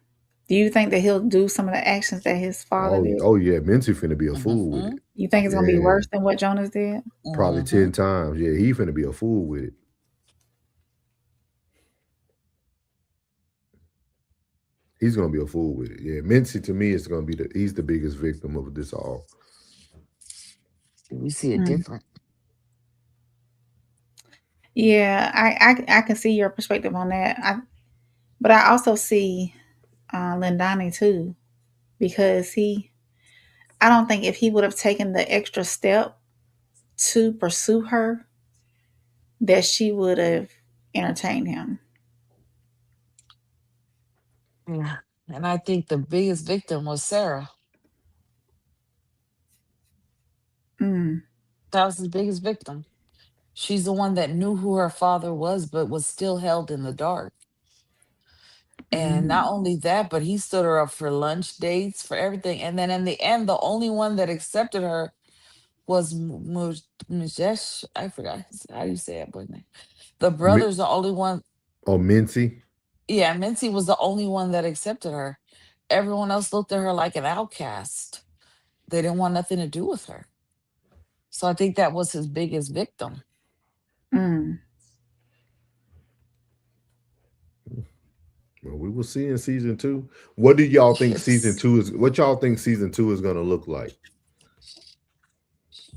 S2: Do you think that he'll do some of the actions that his father
S3: Oh,
S2: did?
S3: oh yeah, Mincy finna be a fool with
S4: Mm-hmm.
S3: it.
S2: You think it's gonna be
S3: Yeah,
S2: worse than what Jonas did?
S3: probably
S4: Mm-hmm.
S3: 10 times. Yeah, he finna be a fool with it. He's gonna be a fool with it. Yeah, Mincy to me is gonna be he's the biggest victim of this all.
S4: We see it
S2: Mm.
S4: different.
S2: Yeah, I can see your perspective on that. But I also see Lindani too because I don't think if he would have taken the extra step to pursue her, that she would have entertained him.
S4: Yeah. And I think the biggest victim was Sarah.
S2: Mm,
S4: That was his biggest victim. She's the one that knew who her father was, but was still held in the dark. And not
S2: mm,
S4: only that, but he stood her up for lunch dates, for everything. And then in the end, the only one that accepted her was Mujesh. I forgot how do you say that boy's name. The
S3: Mi-
S4: brother's the only one.
S3: oh, Mincy.
S4: Yeah, Mincy was the only one that accepted her. Everyone else looked at her like an outcast. They didn't want nothing to do with her. So I think that was his biggest victim.
S2: mm.
S3: Well, we will see in season 2. What do y'all think season
S4: Yes.
S3: 2 is? What y'all think season 2 is gonna look like?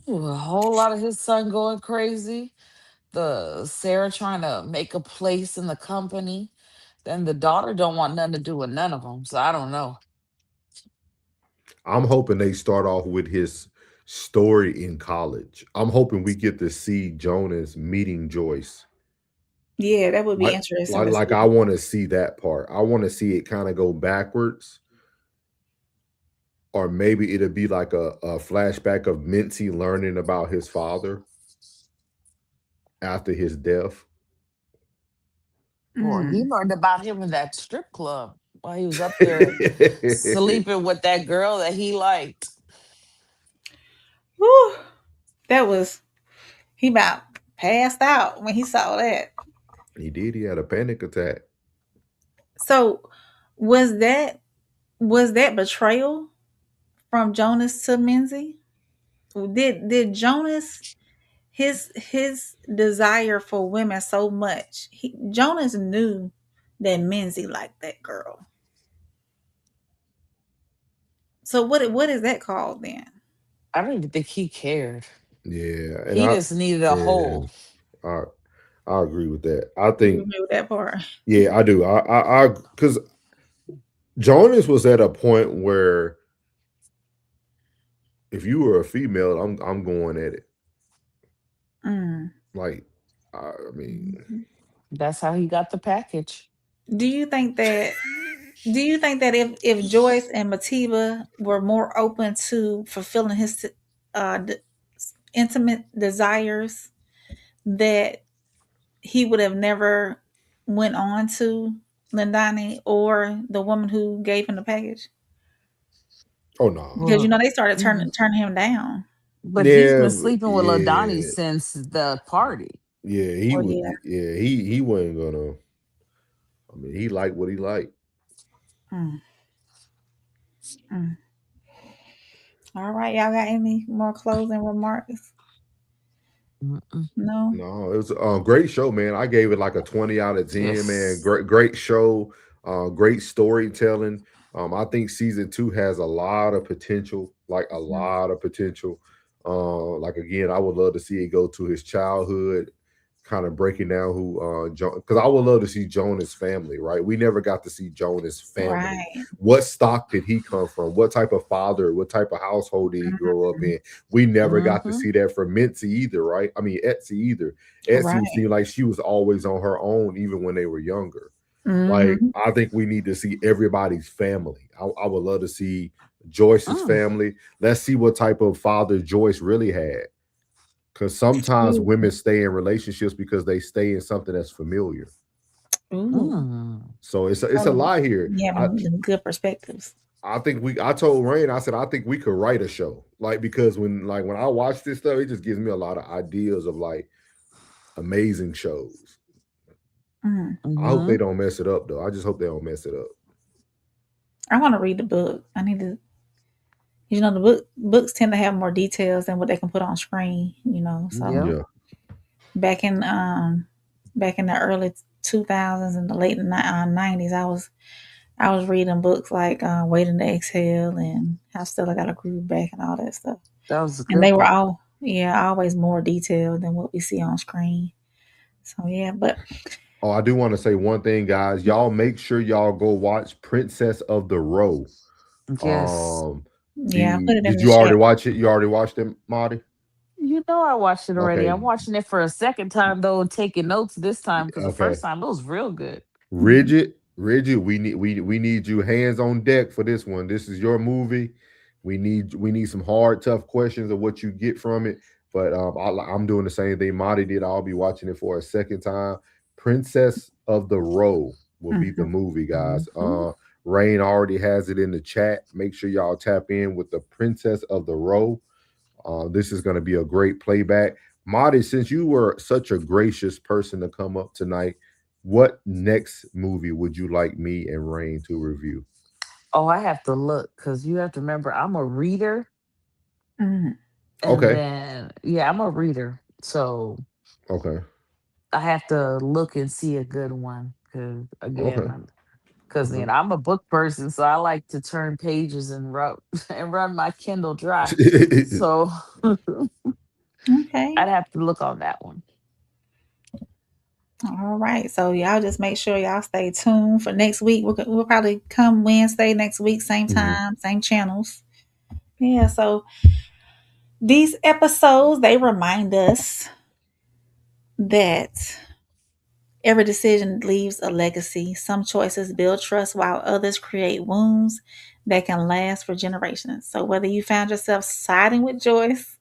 S4: Ooh, a whole lot of his son going crazy. The Sarah trying to make a place in the company. Then the daughter don't want nothing to do with none of them. So I don't know.
S3: I'm hoping they start off with his story in college. I'm hoping we get to see Jonas meeting Joyce.
S2: Yeah, that would be
S3: Like,
S2: interesting
S3: like,
S2: to
S3: like
S2: see.
S3: I want to see that part. I want to see it kind of go backwards, or maybe it'll be like a flashback of Mincy learning about his father after his death.
S4: Well, he
S2: Mm.
S4: learned about him in that strip club while he was up there sleeping with that girl that he liked.
S2: Whew. That was he about passed out when he saw that.
S3: He did. He had a panic attack.
S2: So was that was that betrayal from Jonas to Menzie? Did Jonas his desire for women so much? Jonas knew that Menzie liked that girl. So what is that called then?
S4: I don't even think he cared.
S3: Yeah, and
S4: He just needed a
S3: yeah,
S4: hole.
S3: I I agree with that. I
S2: You
S3: think,
S2: remember that part?
S3: yeah, I do. Because Jonas was at a point where if you were a female, I'm going at it.
S2: Mm.
S3: Like, I mean,
S2: Mhm.
S4: That's how he got the package.
S2: Do you think that do you think that if Joyce and Matiba were more open to fulfilling his d- intimate desires, that he would have never went on to Lindani or the woman who gave him the package?
S3: oh no,
S2: Because
S4: Well,
S2: they started
S4: mhm.
S2: turning him down.
S4: But he's
S3: yeah,
S4: been sleeping with Lindani
S3: yeah,
S4: since the party.
S3: yeah. He
S2: Oh
S3: would,
S2: yeah.
S3: yeah. He wasn't gonna. I mean, he liked what he liked.
S2: Mm, mm. All right, y'all got any more closing remarks?
S4: Mm-mm.
S2: No.
S3: No, it was a great show, man. I gave it like a 20 out of 10, man.
S4: Yes.
S3: Great show, great storytelling. I think season two has a lot of potential, like a
S2: Mhm.
S3: lot of potential. Like again, I would love to see it go to his childhood, kind of breaking down who because I would love to see Jonah's family, right? We never got to see Jonah's family.
S2: Right.
S3: What stock did he come from? What type of father, what type of household did he grow up
S2: Mhm.
S3: in? We never got to
S4: Mm-hmm.
S3: see that from Mincy either, right? I mean, Etsy either. Etsy
S2: Right.
S3: seemed like she was always on her own, even when they were younger. Like,
S2: Hmm.
S3: I think we need to see everybody's family. I would love to see Joyce's
S4: Mm.
S3: family. Let's see what type of father Joyce really had. Because sometimes
S2: Ooh.
S3: women stay in relationships because they stay in something that's familiar.
S2: Ooh.
S4: Mm.
S3: So it's a
S2: So
S3: lot here.
S2: you having them good perspectives.
S3: I think I told Rain, I said, I think we could write a show. Like, because when I watch this stuff, it just gives me a lot of ideas of like amazing shows.
S2: Mm.
S3: I hope they
S4: Mm-hmm.
S3: don't mess it up though. I just hope they don't mess it up.
S2: I want to read the book. I need to. The books tend to have more details than what they can put on screen. So
S4: Yep.
S3: Yeah.
S2: back in back in the early 2000s and the late 90s, I was reading books like Waiting to Exhale and How Still I Got a Groove Back and all that stuff.
S4: That was a
S2: And
S4: good
S2: they were
S4: book.
S2: always more detailed than what we see on screen. So yeah, but
S3: Oh, I do want to say one thing, guys. Y'all make sure y'all go watch Princess of the Row.
S4: Yes.
S3: Um,
S2: yeah, I
S3: the
S2: put it in
S3: did
S2: the
S3: you
S2: chat.
S3: already watch it? You already watched it, Marty?
S4: You know I watched it already.
S3: Okay,
S4: I'm watching it for a second time though, taking notes this time because the
S3: okay.
S4: first time it was real good.
S2: Mhm.
S3: Rigid. We need you hands on deck for this one. This is your movie. We need some hard, tough questions of what you get from it. But I'm doing the same thing Marty did. I'll be watching it for a second time. Princess of the Row will be the
S2: Mhm.
S3: movie, guys.
S4: Mhm.
S3: Rain already has it in the chat. Make sure y'all tap in with the Princess of the Row. This is going to be a great playback. Marty, since you were such a gracious person to come up tonight, what next movie would you like me and Rain to review?
S4: Oh, I have to look because you have to remember I'm a reader.
S2: Mhm.
S4: And
S3: Okay.
S4: then, yeah, I'm a reader. So
S3: Okay.
S4: I have to look and see a good one. Because
S3: Okay.
S4: again, because
S3: Okay.
S4: I'm a book person, so I like to turn pages and run and run my Kindle dry. So
S2: Okay.
S4: I'd have to look on that one.
S2: All right. So y'all just make sure y'all stay tuned for next week. We'll probably come Wednesday next week, same
S3: Mhm.
S2: time, same channels. Yeah. So These episodes, they remind us that every decision leaves a legacy. Some choices build trust while others create wounds that can last for generations. So whether you found yourself siding with Joyce,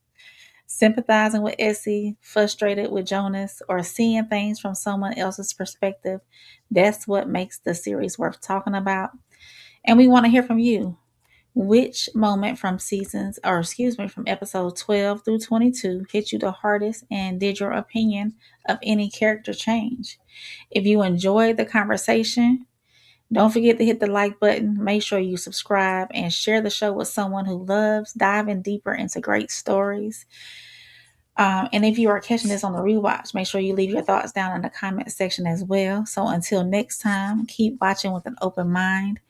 S2: sympathizing with Essie, frustrated with Jonas, or seeing things from someone else's perspective, that's what makes the series worth talking about. And we want to hear from you. Which moment from from episode 12 through 22 hit you the hardest, and did your opinion of any character change? If you enjoyed the conversation, don't forget to hit the like button. Make sure you subscribe and share the show with someone who loves diving deeper into great stories. And if you are catching this on the rewatch, make sure you leave your thoughts down in the comment section as well. So until next time, keep watching with an open mind.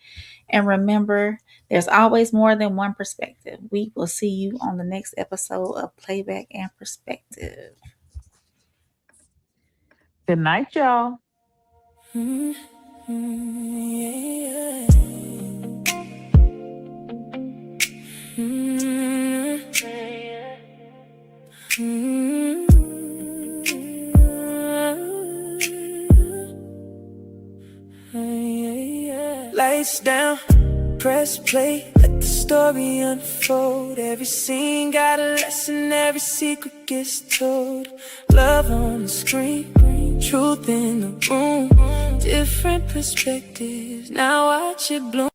S2: And remember, there's always more than one perspective. We will see you on the next episode of Playback and Perspective.
S4: Good night, y'all.
S1: Lights down, press play, let the story unfold. Every scene got a lesson, every secret gets told. Love on the screen, truth in the room, different perspectives, now watch it bloom.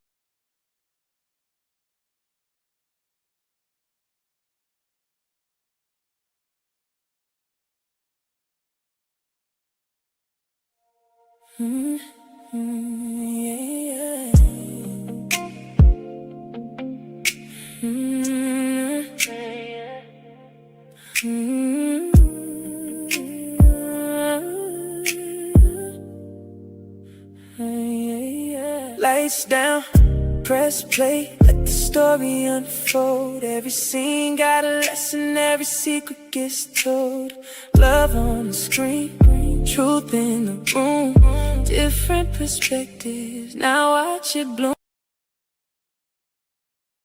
S1: Lights down, press play, let the story unfold. Every scene got a lesson, every secret gets told. Love on the screen, truth in the room, different perspectives, now watch it bloom.